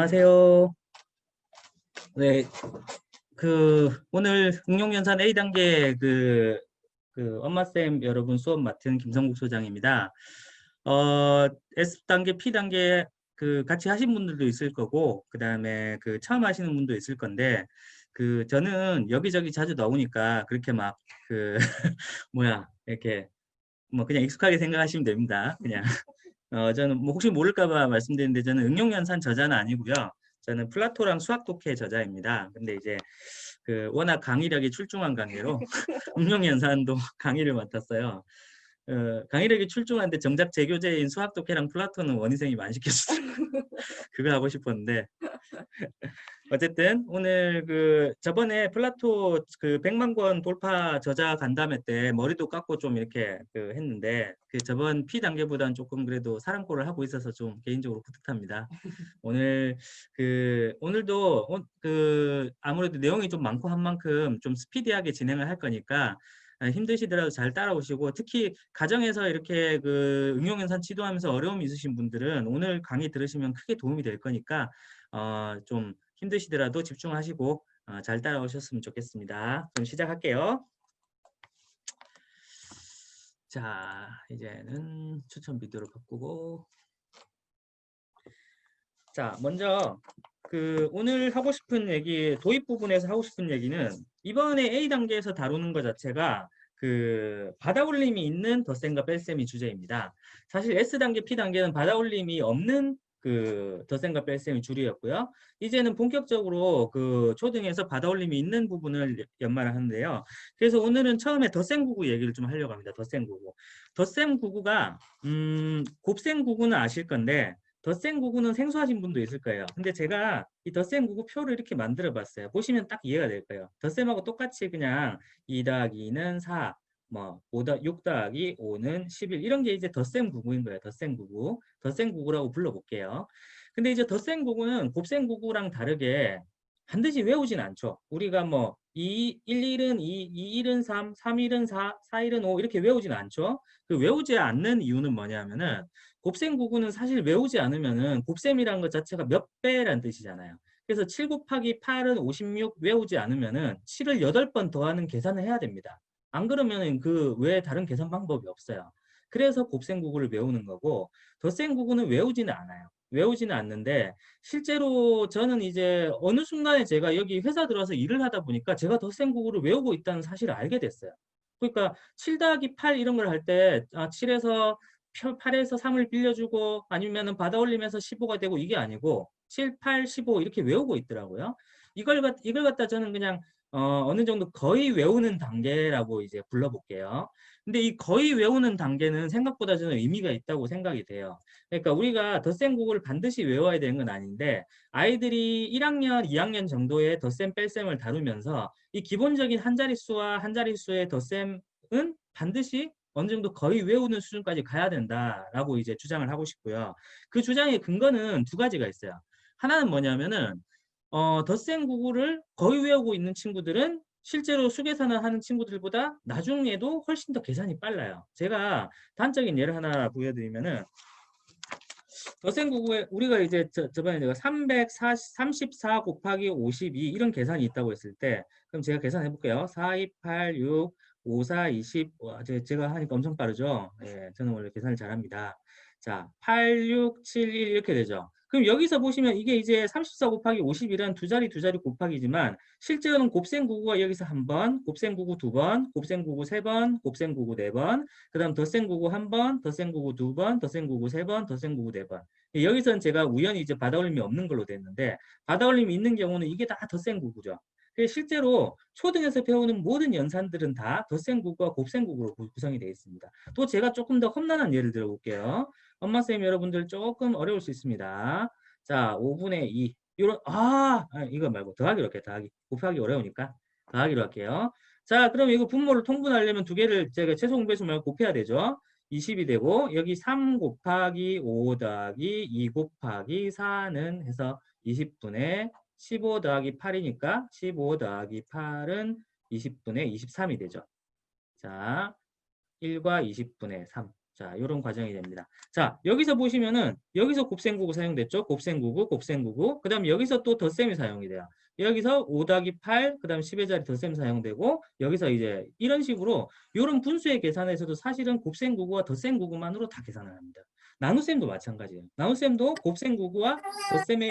안녕하세요. 네, 오늘 응용연산 A단계 엄마쌤 여러분 수업 맡은 김성국 소장입니다. S단계, P단계 같이 하신 분들도 있을 거고, 그 다음에 처음 하시는 분도 있을 건데, 저는 여기저기 자주 나오니까 그렇게 막, 이렇게, 뭐 그냥 익숙하게 생각하시면 됩니다. 그냥. 저는 뭐 혹시 모를까봐 말씀드리는데 저는 응용연산 저자는 아니고요. 저는 플라토랑 수학 독해 저자입니다. 근데 이제 워낙 강의력이 출중한 관계로 응용연산도 강의를 맡았어요. 강의력이 출중한데 정작 제 교재인 수학 독해랑 플라토는 원희생이 안 시켜주더라고요. 그거 하고 싶었는데 어쨌든 오늘 저번에 플라토 100만 권 돌파 저자 간담회 때 머리도 깎고 좀 이렇게 했는데 저번 P 단계보다는 조금 그래도 사람꼴을 하고 있어서 좀 개인적으로 뿌듯합니다. 오늘 오늘도 아무래도 내용이 좀 많고 한 만큼 좀 스피디하게 진행을 할 거니까 힘드시더라도 잘 따라오시고, 특히 가정에서 이렇게 응용연산 지도하면서 어려움이 있으신 분들은 오늘 강의 들으시면 크게 도움이 될 거니까 좀 힘드시더라도 집중하시고 잘 따라오셨으면 좋겠습니다. 그럼 시작할게요. 자, 이제는 추천 비디오로 바꾸고. 자, 먼저 오늘 하고 싶은 얘기, 도입 부분에서 하고 싶은 얘기는 이번에 A 단계에서 다루는 것 자체가 받아올림이 있는 덧셈과 뺄셈이 주제입니다. 사실 S 단계, P 단계는 받아올림이 없는 덧셈과 뺄셈이 주류였고요. 이제는 본격적으로 초등에서 받아올림이 있는 부분을 연마를 하는데요. 그래서 오늘은 처음에 덧셈 구구 얘기를 좀 하려고 합니다. 덧셈 구구. 덧셈 구구가 곱셈 구구는 아실 건데 덧셈 구구는 생소하신 분도 있을 거예요. 근데 제가 이 덧셈 구구 표를 이렇게 만들어 봤어요. 보시면 딱 이해가 될 거예요. 덧셈하고 똑같이 그냥 2 더하기 2는 4, 뭐 6 더하기 5는 11 이런 게 이제 덧셈 구구인 거예요. 덧셈 구구. 덧셈 구구라고 불러볼게요. 근데 이제 덧셈 구구는 곱셈 구구랑 다르게 반드시 외우진 않죠. 우리가 뭐 1, 1은 2, 2, 1은 3, 3, 1은 4, 4, 1은 5 이렇게 외우진 않죠. 외우지 않는 이유는 뭐냐면은 곱셈 구구는 사실 외우지 않으면은 곱셈이라는 것 자체가 몇 배란 뜻이잖아요. 그래서 7 곱하기 8은 56 외우지 않으면은 7을 8번 더하는 계산을 해야 됩니다. 안 그러면은 외에 다른 계산 방법이 없어요. 그래서 곱셈 구구를 외우는 거고 덧셈 구구는 외우지는 않아요. 외우지는 않는데 실제로 저는 이제 어느 순간에 제가 여기 회사 들어서 일을 하다 보니까 제가 덧셈 구구를 외우고 있다는 사실을 알게 됐어요. 그러니까 7 더하기 8 이런 걸 할 때 7에서 8에서 3을 빌려주고 아니면은 받아올리면서 15가 되고 이게 아니고 7, 8, 15 이렇게 외우고 있더라고요. 이걸 갖다 저는 그냥 어느 정도 거의 외우는 단계라고 이제 불러볼게요. 근데 이 거의 외우는 단계는 생각보다 저는 의미가 있다고 생각이 돼요. 그러니까 우리가 덧셈 구구를 반드시 외워야 되는 건 아닌데 아이들이 1학년, 2학년 정도의 덧셈, 뺄셈을 다루면서 이 기본적인 한 자릿수와 한 자릿수의 덧셈은 반드시 어느 정도 거의 외우는 수준까지 가야 된다라고 이제 주장을 하고 싶고요. 그 주장의 근거는 두 가지가 있어요. 하나는 뭐냐면은 덧셈 구구를 거의 외우고 있는 친구들은 실제로 수계산을 하는 친구들보다 나중에도 훨씬 더 계산이 빨라요. 제가 단적인 예를 하나 보여드리면은 덧셈 구구에 우리가 이제 저번에 내가 34 곱하기 52 이런 계산이 있다고 했을 때 그럼 제가 계산해 볼게요. 4, 2, 8, 6, 5, 4, 20 와, 제가 하니까 엄청 빠르죠. 예, 저는 원래 계산을 잘합니다. 자, 8, 6, 7, 1 이렇게 되죠. 그럼 여기서 보시면 이게 이제 34 곱하기 51은 두 자리 곱하기지만 실제로는 곱셈 구구가 여기서 한 번, 곱셈 구구 두 번, 곱셈 구구 세 번, 곱셈 구구 네 번, 그 다음 덧셈 구구 한 번, 덧셈 구구 두 번, 덧셈 구구 세 번, 덧셈 구구 네 번. 여기서는 제가 우연히 이제 받아올림이 없는 걸로 됐는데 받아올림이 있는 경우는 이게 다 덧셈 구구죠. 실제로 초등에서 배우는 모든 연산들은 다 덧셈 구구와 곱셈 구구로 구성이 되어 있습니다. 또 제가 조금 더 험난한 예를 들어볼게요. 엄마쌤 여러분들 조금 어려울 수 있습니다. 자, 5분의 2. 이거 말고 더하기로 할게요. 더하기. 곱하기 어려우니까 더하기로 할게요. 자, 그럼 이거 분모를 통분하려면 두 개를 제가 최소 공배수 말고 곱해야 되죠. 20이 되고 여기 3 곱하기 5 더하기 2 곱하기 4는 해서 20분의 15 더하기 8이니까 15 더하기 8은 20분의 23이 되죠. 자, 1과 20분의 3. 자, 이런 과정이 됩니다. 자, 여기서 보시면은 여기서 곱셈9구 사용됐죠? 곱셈9구, 곱셈9구. 그다음에 여기서 또 덧셈이 사용이 돼요. 여기서 5 더하기 8, 그다음 10의 자리 덧셈 사용되고 여기서 이제 이런 식으로 이런 분수의 계산에서도 사실은 곱셈9구와 덧셈9구만으로 다 계산을 합니다. 나눗셈도 마찬가지예요. 나눗셈도 곱셈9구와 덧셈의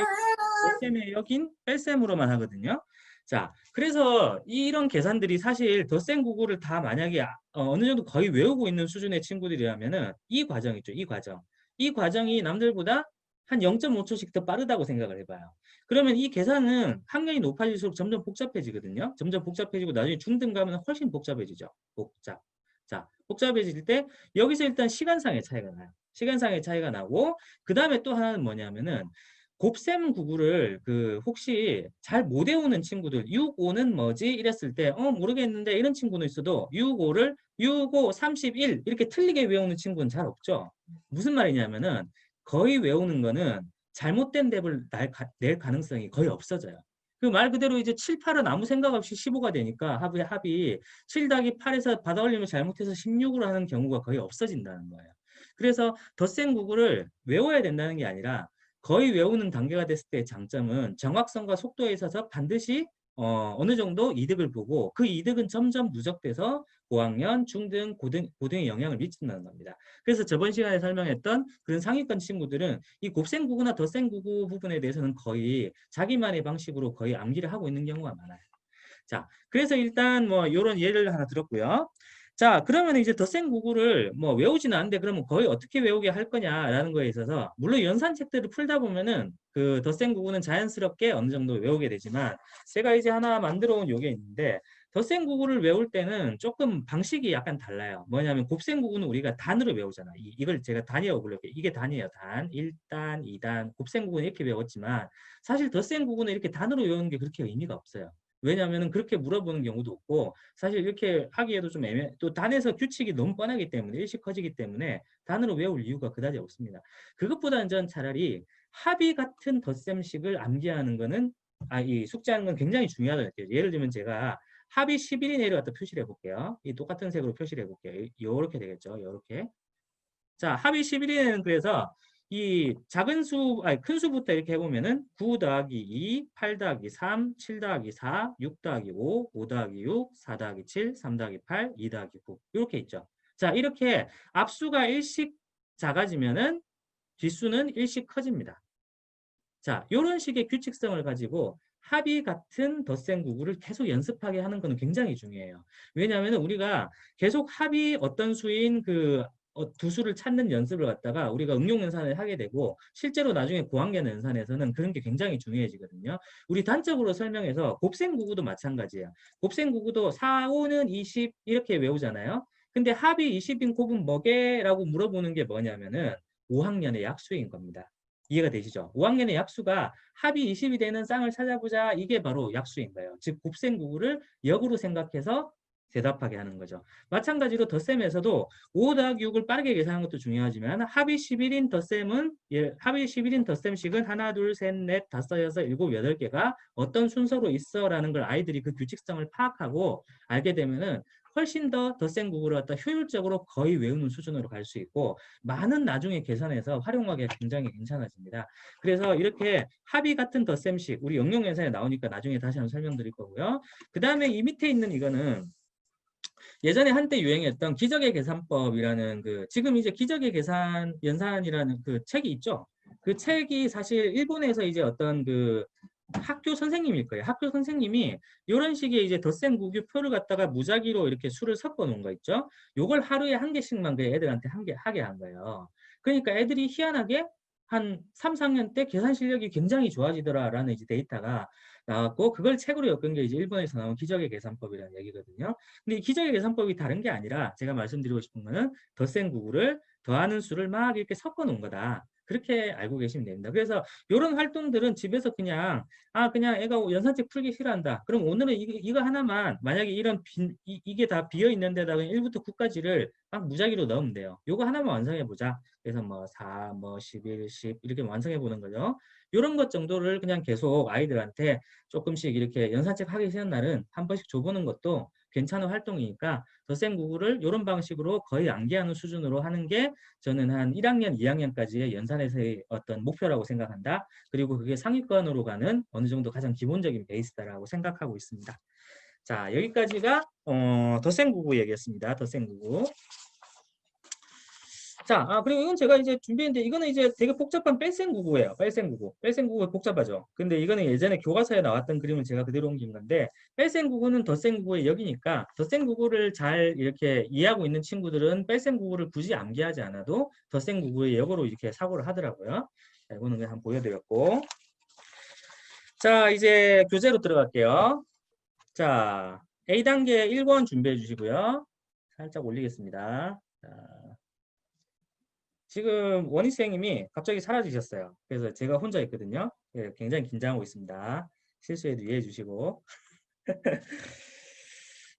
역인 뺄셈으로만 하거든요. 자, 그래서 이런 계산들이 사실 덧셈9구를 다 만약에 어느 정도 거의 외우고 있는 수준의 친구들이라면은 이 과정 있죠. 이 과정. 이 과정이 남들보다 한 0.5초씩 더 빠르다고 생각을 해봐요. 그러면 이 계산은 학년이 높아질수록 점점 복잡해지거든요. 점점 복잡해지고 나중에 중등 가면 훨씬 복잡해지죠. 복잡. 자, 복잡해질 때 여기서 일단 시간상의 차이가 나요. 시간상의 차이가 나고 그 다음에 또 하나는 뭐냐면은 곱셈 구구를 그 혹시 잘 못 외우는 친구들 6, 5는 뭐지? 이랬을 때 모르겠는데 이런 친구는 있어도 6, 5를 6, 5, 31 이렇게 틀리게 외우는 친구는 잘 없죠. 무슨 말이냐면은 거의 외우는 거는 잘못된 답을 낼 가능성이 거의 없어져요. 그 말 그대로 이제 7, 8은 아무 생각 없이 15가 되니까 합이 7 더하기 8에서 받아 올리면 잘못해서 16으로 하는 경우가 거의 없어진다는 거예요. 그래서 덧셈 구구를 외워야 된다는 게 아니라 거의 외우는 단계가 됐을 때의 장점은 정확성과 속도에 있어서 반드시 어느 정도 이득을 보고 그 이득은 점점 누적돼서 고학년, 중등, 고등에 영향을 미친다는 겁니다. 그래서 저번 시간에 설명했던 그런 상위권 친구들은 이 곱셈구구나 덧셈구구 부분에 대해서는 거의 자기만의 방식으로 거의 암기를 하고 있는 경우가 많아요. 자, 그래서 일단 뭐 이런 예를 하나 들었고요. 자, 그러면 이제 덧셈구구를 뭐 외우지는 않는데 그러면 거의 어떻게 외우게 할 거냐라는 거에 있어서 물론 연산책들을 풀다 보면은 그 덧셈구구는 자연스럽게 어느 정도 외우게 되지만 제가 이제 하나 만들어 온 요게 있는데 덧셈구구를 외울 때는 조금 방식이 약간 달라요. 뭐냐면 곱셈구구는 우리가 단으로 외우잖아. 이걸 제가 단이라고 불러요. 이게 단이에요. 단, 1단, 2단. 곱셈구구는 이렇게 외웠지만 사실 덧셈구구는 이렇게 단으로 외우는 게 그렇게 의미가 없어요. 왜냐하면 그렇게 물어보는 경우도 없고 사실 이렇게 하기에도 좀 또 단에서 규칙이 너무 뻔하기 때문에 일시 커지기 때문에 단으로 외울 이유가 그다지 없습니다. 그것보다는 전 차라리 합의 같은 덧셈식을 암기하는 거는 이 숙제하는 건 굉장히 중요하다고 느껴요. 예를 들면 제가 합의 11이 내려왔다 표시를 해볼게요. 이 똑같은 색으로 표시를 해볼게요. 이렇게 되겠죠. 이렇게. 자, 합의 11에는 그래서 이 작은 수, 아니 큰 수부터 이렇게 해보면은 9 더하기 2, 8 더하기 3, 7 더하기 4, 6 더하기 5, 5 더하기 6, 4 더하기 7, 3 더하기 8, 2 더하기 9 이렇게 있죠. 자, 이렇게 앞수가 일씩 작아지면은 뒷수는 일씩 커집니다. 자, 이런 식의 규칙성을 가지고 합의 같은 덧셈 구구를 계속 연습하게 하는 것은 굉장히 중요해요. 왜냐하면 우리가 계속 합의 어떤 수인 두 수를 찾는 연습을 갖다가 우리가 응용 연산을 하게 되고 실제로 나중에 고학년 연산에서는 그런 게 굉장히 중요해지거든요. 우리 단적으로 설명해서 곱셈 구구도 마찬가지예요. 곱셈 구구도 4, 5는 20 이렇게 외우잖아요. 근데 합이 20인 곱은 뭐게라고 물어보는 게 뭐냐면은 5학년의 약수인 겁니다. 이해가 되시죠? 5학년의 약수가 합이 20이 되는 쌍을 찾아보자. 이게 바로 약수인 거예요. 즉 곱셈 구구를 역으로 생각해서 대답하게 하는 거죠. 마찬가지로 덧셈에서도 5 더하기 6을 빠르게 계산하는 것도 중요하지만 합이 11인 덧셈은 합이 11인 덧셈식은 하나, 둘, 셋, 넷, 다섯, 여섯, 일곱, 여덟 개가 어떤 순서로 있어라는 걸 아이들이 그 규칙성을 파악하고 알게 되면은 훨씬 더 덧셈 구구를 갖다 효율적으로 거의 외우는 수준으로 갈 수 있고 많은 나중에 계산해서 활용하기가 굉장히 괜찮아집니다. 그래서 이렇게 합의 같은 덧셈식 우리 응용 연산에 나오니까 나중에 다시 한번 설명드릴 거고요. 그 다음에 이 밑에 있는 이거는 예전에 한때 유행했던 기적의 계산법이라는 지금 이제 기적의 계산 연산이라는 그 책이 있죠. 그 책이 사실 일본에서 이제 어떤 학교 선생님일 거예요. 학교 선생님이 이런 식의 이제 덧셈 구규 표를 갖다가 무작위로 이렇게 수를 섞어 놓은 거 있죠. 요걸 하루에 한 개씩만 그 애들한테 하게 한 거예요. 그러니까 애들이 희한하게 한 3, 4학년 때 계산 실력이 굉장히 좋아지더라라는 이제 데이터가 나왔고 그걸 책으로 엮은 게 이제 일본에서 나온 기적의 계산법이라는 얘기거든요. 근데 이 기적의 계산법이 다른 게 아니라 제가 말씀드리고 싶은 거는 덧셈 구구를 더하는 수를 막 이렇게 섞어 놓은 거다. 그렇게 알고 계시면 됩니다. 그래서 이런 활동들은 집에서 그냥 애가 연산책 풀기 싫어한다. 그럼 오늘은 이거 하나만 만약에 이게 다 비어 있는 데다가 1부터 9까지를 막 무작위로 넣으면 돼요. 요거 하나만 완성해 보자. 그래서 뭐 4, 뭐 11, 10 이렇게 완성해 보는 거죠. 요런 것 정도를 그냥 계속 아이들한테 조금씩 이렇게 연산책 하기 싫은 날은 한 번씩 줘보는 것도 괜찮은 활동이니까 덧셈 구구를 이런 방식으로 거의 암기하는 수준으로 하는 게 저는 한 1학년, 2학년까지의 연산에서의 어떤 목표라고 생각한다. 그리고 그게 상위권으로 가는 어느 정도 가장 기본적인 베이스다라고 생각하고 있습니다. 자, 여기까지가 덧셈 구구 얘기했습니다. 덧셈 구구. 자, 그리고 이건 제가 이제 준비했는데 이거는 이제 되게 복잡한 뺄셈 구구예요. 뺄셈 구구. 뺄셈 구구 복잡하죠. 근데 이거는 예전에 교과서에 나왔던 그림을 제가 그대로 옮긴 건데 뺄셈 구구는 덧셈 구구의 역이니까 덧셈 구구를 잘 이렇게 이해하고 있는 친구들은 뺄셈 구구를 굳이 암기하지 않아도 덧셈 구구의 역으로 이렇게 사고를 하더라고요. 자, 이거는 그냥 한번 보여드렸고. 자, 이제 교재로 들어갈게요. 자, A단계 1권 준비해 주시고요. 살짝 올리겠습니다. 자, 지금 원희 선생님이 갑자기 사라지셨어요. 그래서 제가 혼자 있거든요. 예, 굉장히 긴장하고 있습니다. 실수해도 이해해 주시고.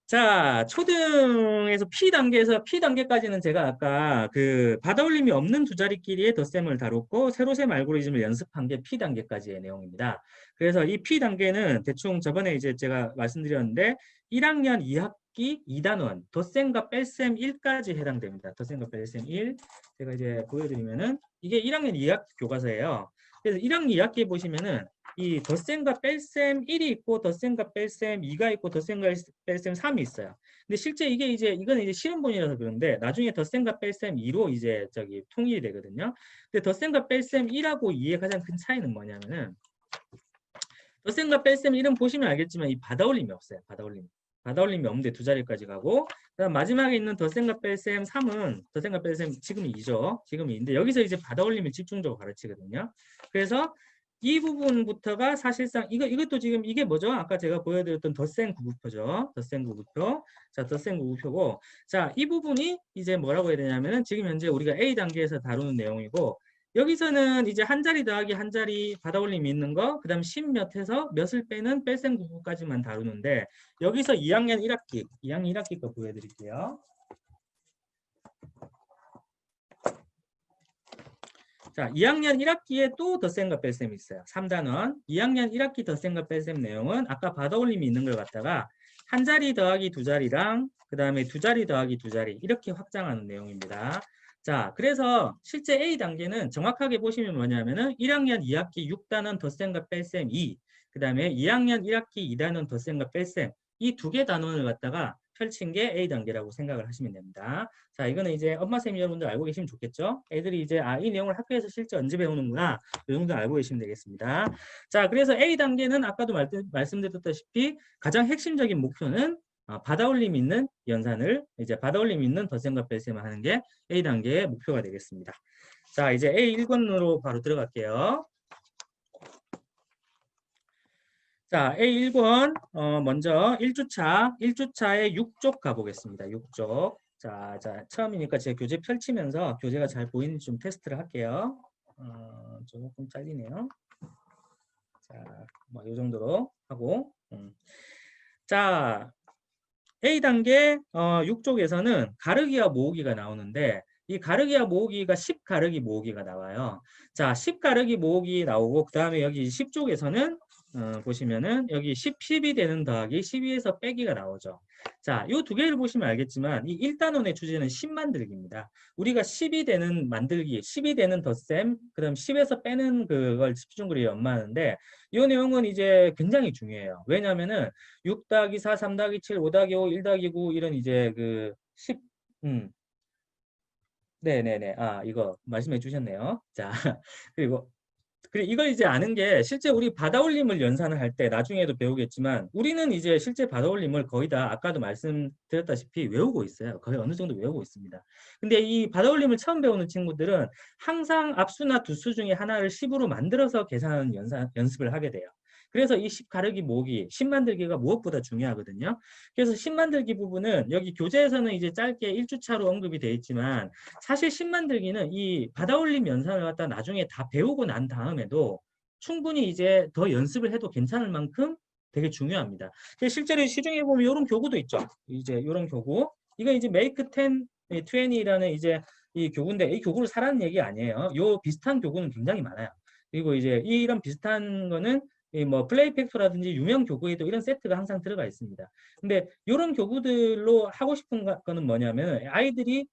자, 초등에서 P단계에서 P단계까지는 제가 아까 그 받아올림이 없는 두 자리끼리의 덧셈을 다뤘고 세로셈 알고리즘을 연습한 게 P단계까지의 내용입니다. 그래서 이 P단계는 대충 저번에 이제 제가 말씀드렸는데 1학년 2학기 2단원 덧셈과 뺄셈 1까지 해당됩니다. 덧셈과 뺄셈 1. 제가 이제 보여드리면은 이게 1학년 2학기 교과서예요. 그래서 1학년 2학기에 보시면은 이 덧셈과 뺄셈 1이 있고 덧셈과 뺄셈 2가 있고 덧셈과 뺄셈 3이 있어요. 근데 실제 이게 이제 이거는 이제 시험본이라서 그런데 나중에 덧셈과 뺄셈 2로 이제 저기 통일이 되거든요. 근데 덧셈과 뺄셈 1하고 2의 가장 큰 차이는 뭐냐면은 덧셈과 뺄셈 1은 보시면 알겠지만 이 받아올림이 없어요. 받아올림. 받아올림이 없는데 두 자리까지 가고 그다음 마지막에 있는 덧셈과 뺄셈 3은 덧셈과 뺄셈 지금이 2죠. 지금이 2인데 여기서 이제 받아올림을 집중적으로 가르치거든요. 그래서 이 부분부터가 사실상 이것도 지금 이게 뭐죠? 아까 제가 보여드렸던 덧셈 구구표죠. 덧셈 구구표. 자, 덧셈 구구표고 자, 이 부분이 이제 뭐라고 해야 되냐면은 지금 현재 우리가 A 단계에서 다루는 내용이고 여기서는 이제 한 자리 더하기 한 자리 받아올림이 있는 거, 그 다음 10몇에서 몇을 빼는 뺄셈 구구까지만 다루는데 여기서 2학년 1학기 거 보여드릴게요. 자, 2학년 1학기에 또 덧셈과 뺄셈이 있어요. 3단원. 2학년 1학기 덧셈과 뺄셈 내용은 아까 받아올림이 있는 걸 갖다가 한 자리 더하기 두 자리랑 그 다음에 두 자리 더하기 두 자리 이렇게 확장하는 내용입니다. 자, 그래서 실제 A 단계는 정확하게 보시면 뭐냐면은 1학년 2학기 6단원 덧셈과 뺄셈 2, 그 다음에 2학년 1학기 2단원 덧셈과 뺄셈 이 두 개 단원을 갖다가 펼친 게 A 단계라고 생각을 하시면 됩니다. 자, 이거는 이제 엄마쌤 여러분들 알고 계시면 좋겠죠? 애들이 이제 이 내용을 학교에서 실제 언제 배우는구나 이 정도 알고 계시면 되겠습니다. 자, 그래서 A 단계는 아까도 말씀드렸다시피 가장 핵심적인 목표는 받아올림 있는 연산을 이제 받아올림 있는 덧셈과 뺄셈을 하는 게 A 단계의 목표가 되겠습니다. 자, 이제 A 1권으로 바로 들어갈게요. 자, A 1권 먼저 1주차의 6쪽 가보겠습니다. 6쪽. 자, 처음이니까 제가 교재 펼치면서 교재가 잘 보이는지 좀 테스트를 할게요. 조금 잘리네요. 자, 뭐 이 정도로 하고. 자, A 단계 6쪽에서는 가르기와 모으기가 나오는데 이 가르기와 모으기가 10 가르기 모으기가 나와요. 자, 10 가르기 모으기 나오고 그 다음에 여기 10쪽에서는 보시면은 여기 10이 되는 더하기 12에서 빼기가 나오죠. 자, 이 두 개를 보시면 알겠지만 이 1단원의 주제는 10 만들기입니다. 우리가 10이 되는 만들기, 10이 되는 덧셈, 그 다음 10에서 빼는 그걸 집중그리 연마하는데 이 내용은 이제 굉장히 중요해요. 왜냐면은 6 더하기 4, 3 더하기 7, 5 더하기 5, 1 더하기 9 이런 이제 그 10, 네네네. 이거 말씀해 주셨네요. 자, 그리고 이걸 이제 아는 게 실제 우리 받아올림을 연산을 할 때 나중에도 배우겠지만 우리는 이제 실제 받아올림을 거의 다 아까도 말씀드렸다시피 외우고 있어요. 거의 어느 정도 외우고 있습니다. 근데 이 받아올림을 처음 배우는 친구들은 항상 앞수나 두수 중에 하나를 10으로 만들어서 계산하는 연습을 하게 돼요. 그래서 이 10 가르기 모으기, 10 만들기가 무엇보다 중요하거든요. 그래서 10 만들기 부분은 여기 교재에서는 이제 짧게 1주차로 언급이 되어 있지만 사실 10 만들기는 이 받아올림 연산을 갖다 나중에 다 배우고 난 다음에도 충분히 이제 더 연습을 해도 괜찮을 만큼 되게 중요합니다. 실제로 시중에 보면 이런 교구도 있죠. 이제 이런 교구. 이거 이제 make 10 이 20라는 이제 이 교구인데 이 교구를 사라는 얘기 아니에요. 요 비슷한 교구는 굉장히 많아요. 그리고 이제 이런 비슷한 거는 이 뭐 플레이팩토라든지 유명 교구에도 이런 세트가 항상 들어가 있습니다. 근데 이런 교구들로 하고 싶은 거는 뭐냐면 아이들이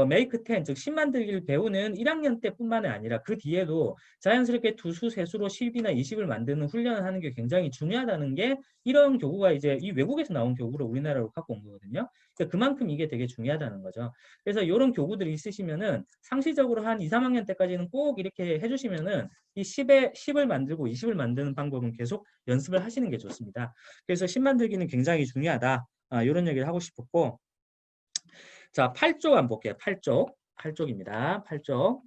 메이크 10, 즉 10 만들기를 배우는 1학년 때뿐만이 아니라 그 뒤에도 자연스럽게 두수, 세수로 10이나 20을 만드는 훈련을 하는 게 굉장히 중요하다는 게 이런 교구가 이제 이 외국에서 나온 교구를 우리나라로 갖고 온 거거든요. 그러니까 그만큼 이게 되게 중요하다는 거죠. 그래서 이런 교구들이 있으시면은 상시적으로 한 2, 3학년 때까지는 꼭 이렇게 해주시면은 이 10을 만들고 20을 만드는 방법은 계속 연습을 하시는 게 좋습니다. 그래서 10 만들기는 굉장히 중요하다. 이런 얘기를 하고 싶었고, 자, 8쪽 한번 볼게요. 8쪽. 8쪽입니다. 8쪽.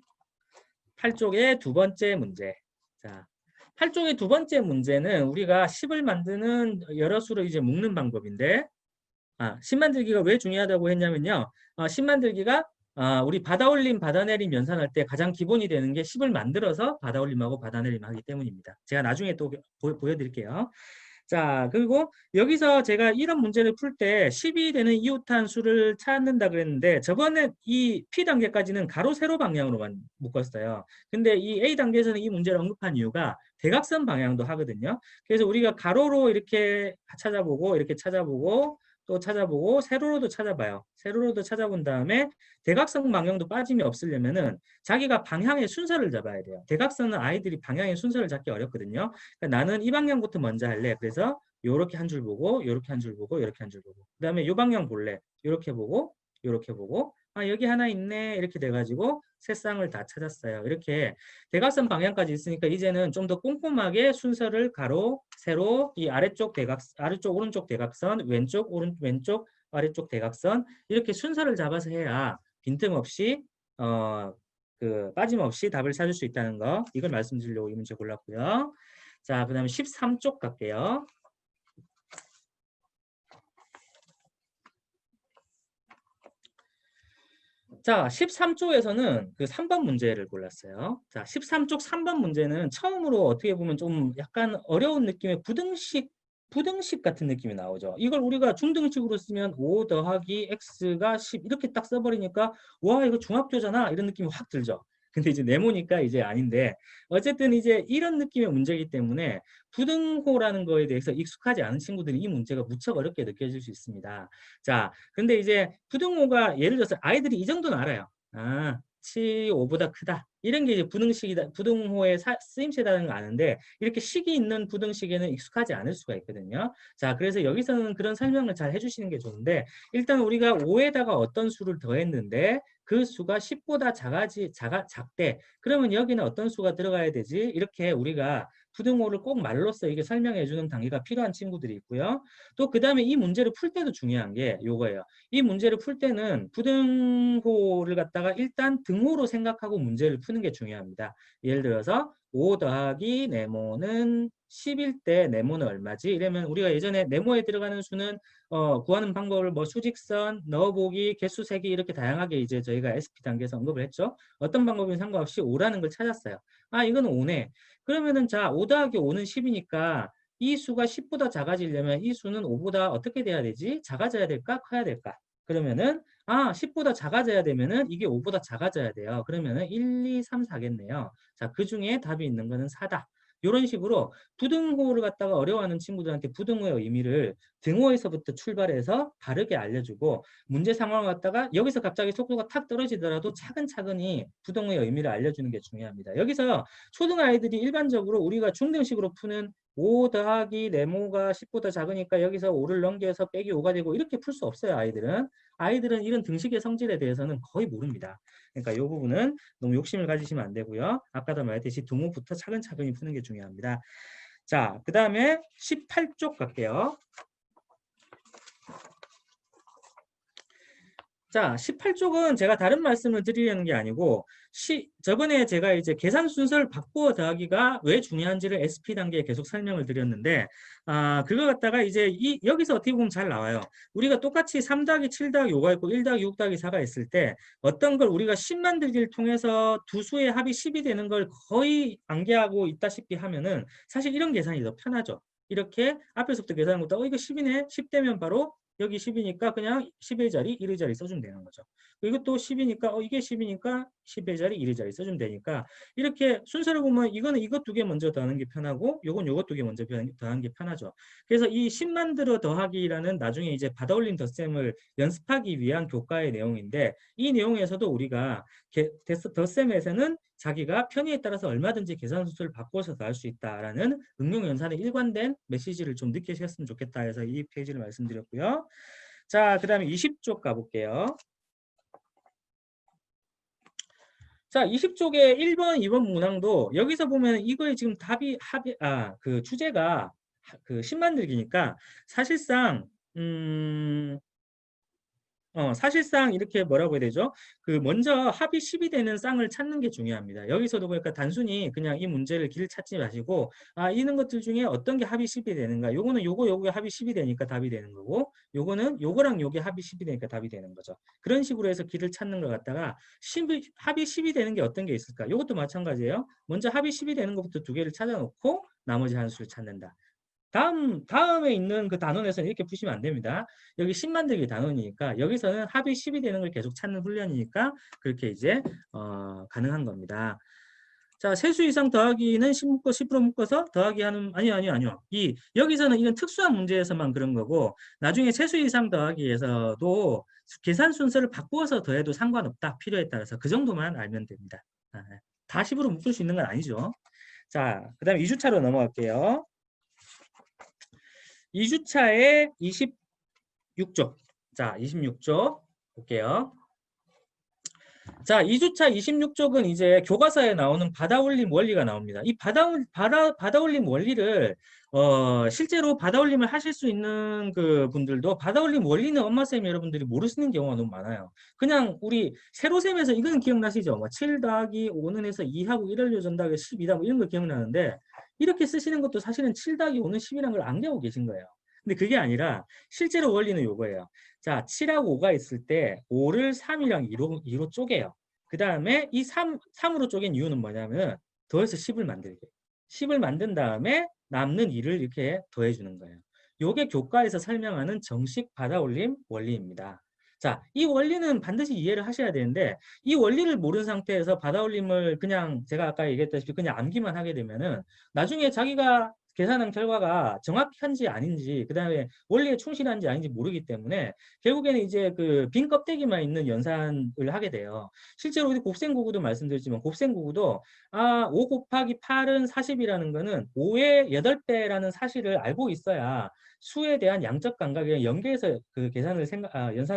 8쪽의 두 번째 문제. 자, 8쪽의 두 번째 문제는 우리가 10을 만드는 여러 수로 이제 묶는 방법인데, 10 만들기가 왜 중요하다고 했냐면요. 10 만들기가 우리 받아올림, 받아내림 연산할 때 가장 기본이 되는 게 10을 만들어서 받아올림하고 받아내림 하기 때문입니다. 제가 나중에 또 보여드릴게요. 자, 그리고 여기서 제가 이런 문제를 풀 때 10이 되는 이웃한 수를 찾는다 그랬는데 저번에 이 P 단계까지는 가로 세로 방향으로만 묶었어요. 근데 이 A 단계에서는 이 문제를 언급한 이유가 대각선 방향도 하거든요. 그래서 우리가 가로로 이렇게 찾아보고 이렇게 찾아보고 또 찾아보고 세로로도 찾아봐요. 세로로도 찾아본 다음에 대각선 방향도 빠짐이 없으려면은 자기가 방향의 순서를 잡아야 돼요. 대각선은 아이들이 방향의 순서를 잡기 어렵거든요. 그러니까 나는 이 방향부터 먼저 할래. 그래서 요렇게 한 줄 보고 요렇게 한 줄 보고 요렇게 한 줄 보고 그다음에 요 방향 볼래. 요렇게 보고 요렇게 보고 여기 하나 있네. 이렇게 돼가지고 세 쌍을 다 찾았어요. 이렇게 대각선 방향까지 있으니까 이제는 좀 더 꼼꼼하게 순서를 가로, 세로, 이 아래쪽 오른쪽 대각선, 왼쪽 아래쪽 대각선 이렇게 순서를 잡아서 해야 빈틈없이 빠짐없이 답을 찾을 수 있다는 거 이걸 말씀드리려고 이 문제 골랐고요. 자, 그 다음에 13쪽 갈게요. 자, 13쪽에서는 그 3번 문제를 골랐어요. 자, 13쪽 3번 문제는 처음으로 어떻게 보면 좀 약간 어려운 느낌의 부등식 같은 느낌이 나오죠. 이걸 우리가 중등식으로 쓰면 5 더하기 x가 10 이렇게 딱 써버리니까 와, 이거 중학교잖아 이런 느낌이 확 들죠. 근데 이제 네모니까 이제 아닌데 어쨌든 이제 이런 느낌의 문제이기 때문에 부등호라는 거에 대해서 익숙하지 않은 친구들이 이 문제가 무척 어렵게 느껴질 수 있습니다. 자, 근데 이제 부등호가 예를 들어서 아이들이 이 정도는 알아요. 7이 5보다 크다. 이런 게 이제 부등식이다, 부등호의 쓰임새라는 걸 아는데 이렇게 식이 있는 부등식에는 익숙하지 않을 수가 있거든요. 자, 그래서 여기서는 그런 설명을 잘 해주시는 게 좋은데 일단 우리가 5에다가 어떤 수를 더했는데 그 수가 10보다 작대. 그러면 여기는 어떤 수가 들어가야 되지? 이렇게 우리가 부등호를 꼭 말로써 이게 설명해 주는 단계가 필요한 친구들이 있고요. 또 그 다음에 이 문제를 풀 때도 중요한 게 요거예요. 이 문제를 풀 때는 부등호를 갖다가 일단 등호로 생각하고 문제를 푸는 게 중요합니다. 예를 들어서 5 더하기 네모는 10일 때 네모는 얼마지? 이러면 우리가 예전에 네모에 들어가는 수는 구하는 방법을 뭐 수직선, 넣어보기, 개수 세기 이렇게 다양하게 이제 저희가 SP 단계에서 언급을 했죠. 어떤 방법이든 상관없이 5라는 걸 찾았어요. 이거는 5네. 그러면은 자, 5 더하기 5는 10이니까 이 수가 10보다 작아지려면 이 수는 5보다 어떻게 돼야 되지? 작아져야 될까? 커야 될까? 그러면은 10보다 작아져야 되면은 이게 5보다 작아져야 돼요. 그러면은 1, 2, 3, 4겠네요. 자, 그 중에 답이 있는 거는 4다. 이런 식으로 부등호를 갖다가 어려워하는 친구들한테 부등호의 의미를 등호에서부터 출발해서 바르게 알려주고 문제 상황을 갖다가 여기서 갑자기 속도가 탁 떨어지더라도 차근차근히 부등호의 의미를 알려주는 게 중요합니다. 여기서 초등 아이들이 일반적으로 우리가 중등식으로 푸는 5 더하기 네모가 10보다 작으니까 여기서 5를 넘겨서 빼기 5가 되고 이렇게 풀 수 없어요. 아이들은 이런 등식의 성질에 대해서는 거의 모릅니다. 그러니까 이 부분은 너무 욕심을 가지시면 안 되고요. 아까도 말했듯이 등호부터 차근차근히 푸는 게 중요합니다. 자, 그 다음에 18쪽 갈게요. 자, 18쪽은 제가 다른 말씀을 드리려는 게 아니고 저번에 제가 이제 계산 순서를 바꾸어 더하기가 왜 중요한지를 SP 단계에 계속 설명을 드렸는데 그거 갖다가 이제 여기서 어떻게 보면 잘 나와요. 우리가 똑같이 3 더하기 7 더하기 5가 있고 1 더하기 6 더하기 4가 있을 때 어떤 걸 우리가 10 만들기를 통해서 두 수의 합이 10이 되는 걸 거의 암기하고 있다시피 하면은 사실 이런 계산이 더 편하죠. 이렇게 앞에서부터 계산한 것도 이거 10이네. 10 되면 바로 여기 10이니까 그냥 10의 자리, 1의 자리 써주면 되는 거죠. 이것도 10이니까 이게 10이니까 10의 자리, 1의 자리 써주면 되니까 이렇게 순서를 보면 이거는 이것 두 개 먼저 더하는 게 편하고 요건 요것 두 개 먼저 더하는 게 편하죠. 그래서 이 10 만들어 더하기라는 나중에 이제 받아올린 덧셈을 연습하기 위한 교과의 내용인데 이 내용에서도 우리가 덧셈에서는 자기가 편의에 따라서 얼마든지 계산 수를 바꿔서 더할 수 있다라는 응용 연산의 일관된 메시지를 좀 느끼셨으면 좋겠다 해서 이 페이지를 말씀드렸고요. 자, 그다음에 20쪽 가볼게요. 자, 20쪽에 1번, 2번 문항도 여기서 보면 이거에 지금 그 주제가 그 10 만들기니까 사실상 사실상 이렇게 뭐라고 해야 되죠? 그 먼저 합이 10이 되는 쌍을 찾는 게 중요합니다. 여기서도 보니까 단순히 그냥 이 문제를 길을 찾지 마시고 이런 것들 중에 어떤 게 합이 10이 되는가? 요거는 요거 합이 10이 되니까 답이 되는 거고 요거는 요거랑 요게 합이 10이 되니까 답이 되는 거죠. 그런 식으로 해서 길을 찾는 걸 갖다가 합이 10이 되는 게 어떤 게 있을까? 요것도 마찬가지예요. 먼저 합이 10이 되는 것부터 두 개를 찾아놓고 나머지 한 수를 찾는다. 다음에 있는 그 단원에서는 이렇게 푸시면 안 됩니다. 여기 10 만들기 단원이니까 여기서는 합이 10이 되는 걸 계속 찾는 훈련이니까 그렇게 이제 가능한 겁니다. 자, 세수 이상 더하기는 10 묶어 10으로 묶어서 더하기 하는 아니요. 여기서는 이건 특수한 문제에서만 그런 거고 나중에 세수 이상 더하기에서도 계산 순서를 바꾸어서 더해도 상관없다. 필요에 따라서 그 정도만 알면 됩니다. 다 10으로 묶을 수 있는 건 아니죠. 자, 그다음에 2주차로 넘어갈게요. 2주차에 26쪽. 자, 26쪽 볼게요. 자, 2주차 26쪽은 이제 교과서에 나오는 받아올림 원리가 나옵니다. 이 받아올림 원리를 실제로 받아올림을 하실 수 있는 그 분들도 받아올림 원리는 엄마쌤 여러분들이 모르시는 경우가 너무 많아요. 그냥 우리 세로셈에서 이거는 기억나시죠? 뭐 7 더하기 5는 해서 2하고 1을 요전다고 12다 뭐 이런 거 기억나는데 이렇게 쓰시는 것도 사실은 7 더하기 5는 10이라는 걸 안 배우고 계신 거예요. 근데 그게 아니라 실제로 원리는 요거예요. 자, 7하고 5가 있을 때 5를 3이랑 2로 쪼개요. 그 다음에 이 3으로 쪼갠 이유는 뭐냐면 더해서 10을 만들게. 10을 만든 다음에 남는 2를 이렇게 더해주는 거예요. 요게 교과에서 설명하는 정식 받아올림 원리입니다. 자, 이 원리는 반드시 이해를 하셔야 되는데 이 원리를 모르는 상태에서 받아올림을 그냥 제가 아까 얘기했다시피 그냥 암기만 하게 되면은 나중에 자기가 계산한 결과가 정확한지 아닌지 그다음에 원리에 충실한지 아닌지 모르기 때문에 결국에는 이제 그 빈 껍데기만 있는 연산을 하게 돼요. 실제로 우리 곱셈고구도 말씀드렸지만 곱셈고구도 5 곱하기 8은 40이라는 거는 5의 8배라는 사실을 알고 있어야 수에 대한 양적 감각에 연계해서 그 연산을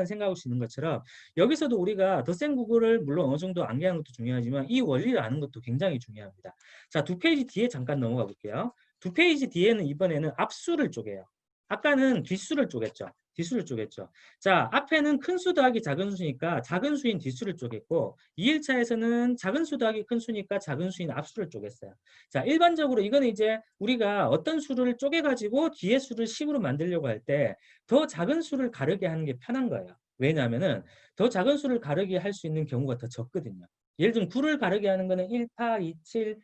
생각할 수 있는 것처럼 여기서도 우리가 덧셈고구를 물론 어느 정도 암기하는 것도 중요하지만 이 원리를 아는 것도 굉장히 중요합니다. 자, 2페이지 뒤에 잠깐 넘어가 볼게요. 2페이지 뒤에는 이번에는 앞수를 쪼개요. 아까는 뒷수를 쪼갰죠. 뒷수를 쪼갰죠. 자, 앞에는 큰 수 더하기 작은 수니까 작은 수인 뒷수를 쪼갰고 2일차에서는 작은 수 더하기 큰 수니까 작은 수인 앞수를 쪼갰어요. 자, 일반적으로 이거는 이제 우리가 어떤 수를 쪼개가지고 뒤에 수를 10으로 만들려고 할 때 더 작은 수를 가르게 하는 게 편한 거예요. 왜냐하면은 더 작은 수를 가르게 할 수 있는 경우가 더 적거든요. 예를 들면 9를 가르게 하는 거는 1, 8, 2, 7,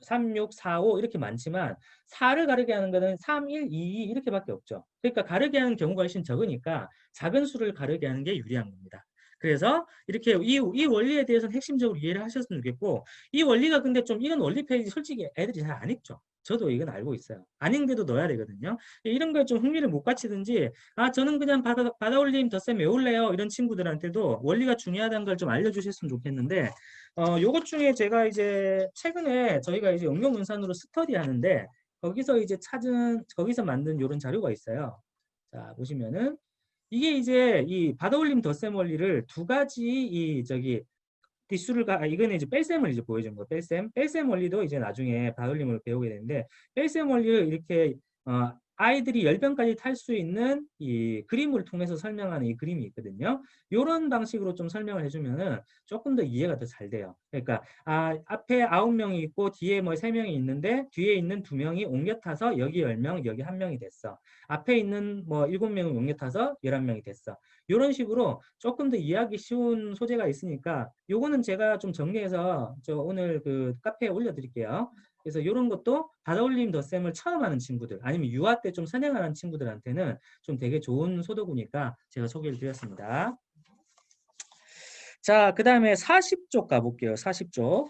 3, 6, 4, 5 이렇게 많지만 4를 가르게 하는 거는 3, 1, 2, 2 이렇게밖에 없죠. 그러니까 가르게 하는 경우가 훨씬 적으니까 작은 수를 가르게 하는 게 유리한 겁니다. 그래서 이렇게 이 원리에 대해서는 핵심적으로 이해를 하셨으면 좋겠고 이 원리가 근데 좀 이런 원리 페이지 솔직히 애들이 잘 안 읽죠. 저도 이건 알고 있어요. 안 읽는데도 넣어야 되거든요. 이런 거에 좀 흥미를 못 갖추든지 저는 그냥 받아올림 덧셈 외울래요. 이런 친구들한테도 원리가 중요하다는 걸 좀 알려주셨으면 좋겠는데 요것 중에 제가 이제 최근에 저희가 이제 응용문산으로 스터디 하는데 거기서 이제 거기서 만든 이런 자료가 있어요. 자, 보시면은 이게 이제 이 받아올림 덧셈 원리를 두 가지 이거는 이제 뺄셈을 이제 보여준 거예요. 뺄셈 원리도 이제 나중에 받아올림을 배우게 되는데 뺄셈 원리를 이렇게 아이들이 10병까지 탈 수 있는 이 그림을 통해서 설명하는 이 그림이 있거든요. 이런 방식으로 좀 설명을 해주면은 조금 더 이해가 더 잘 돼요. 그러니까 앞에 9명이 있고 뒤에 뭐 3명이 있는데 뒤에 있는 2명이 옮겨 타서 여기 10명, 여기 1명이 됐어. 앞에 있는 뭐 7명이 옮겨 타서 11명이 됐어. 이런 식으로 조금 더 이해하기 쉬운 소재가 있으니까 요거는 제가 좀 정리해서 오늘 그 카페에 올려드릴게요. 그래서 이런 것도 받아올림 덧셈을 처음 하는 친구들 아니면 유아 때 좀 선행하는 친구들한테는 좀 되게 좋은 소도구니까 제가 소개를 드렸습니다. 자, 그 다음에 40쪽 가볼게요. 40쪽.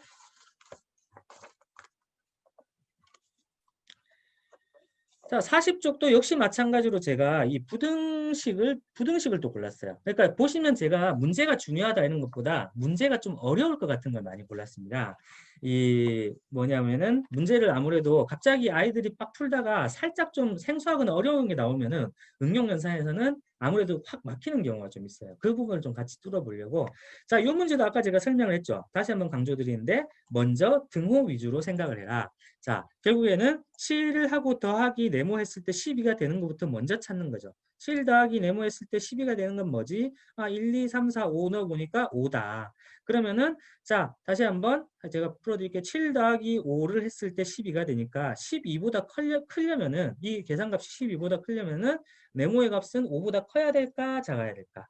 자, 40쪽도 역시 마찬가지로 제가 이 부등식을 또 골랐어요. 그러니까 보시면 제가 문제가 중요하다 이런 것보다 문제가 좀 어려울 것 같은 걸 많이 골랐습니다. 이 뭐냐면은 문제를 아무래도 갑자기 아이들이 빡 풀다가 살짝 좀 생소하거나 어려운 게 나오면은 응용 연산에서는 아무래도 확 막히는 경우가 좀 있어요. 그 부분을 좀 같이 뚫어보려고. 자, 이 문제도 아까 제가 설명을 했죠. 다시 한번 강조드리는데 먼저 등호 위주로 생각을 해라. 자, 결국에는 7을 하고 더하기 네모했을 때 12가 되는 것부터 먼저 찾는 거죠. 7 더하기 네모했을 때 12가 되는 건 뭐지? 1, 2, 3, 4, 5 넣어보니까 5다. 그러면은 자, 다시 한번 제가 풀어드릴게요. 7 더하기 5를 했을 때 12가 되니까 12보다 크려면은 이 계산값이 12보다 크려면은 네모의 값은 5보다 커야 될까? 작아야 될까?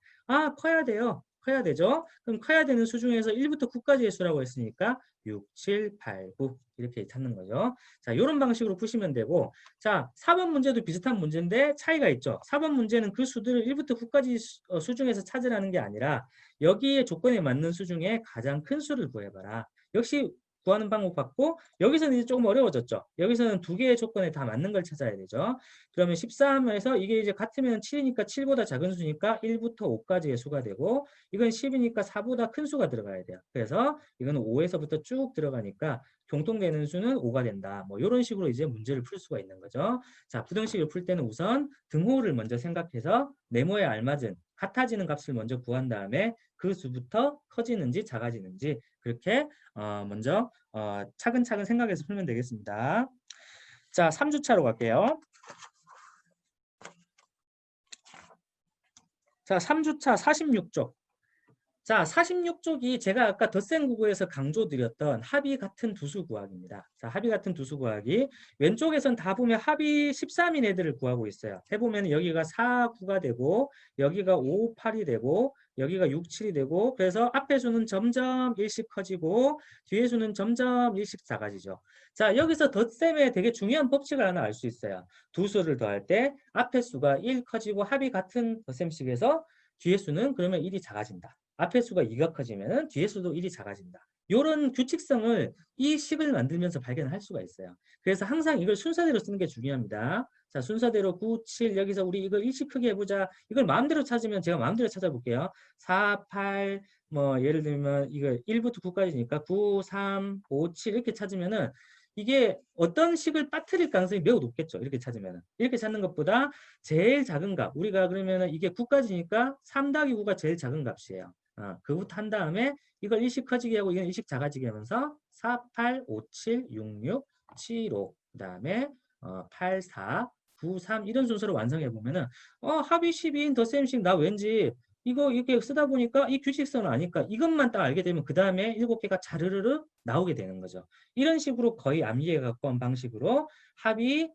커야 돼요. 커야 되죠. 그럼 커야 되는 수 중에서 1부터 9까지의 수라고 했으니까 6, 7, 8, 9 이렇게 찾는 거죠. 자, 이런 방식으로 푸시면 되고 자, 4번 문제도 비슷한 문제인데 차이가 있죠. 4번 문제는 그 수들을 1부터 9까지 수 중에서 찾으라는 게 아니라 여기에 조건에 맞는 수 중에 가장 큰 수를 구해봐라. 역시 구하는 방법 같고 여기서는 이제 조금 어려워졌죠. 여기서는 두 개의 조건에 다 맞는 걸 찾아야 되죠. 그러면 13에서 이게 이제 같으면 7이니까 7보다 작은 수니까 1부터 5까지의 수가 되고 이건 10이니까 4보다 큰 수가 들어가야 돼요. 그래서 이거는 5에서부터 쭉 들어가니까 공통되는 수는 5가 된다. 뭐 이런 식으로 이제 문제를 풀 수가 있는 거죠. 자, 부등식을 풀 때는 우선 등호를 먼저 생각해서 네모에 알맞은 같아지는 값을 먼저 구한 다음에 그 수부터 커지는지 작아지는지 그렇게 먼저 차근차근 생각해서 풀면 되겠습니다. 자, 3주차로 갈게요. 자, 3주차 46쪽. 자, 46쪽이 제가 아까 덧셈구구에서 강조드렸던 합이 같은 두수 구하기입니다. 자, 합이 같은 두수 구하기. 왼쪽에선 다 보면 합이 13인 애들을 구하고 있어요. 해보면 여기가 4, 9가 되고 여기가 5, 8이 되고 여기가 6, 7이 되고 그래서 앞에 수는 점점 일씩 커지고 뒤에 수는 점점 일씩 작아지죠. 자, 여기서 덧셈에 되게 중요한 법칙을 하나 알 수 있어요. 두 수를 더할 때 앞에 수가 1 커지고 합이 같은 덧셈식에서 뒤에 수는 그러면 1이 작아진다. 앞에 수가 2가 커지면 뒤에 수도 1이 작아진다. 이런 규칙성을 이 식을 만들면서 발견할 수가 있어요. 그래서 항상 이걸 순서대로 쓰는 게 중요합니다. 자, 순서대로 9, 7 여기서 우리 이걸 일씩 크게 해보자. 이걸 마음대로 찾으면 제가 마음대로 찾아볼게요. 4, 8, 뭐 예를 들면 이거 1부터 9까지니까 9, 3, 5, 7 이렇게 찾으면은 이게 어떤 식을 빠뜨릴 가능성이 매우 높겠죠. 이렇게 찾으면은. 이렇게 찾는 것보다 제일 작은 값. 우리가 그러면은 이게 9까지니까 3 더하기 9가 제일 작은 값이에요. 그부터 한 다음에 이걸 일씩 커지게 하고 이건 일씩 작아지게 하면서 4, 8, 5, 7, 6, 6, 7, 5 그 다음에 8, 4, 9, 3 이런 순서로 완성해 보면은 합이 12인 덧셈식 나 왠지 이거 이렇게 쓰다 보니까 이 규칙성을 아니까 이것만 딱 알게 되면 그 다음에 7개가 자르르르 나오게 되는 거죠. 이런 식으로 거의 암기해 갖고 한 방식으로 합이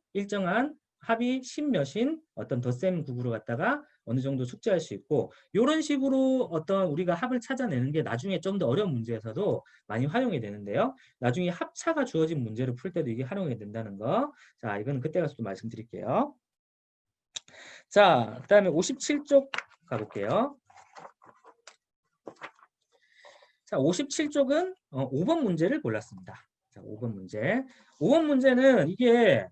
10 몇인 어떤 덧셈 구구로 갖다가 어느 정도 숙지할 수 있고 이런 식으로 어떤 우리가 합을 찾아내는 게 나중에 좀 더 어려운 문제에서도 많이 활용이 되는데요. 나중에 합차가 주어진 문제를 풀 때도 이게 활용이 된다는 거. 자, 이건 그때 가서 또 말씀드릴게요. 자, 그 다음에 57쪽 가볼게요. 자, 57쪽은 5번 문제를 골랐습니다. 자, 5번 문제. 5번 문제는 이게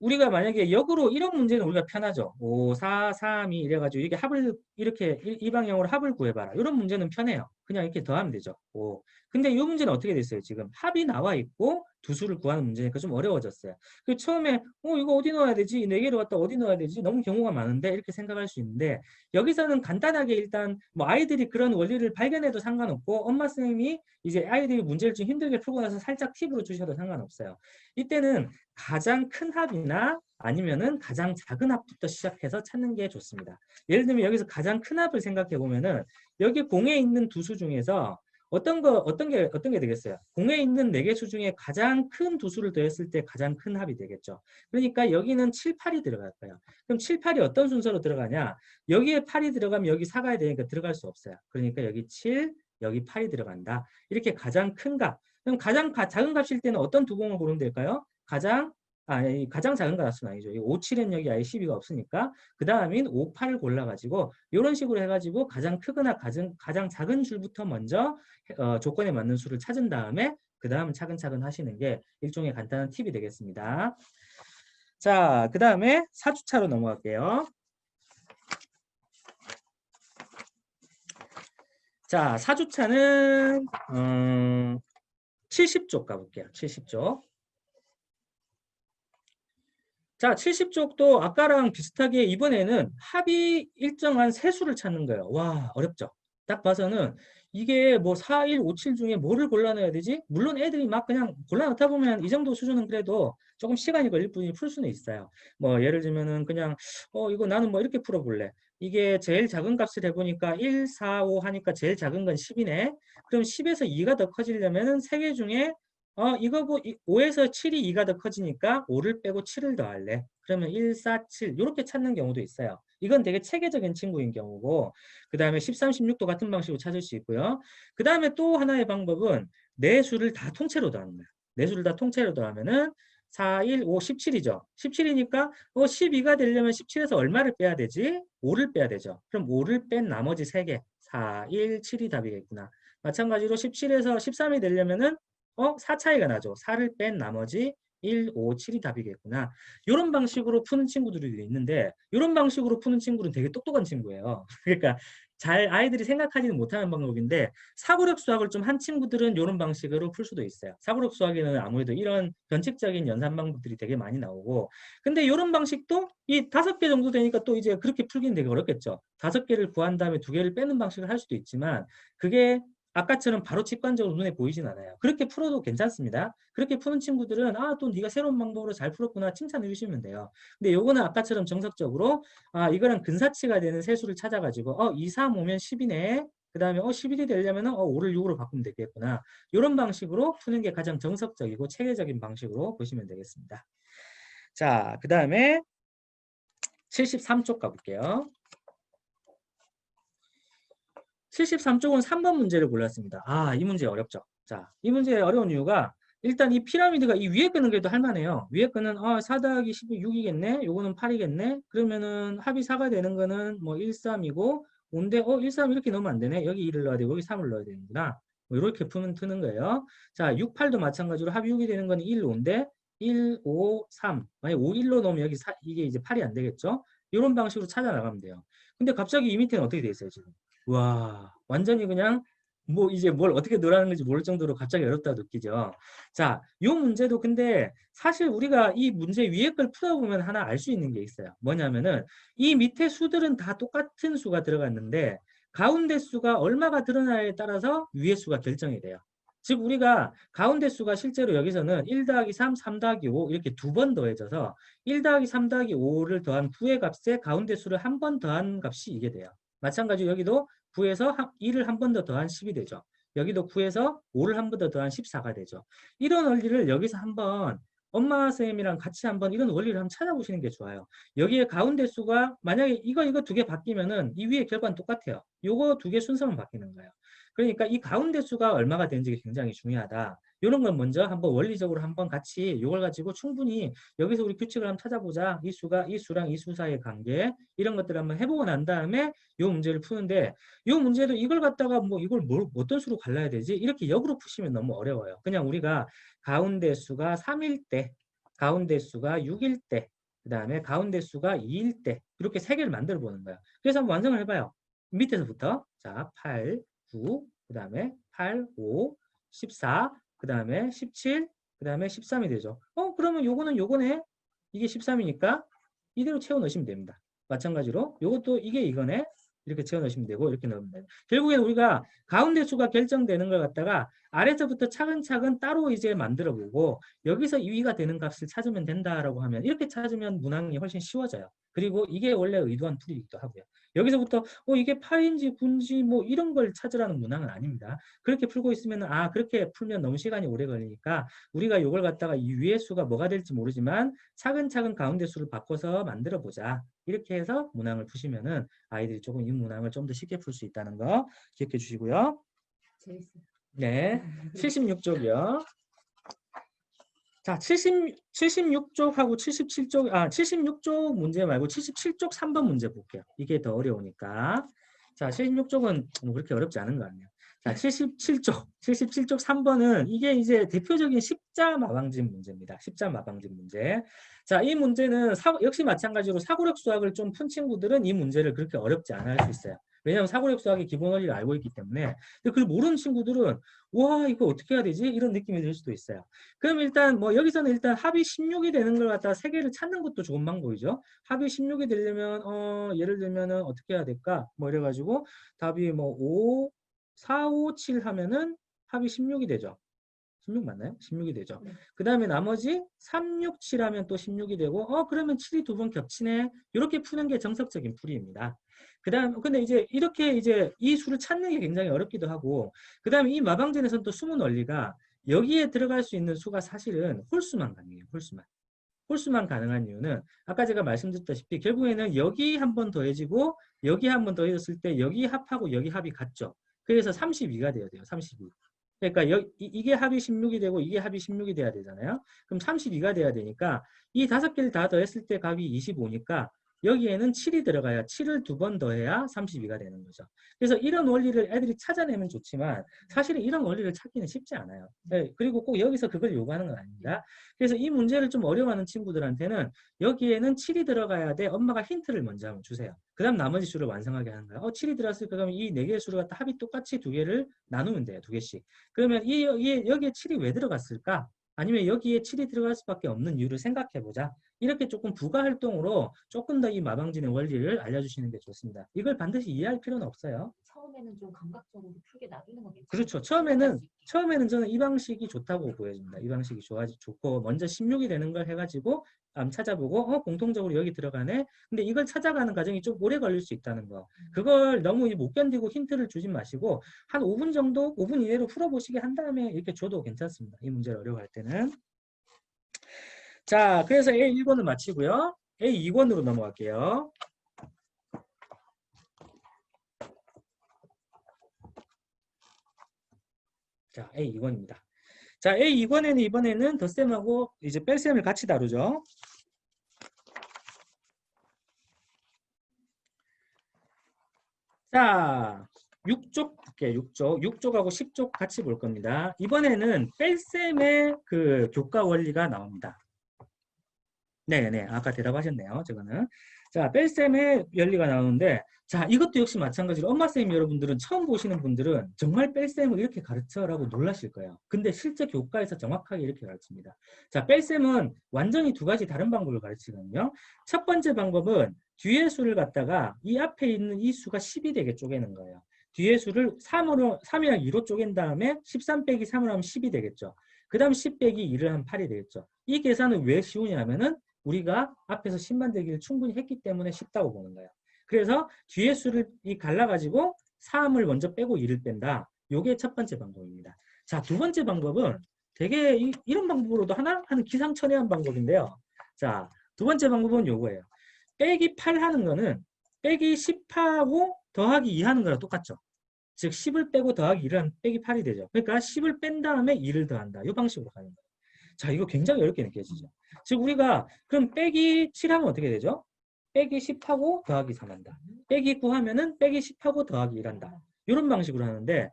우리가 만약에 역으로 이런 문제는 우리가 편하죠. 5, 4, 3, 2 이래가지고 이게 합을 이렇게 이 방향으로 합을 구해봐라. 이런 문제는 편해요. 그냥 이렇게 더하면 되죠. 오. 근데 이 문제는 어떻게 됐어요? 지금 합이 나와 있고 두 수를 구하는 문제니까 좀 어려워졌어요. 그 처음에 이거 어디 넣어야 되지? 네 개를 갖다 어디 넣어야 되지? 너무 경우가 많은데 이렇게 생각할 수 있는데 여기서는 간단하게 일단 뭐 아이들이 그런 원리를 발견해도 상관없고 엄마 선생님이 이제 아이들이 문제를 좀 힘들게 풀고 나서 살짝 팁으로 주셔도 상관없어요. 이때는 가장 큰 합이나 아니면은 가장 작은 합부터 시작해서 찾는 게 좋습니다. 예를 들면 여기서 가장 큰 합을 생각해 보면은 여기 공에 있는 두 수 중에서 어떤 게 되겠어요? 공에 있는 네 개 수 중에 가장 큰 두 수를 더했을 때 가장 큰 합이 되겠죠. 그러니까 여기는 7, 8이 들어갈 거예요. 그럼 7, 8이 어떤 순서로 들어가냐? 여기에 8이 들어가면 여기 4가 되니까 들어갈 수 없어요. 그러니까 여기 7, 여기 8이 들어간다. 이렇게 가장 큰 값. 그럼 가장 작은 값일 때는 어떤 두 공을 고르면 될까요? 가장 작은 값은 아니죠. 5, 7은 여기 아예 12가 없으니까 그 다음인 5, 8을 골라가지고 이런 식으로 해가지고 가장 크거나 가장 작은 줄부터 먼저 조건에 맞는 수를 찾은 다음에 그 다음 차근차근 하시는 게 일종의 간단한 팁이 되겠습니다. 자, 그 다음에 4주차로 넘어갈게요. 자, 4주차는 70쪽 가볼게요. 70쪽. 자, 70쪽도 아까랑 비슷하게 이번에는 합이 일정한 세수를 찾는 거예요. 와, 어렵죠? 딱 봐서는 이게 뭐 4, 1, 5, 7 중에 뭐를 골라내야 되지? 물론 애들이 막 그냥 골라놓다 보면 이 정도 수준은 그래도 조금 시간이 걸릴 뿐이 풀 수는 있어요. 뭐 예를 들면은 그냥 이거 나는 뭐 이렇게 풀어볼래. 이게 제일 작은 값을 해보니까 1, 4, 5 하니까 제일 작은 건 10이네. 그럼 10에서 2가 더 커지려면은 세 개 중에 이거 5에서 7이 2가 더 커지니까 5를 빼고 7을 더할래. 그러면 1, 4, 7 이렇게 찾는 경우도 있어요. 이건 되게 체계적인 친구인 경우고 그 다음에 13, 16도 같은 방식으로 찾을 수 있고요. 그 다음에 또 하나의 방법은 네 수를 다 통째로 더하는 거예요. 네 수를 다 통째로 더하면은 4, 1, 5, 17이죠. 17이니까 12가 되려면 17에서 얼마를 빼야 되지? 5를 빼야 되죠. 그럼 5를 뺀 나머지 3개 4, 1, 7이 답이겠구나. 마찬가지로 17에서 13이 되려면은 4 차이가 나죠. 4를 뺀 나머지 1, 5, 7이 답이겠구나. 이런 방식으로 푸는 친구들이 있는데 이런 방식으로 푸는 친구는 되게 똑똑한 친구예요. 그러니까 잘 아이들이 생각하지는 못하는 방법인데 사고력 수학을 좀 한 친구들은 이런 방식으로 풀 수도 있어요. 사고력 수학에는 아무래도 이런 변칙적인 연산 방법들이 되게 많이 나오고 근데 이런 방식도 이 5개 정도 되니까 또 이제 그렇게 풀기는 되게 어렵겠죠. 5개를 구한 다음에 2개를 빼는 방식을 할 수도 있지만 그게 아까처럼 바로 직관적으로 눈에 보이진 않아요. 그렇게 풀어도 괜찮습니다. 그렇게 푸는 친구들은 또 네가 새로운 방법으로 잘 풀었구나 칭찬해 주시면 돼요. 근데 요거는 아까처럼 정석적으로 이거랑 근사치가 되는 세수를 찾아가지고 2, 3 오면 10이네. 그 다음에 11이 되려면 5를 6으로 바꾸면 되겠구나. 이런 방식으로 푸는 게 가장 정석적이고 체계적인 방식으로 보시면 되겠습니다. 자, 그 다음에 73쪽 가볼게요. 73쪽은 3번 문제를 골랐습니다. 이 문제 어렵죠. 자, 이 문제 어려운 이유가 일단 이 피라미드가 이 위에 끄는 그래도 할만해요. 위에 끄는 4 더하기 10이 6이겠네. 요거는 8이겠네. 그러면은 합이 4가 되는 거는 뭐 1, 3이고 5인데 1, 3 이렇게 넣으면 안 되네. 여기 2를 넣어야 되고 여기 3을 넣어야 되는구나. 뭐 이렇게 트는 거예요. 자, 6, 8도 마찬가지로 합이 6이 되는 거는 1, 5인데 1, 5, 3. 만약 5, 1로 넣으면 여기 이게 이제 8이 안 되겠죠. 이런 방식으로 찾아 나가면 돼요. 근데 갑자기 이 밑에는 어떻게 돼 있어요, 지금? 와, 완전히 그냥 뭐 이제 뭘 어떻게 넣으라는 건지 모를 정도로 갑자기 어렵다 느끼죠. 자, 요 문제도 근데 사실 우리가 이 문제 위에 걸 풀어보면 하나 알 수 있는 게 있어요. 뭐냐면은 이 밑에 수들은 다 똑같은 수가 들어갔는데 가운데 수가 얼마가 드러나에 따라서 위에 수가 결정이 돼요. 즉 우리가 가운데 수가 실제로 여기서는 1 더하기 3, 3 더하기 5 이렇게 두 번 더해져서 1 더하기 3 더하기 5를 더한 9의 값에 가운데 수를 한 번 더한 값이 이게 돼요. 마찬가지로 여기도 9에서 1을 한 번 더 더한 10이 되죠. 여기도 9에서 5를 한 번 더 더한 14가 되죠. 이런 원리를 여기서 한번 엄마 선생님이랑 같이 한번 이런 원리를 한번 찾아보시는 게 좋아요. 여기에 가운데 수가 만약에 이거 두 개 바뀌면은 이 위에 결과는 똑같아요. 요거 두 개 순서만 바뀌는 거예요. 그러니까 이 가운데 수가 얼마가 되는지 굉장히 중요하다. 이런 걸 먼저 한번 원리적으로 한번 같이 이걸 가지고 충분히 여기서 우리 규칙을 한번 찾아보자. 이 수가 이 수랑 이 수 사이의 관계 이런 것들을 한번 해보고 난 다음에 이 문제를 푸는데 이 문제도 이걸 갖다가 뭐 이걸 어떤 수로 갈라야 되지? 이렇게 역으로 푸시면 너무 어려워요. 그냥 우리가 가운데 수가 3일 때, 가운데 수가 6일 때, 그 다음에 가운데 수가 2일 때 이렇게 세 개를 만들어 보는 거예요. 그래서 한번 완성을 해봐요. 밑에서부터 자 8, 9, 그 다음에 8, 5, 14, 그 다음에 17, 그 다음에 13이 되죠. 그러면 요거는 요거네. 이게 13이니까 이대로 채워 넣으시면 됩니다. 마찬가지로 요것도 이게 이거네. 이렇게 채워 넣으시면 되고 이렇게 넣으면 돼요. 결국엔 우리가 가운데 수가 결정되는 걸 갖다가 아래서부터 차근차근 따로 이제 만들어 보고 여기서 2위가 되는 값을 찾으면 된다라고 하면 이렇게 찾으면 문항이 훨씬 쉬워져요. 그리고 이게 원래 의도한 풀이기도 하고요. 여기서부터 이게 8인지 9인지 뭐 이런 걸 찾으라는 문항은 아닙니다. 그렇게 풀고 있으면 그렇게 풀면 너무 시간이 오래 걸리니까 우리가 이걸 갖다가 이 위의 수가 뭐가 될지 모르지만 차근차근 가운데 수를 바꿔서 만들어 보자. 이렇게 해서 문항을 푸시면은 아이들이 조금 이 문항을 좀 더 쉽게 풀 수 있다는 거 기억해 주시고요. 재밌어요. 네, 76쪽이요. 자, 76쪽하고 77쪽, 76쪽 문제 말고 77쪽 3번 문제 볼게요. 이게 더 어려우니까. 자, 76쪽은 뭐 그렇게 어렵지 않은 거 아니에요. 자, 77쪽 3번은 이게 이제 대표적인 십자마방진 문제입니다. 십자마방진 문제. 자, 이 문제는 역시 마찬가지로 사고력 수학을 좀 푼 친구들은 이 문제를 그렇게 어렵지 않아 할 수 있어요. 왜냐하면 사고력 수학의 기본 원리를 알고 있기 때문에. 근데 그걸 모르는 친구들은 와, 이거 어떻게 해야 되지? 이런 느낌이 들 수도 있어요. 그럼 일단 뭐 여기서는 일단 합이 16이 되는 걸 갖다가 세 개를 찾는 것도 좋은 방법이죠. 합이 16이 되려면 예를 들면은 어떻게 해야 될까? 뭐 이래가지고 답이 뭐 5, 4, 5, 7 하면은 합이 16이 되죠. 16 맞나요? 16이 되죠. 네. 그 다음에 나머지 3, 6, 7 하면 또 16이 되고 그러면 7이 두 번 겹치네. 이렇게 푸는 게 정석적인 풀이입니다. 그 다음 근데 이제 이렇게 이제 이 수를 찾는 게 굉장히 어렵기도 하고 그 다음에 이 마방진에서는 또 숨은 원리가 여기에 들어갈 수 있는 수가 사실은 홀수만 가능해요. 홀수만. 홀수만 가능한 이유는 아까 제가 말씀드렸다시피 결국에는 여기 한 번 더해지고 여기 한 번 더해졌을 때 여기 합하고 여기 합이 같죠. 그래서 32가 돼야 돼요. 32. 그러니까 이게 합이 16이 되고 이게 합이 16이 돼야 되잖아요. 그럼 32가 돼야 되니까 이 다섯 개를 다 더했을 때 값이 25니까 여기에는 7이 들어가야 7을 두 번 더해야 32가 되는 거죠. 그래서 이런 원리를 애들이 찾아내면 좋지만 사실은 이런 원리를 찾기는 쉽지 않아요. 네, 그리고 꼭 여기서 그걸 요구하는 건 아닙니다. 그래서 이 문제를 좀 어려워하는 친구들한테는 여기에는 7이 들어가야 돼. 엄마가 힌트를 먼저 한번 주세요. 그 다음 나머지 수를 완성하게 하는 거예요. 7이 들어갔으니까 그러면 이 네 개의 수를 갖다 합이 똑같이 두 개를 나누면 돼요. 두 개씩. 그러면 여기에 7이 왜 들어갔을까? 아니면 여기에 7이 들어갈 수밖에 없는 이유를 생각해보자. 이렇게 조금 부가 활동으로 조금 더 이 마방진의 원리를 알려주시는 게 좋습니다. 이걸 반드시 이해할 필요는 없어요. 처음에는 좀 감각적으로 풀게 놔두는 거 괜찮아요. 그렇죠. 처음에는 저는 이 방식이 좋다고 보여집니다. 이 방식이 좋고 먼저 16이 되는 걸 해가지고 찾아보고 공통적으로 여기 들어가네. 근데 이걸 찾아가는 과정이 좀 오래 걸릴 수 있다는 거. 그걸 너무 못 견디고 힌트를 주지 마시고 한 5분 정도, 5분 이내로 풀어보시게 한 다음에 이렇게 줘도 괜찮습니다. 이 문제를 어려워할 때는. 자, 그래서 A1권을 마치고요. A2권으로 넘어갈게요. 자, A2권입니다. 자, A2권에는 이번에는 덧셈하고 이제 뺄셈을 같이 다루죠. 자, 6쪽 볼게요. 6쪽하고 10쪽 같이 볼 겁니다. 이번에는 뺄셈의 그 교과 원리가 나옵니다. 네네, 아까 대답하셨네요. 저거는. 자, 뺄셈의 원리가 나오는데 자, 이것도 역시 마찬가지로 엄마쌤 여러분들은 처음 보시는 분들은 정말 뺄셈을 이렇게 가르쳐라고 놀라실 거예요. 근데 실제 교과에서 정확하게 이렇게 가르칩니다. 자, 뺄셈은 완전히 두 가지 다른 방법을 가르치거든요. 첫 번째 방법은 뒤에 수를 갖다가 이 앞에 있는 이 수가 10이 되게 쪼개는 거예요. 뒤에 수를 3이랑 2로 쪼갠 다음에 13 빼기 3을 하면 10이 되겠죠. 그 다음 10 빼기 2를 하면 8이 되겠죠. 이 계산은 왜 쉬우냐면은 우리가 앞에서 10만 되기를 충분히 했기 때문에 쉽다고 보는 거예요. 그래서 뒤에 수를 갈라가지고 3을 먼저 빼고 2를 뺀다. 요게 첫 번째 방법입니다. 자, 두 번째 방법은 되게 이런 방법으로도 하는 기상천외한 방법인데요. 자, 두 번째 방법은 요거예요. 빼기 8 하는 거는 빼기 10하고 더하기 2 하는 거랑 똑같죠. 즉 10을 빼고 더하기 2를 하면 빼기 8이 되죠. 그러니까 10을 뺀 다음에 2를 더한다. 이 방식으로 가는 거예요. 자, 이거 굉장히 어렵게 느껴지죠. 즉 우리가 그럼 빼기 7하면 어떻게 되죠? 빼기 10하고 더하기 3한다. 빼기 9하면은 빼기 10하고 더하기 1한다. 이런 방식으로 하는데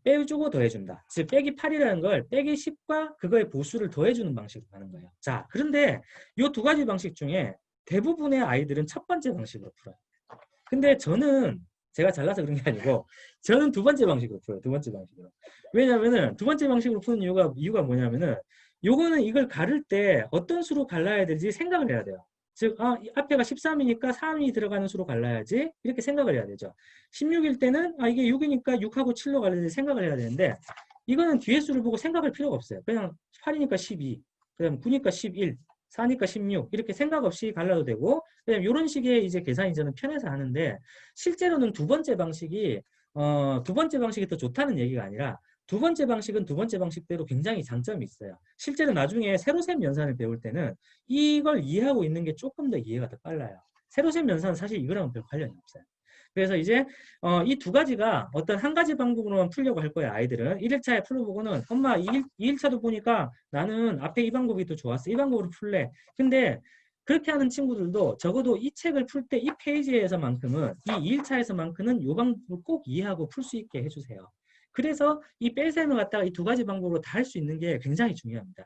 빼주고 더해준다. 즉 빼기 8이라는 걸 빼기 10과 그거의 보수를 더해주는 방식으로 하는 거예요. 자, 그런데 이 두 가지 방식 중에 대부분의 아이들은 첫 번째 방식으로 풀어요. 근데 저는 제가 잘나서 그런 게 아니고 저는 두 번째 방식으로 풀어요. 두 번째 방식으로. 왜냐면은 두 번째 방식으로 푸는 이유가 뭐냐면은 요거는 이걸 가를 때 어떤 수로 갈라야 될지 생각을 해야 돼요. 즉, 앞에가 13이니까 3이 들어가는 수로 갈라야지 이렇게 생각을 해야 되죠. 16일 때는 이게 6이니까 6하고 7로 갈라야지 생각을 해야 되는데 이거는 뒤에 수를 보고 생각할 필요가 없어요. 그냥 8이니까 12, 그다음 9니까 11, 4니까 16 이렇게 생각 없이 갈라도 되고 그냥 이런 식의 이제 계산이 저는 편해서 하는데 실제로는 두 번째 방식이 더 좋다는 얘기가 아니라 두 번째 방식은 두 번째 방식대로 굉장히 장점이 있어요. 실제로 나중에 세로셈 연산을 배울 때는 이걸 이해하고 있는 게 조금 더 이해가 더 빨라요. 세로셈 연산은 사실 이거랑은 별 관련이 없어요. 그래서 이제 이 두 가지가 어떤 한 가지 방법으로만 풀려고 할 거예요. 아이들은 1일차에 풀어보고는 엄마 2일차도 보니까 나는 앞에 이 방법이 더 좋았어. 이 방법으로 풀래. 근데 그렇게 하는 친구들도 적어도 이 책을 풀 때 이 페이지에서만큼은 이 2일차에서만큼은 이 방법을 꼭 이해하고 풀 수 있게 해주세요. 그래서 이 뺄셈을 갖다가 이 두 가지 방법으로 다 할 수 있는 게 굉장히 중요합니다.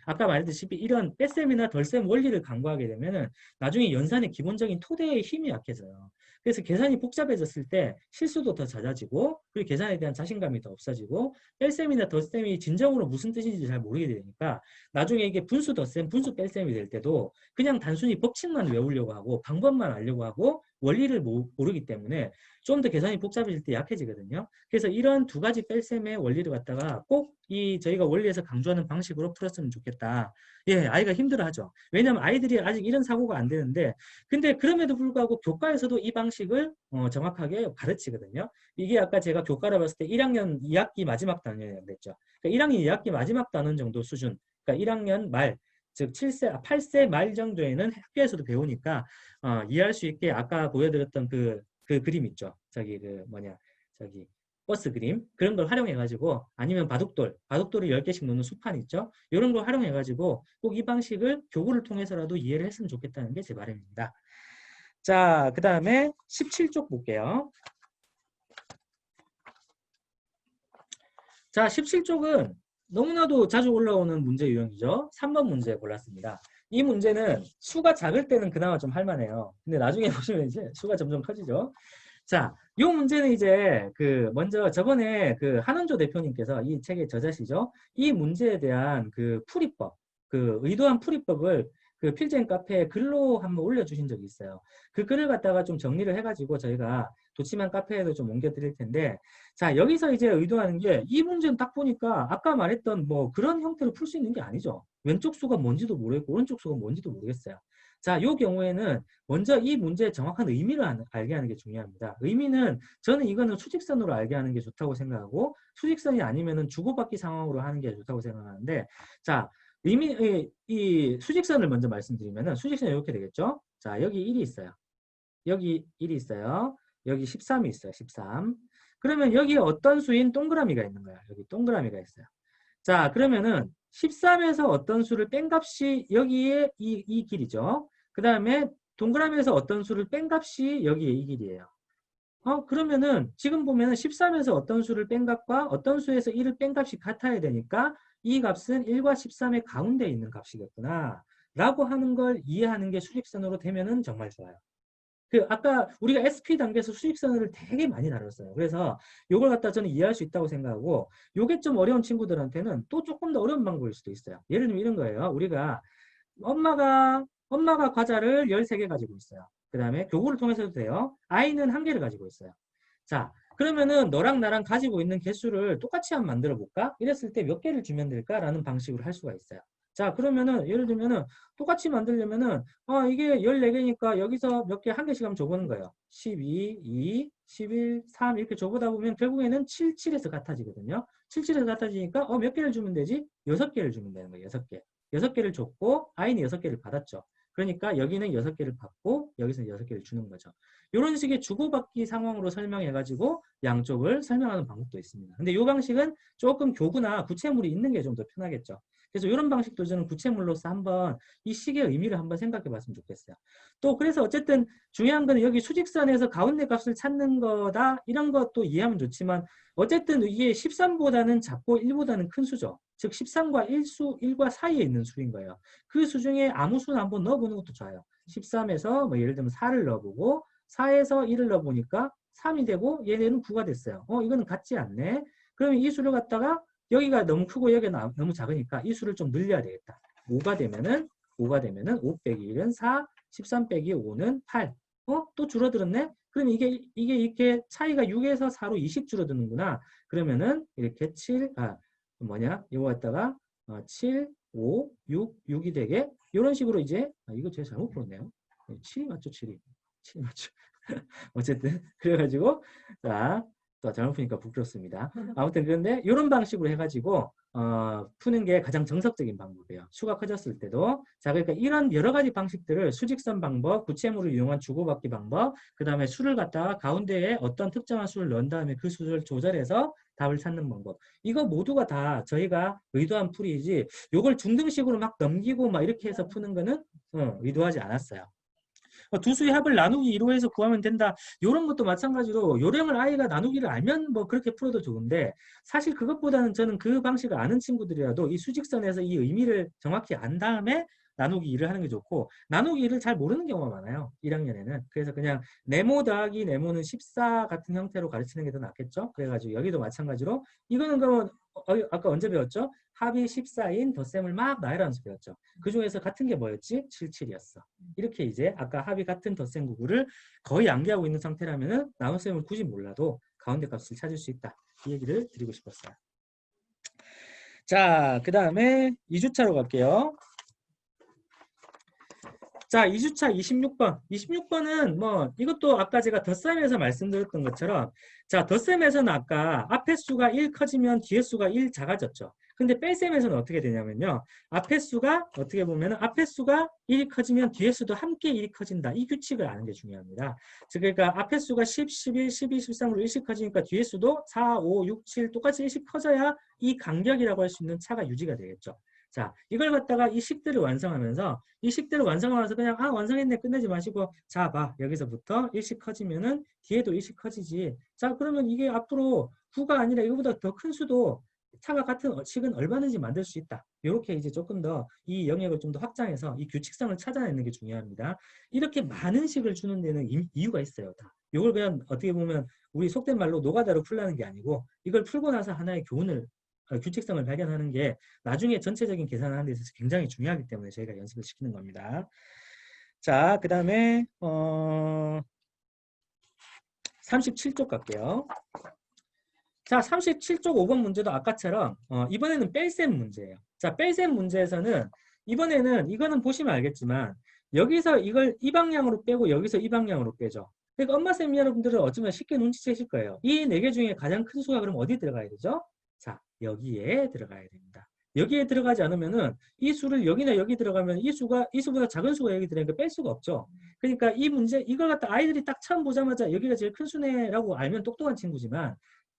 아까 말했듯이 이런 뺄셈이나 덜셈 원리를 강구하게 되면은 나중에 연산의 기본적인 토대의 힘이 약해져요. 그래서 계산이 복잡해졌을 때 실수도 더 잦아지고 그리고 계산에 대한 자신감이 더 없어지고 뺄셈이나 덧셈이 진정으로 무슨 뜻인지 잘 모르게 되니까 나중에 이게 분수 덧셈, 분수 뺄셈이 될 때도 그냥 단순히 법칙만 외우려고 하고 방법만 알려고 하고 원리를 모르기 때문에 좀 더 계산이 복잡해질 때 약해지거든요. 그래서 이런 두 가지 뺄셈의 원리를 갖다가 꼭 이 저희가 원리에서 강조하는 방식으로 풀었으면 좋겠다. 예, 아이가 힘들어하죠. 왜냐하면 아이들이 아직 이런 사고가 안 되는데 근데 그럼에도 불구하고 교과에서도 이 방식을 정확하게 가르치거든요. 이게 아까 제가 교과를 봤을 때 1학년 2학기 마지막 단원이라고 그랬죠. 그러니까 1학년 2학기 마지막 단원 정도 수준, 그러니까 1학년 말, 즉 8세 말 정도에는 학교에서도 배우니까 이해할 수 있게 아까 보여드렸던 그 그림 있죠. 저기 저기 버스 그림 그런 걸 활용해가지고 아니면 바둑돌을 10개씩 놓는 수판 있죠. 이런 걸 활용해가지고 꼭 이 방식을 교구를 통해서라도 이해를 했으면 좋겠다는 게 제 바람입니다. 자, 그 다음에 17쪽 볼게요. 자, 17쪽은 너무나도 자주 올라오는 문제 유형이죠. 3번 문제 골랐습니다. 이 문제는 수가 작을 때는 그나마 좀 할만해요. 근데 나중에 보시면 이제 수가 점점 커지죠. 자, 이 문제는 이제 먼저 저번에 한원조 대표님께서 이 책의 저자시죠. 이 문제에 대한 풀이법, 의도한 풀이법을 필젠 카페에 글로 한번 올려주신 적이 있어요. 그 글을 갖다가 좀 정리를 해가지고 저희가 도치만 카페에도 좀 옮겨드릴 텐데, 자, 여기서 이제 의도하는 게 이 문제는 딱 보니까 아까 말했던 뭐 그런 형태로 풀 수 있는 게 아니죠. 왼쪽 수가 뭔지도 모르겠고 오른쪽 수가 뭔지도 모르겠어요. 자, 이 경우에는 먼저 이 문제의 정확한 의미를 알게 하는 게 중요합니다. 의미는 저는 이거는 수직선으로 알게 하는 게 좋다고 생각하고 수직선이 아니면은 주고받기 상황으로 하는 게 좋다고 생각하는데 자, 이 수직선을 먼저 말씀드리면은 수직선이 이렇게 되겠죠? 자, 여기 1이 있어요. 여기 1이 있어요. 여기 13이 있어요. 13. 그러면 여기에 어떤 수인 동그라미가 있는 거야. 여기 동그라미가 있어요. 자, 그러면은 13에서 어떤 수를 뺀 값이 여기에 이 길이죠. 그 다음에 동그라미에서 어떤 수를 뺀 값이 여기에 이 길이에요. 그러면은 지금 보면은 13에서 어떤 수를 뺀 값과 어떤 수에서 1을 뺀 값이 같아야 되니까 이 값은 1과 13의 가운데에 있는 값이겠구나. 라고 하는 걸 이해하는 게 수직선으로 되면은 정말 좋아요. 아까 우리가 SP 단계에서 수직선을 되게 많이 다뤘어요. 그래서 이걸 갖다 저는 이해할 수 있다고 생각하고 요게 좀 어려운 친구들한테는 또 조금 더 어려운 방법일 수도 있어요. 예를 들면 이런 거예요. 우리가 엄마가 과자를 13개 가지고 있어요. 그 다음에 교구를 통해서도 돼요. 아이는 1개를 가지고 있어요. 자, 그러면은 너랑 나랑 가지고 있는 개수를 똑같이 한번 만들어 볼까? 이랬을 때 몇 개를 주면 될까라는 방식으로 할 수가 있어요. 자, 그러면은 예를 들면은 똑같이 만들려면은 이게 14개니까 여기서 몇 개 한 개씩 하면 줘보는 거예요. 12, 2, 11, 3 이렇게 줘보다 보면 결국에는 7, 7에서 같아지거든요. 7, 7에서 같아지니까 몇 개를 주면 되지? 6개를 주면 되는 거예요. 6개. 6개를 줬고 아이는 6개를 받았죠. 그러니까 여기는 6개를 받고 여기서는 6개를 주는 거죠. 이런 식의 주고받기 상황으로 설명해가지고 양쪽을 설명하는 방법도 있습니다. 근데 이 방식은 조금 교구나 구체물이 있는 게 좀 더 편하겠죠. 그래서 이런 방식도 저는 구체물로서 한번 이 식의 의미를 한번 생각해 봤으면 좋겠어요. 또 그래서 어쨌든 중요한 거는 여기 수직선에서 가운데 값을 찾는 거다 이런 것도 이해하면 좋지만 어쨌든 이게 13보다는 작고 1보다는 큰 수죠. 즉 13과 1과 사이에 있는 수인 거예요. 그 수 중에 아무 수나 한번 넣어보는 것도 좋아요. 13에서 뭐 예를 들면 4를 넣어보고 4에서 1을 넣어보니까 3이 되고 얘네는 9가 됐어요. 이거는 같지 않네. 그러면 이 수를 갖다가 여기가 너무 크고 여기가 너무 작으니까 이 수를 좀 늘려야 되겠다. 5가 되면은 5 빼기 1은 4, 13 빼기 5는 8. 또 줄어들었네? 그럼 이게 이렇게 차이가 6에서 4로 20 줄어드는구나. 그러면은 이렇게 7, 이거 갖다가 7, 5, 6, 6이 되게 이런 식으로 이제 이거 제가 잘못 풀었네요. 7이 맞죠? 7이 맞죠? 어쨌든 그래가지고 자, 또 잘못 푸니까 부끄럽습니다. 아무튼 그런데 이런 방식으로 해가지고 푸는 게 가장 정석적인 방법이에요. 수가 커졌을 때도. 자, 그러니까 이런 여러 가지 방식들을 수직선 방법, 구체물을 이용한 주고받기 방법, 그 다음에 수를 갖다가 가운데에 어떤 특정한 수를 넣은 다음에 그 수를 조절해서 답을 찾는 방법. 이거 모두가 다 저희가 의도한 풀이지, 요걸 중등식으로 막 넘기고 막 이렇게 해서 푸는 거는 의도하지 않았어요. 두 수의 합을 나누기 2로 해서 구하면 된다. 이런 것도 마찬가지로 요령을 아이가 나누기를 알면 뭐 그렇게 풀어도 좋은데 사실 그것보다는 저는 그 방식을 아는 친구들이라도 이 수직선에서 이 의미를 정확히 안 다음에 나누기 2를 하는 게 좋고 나누기 2를 잘 모르는 경우가 많아요. 1학년에는. 그래서 그냥 네모 더하기 네모는 14 같은 형태로 가르치는 게 더 낫겠죠. 그래가지고 여기도 마찬가지로 이거는 그러면 아까 언제 배웠죠? 합이 14인 덧셈을 막 나열하는 수 배웠죠. 그 중에서 같은 게 뭐였지? 77이었어. 이렇게 이제 아까 합이 같은 덧셈 구구를 거의 암기하고 있는 상태라면은 나눗셈을 굳이 몰라도 가운데 값을 찾을 수 있다. 이 얘기를 드리고 싶었어요. 자, 그 다음에 2주차로 갈게요. 자, 2주차 26번. 26번은 뭐 이것도 아까 제가 덧셈에서 말씀드렸던 것처럼 자, 덧셈에서는 아까 앞에 수가 1 커지면 뒤에 수가 1 작아졌죠. 근데 뺄셈에서는 어떻게 되냐면요. 앞에 수가 어떻게 보면 앞에 수가 1이 커지면 뒤에 수도 함께 1이 커진다. 이 규칙을 아는 게 중요합니다. 즉 그러니까 앞에 수가 10, 11, 12, 13으로 1씩 커지니까 뒤에 수도 4, 5, 6, 7 똑같이 1씩 커져야 이 간격이라고 할 수 있는 차가 유지가 되겠죠. 자, 이걸 갖다가 이 식들을 완성하면서 이 식들을 완성하면서 그냥 완성했네 끝내지 마시고 자, 봐. 여기서부터 1씩 커지면은 뒤에도 1씩 커지지. 자, 그러면 이게 앞으로 9가 아니라 이거보다 더 큰 수도 차가 같은 식은 얼마든지 만들 수 있다. 이렇게 이제 조금 더 이 영역을 좀 더 확장해서 이 규칙성을 찾아내는 게 중요합니다. 이렇게 많은 식을 주는 데는 이유가 있어요. 다. 이걸 그냥 어떻게 보면 우리 속된 말로 노가다로 풀라는 게 아니고 이걸 풀고 나서 하나의 교훈을 규칙성을 발견하는 게 나중에 전체적인 계산을 하는 데 있어서 굉장히 중요하기 때문에 저희가 연습을 시키는 겁니다. 자, 그 다음에 37쪽 갈게요. 자, 37쪽 5번 문제도 아까처럼 이번에는 뺄셈 문제예요. 자, 뺄셈 문제에서는 이번에는 이거는 보시면 알겠지만 여기서 이걸 이 방향으로 빼고 여기서 이 방향으로 빼죠. 그러니까 엄마쌤 여러분들은 어쩌면 쉽게 눈치채실 거예요. 이 네 개 중에 가장 큰 수가 그럼 어디 들어가야 되죠? 자, 여기에 들어가야 됩니다. 여기에 들어가지 않으면은 이 수를 여기나 여기 들어가면 이 수보다 작은 수가 여기 들어가니까 뺄 수가 없죠. 그러니까 이 문제 이걸 갖다 아이들이 딱 처음 보자마자 여기가 제일 큰 수네라고 알면 똑똑한 친구지만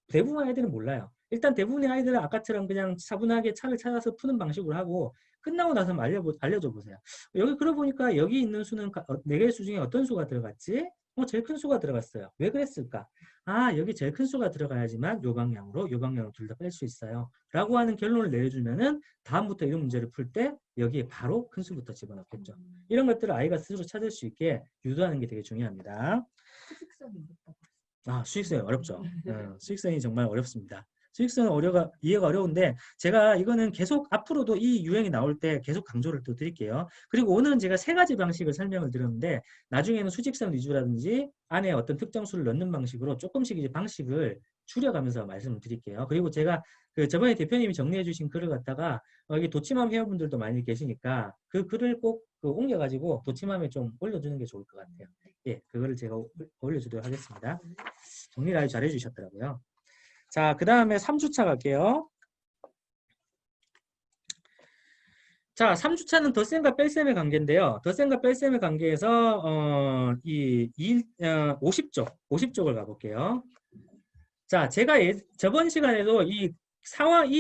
대부분 아이들은 몰라요. 일단 대부분의 아이들은 아까처럼 그냥 차분하게 차를 찾아서 푸는 방식으로 하고 끝나고 나서 알려줘 보세요. 여기 그러고 보니까 여기 있는 수는 4개의 수 중에 어떤 수가 들어갔지? 제일 큰 수가 들어갔어요. 왜 그랬을까? 아, 여기 제일 큰 수가 들어가야지만 요 방향으로 둘 다 뺄 수 있어요. 라고 하는 결론을 내주면은 다음부터 이런 문제를 풀 때 여기에 바로 큰 수부터 집어넣겠죠. 이런 것들을 아이가 스스로 찾을 수 있게 유도하는 게 되게 중요합니다. 수직성이 어렵다고. 수익성이 어렵죠. 수익성이 정말 어렵습니다. 수익성은 이해가 어려운데 제가 이거는 계속 앞으로도 이 유형이 나올 때 계속 강조를 또 드릴게요. 그리고 오늘은 제가 3가지 방식을 설명을 드렸는데 나중에는 수직성 위주라든지 안에 어떤 특정 수를 넣는 방식으로 조금씩 이제 방식을 줄여가면서 말씀을 드릴게요. 그리고 제가 저번에 대표님이 정리해 주신 글을 갖다가 여기 도치맘 회원분들도 많이 계시니까 그 글을 꼭 옮겨가지고 도치맘에 좀 올려주는 게 좋을 것 같아요. 예, 그거를 제가 올려주도록 하겠습니다. 정리를 아주 잘해 주셨더라고요. 자, 그 다음에 3주차 갈게요. 자, 3주차는 덧셈과 뺄셈의 관계인데요. 덧셈과 뺄셈의 관계에서 50쪽을 가볼게요. 자, 제가 저번 시간에도 이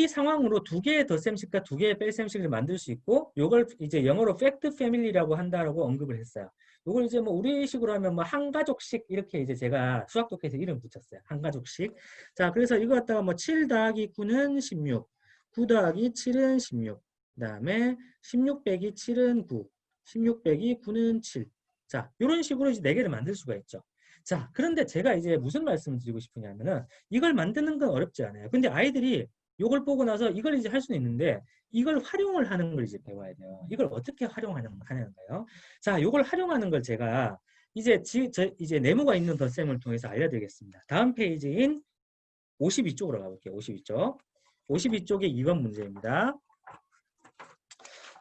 상황으로 2개의 덧셈식과 2개의 뺄셈식을 만들 수 있고 요걸 이제 영어로 팩트 패밀리라고 한다라고 언급을 했어요. 요걸 이제 뭐 우리식으로 하면 뭐 한가족식 이렇게 이제 제가 수학 독해에서 이름 붙였어요. 한가족식. 자, 그래서 이거 갖다가 뭐 7 더하기 9는 16, 9 더하기 7은 16, 그 다음에 16 빼기 7은 9, 16 빼기 9는 7. 자, 이런 식으로 이제 4개를 만들 수가 있죠. 자, 그런데 제가 이제 무슨 말씀을 드리고 싶으냐면은 이걸 만드는 건 어렵지 않아요. 근데 아이들이 이걸 보고 나서 이걸 이제 할 수는 있는데 이걸 활용을 하는 걸 이제 배워야 돼요. 이걸 어떻게 활용하는 거요? 자, 이걸 활용하는 걸 제가 이제 이제 네모가 있는 덧셈을 통해서 알려드리겠습니다. 다음 페이지인 52쪽으로 가볼게요. 52쪽. 52쪽의 2번 문제입니다.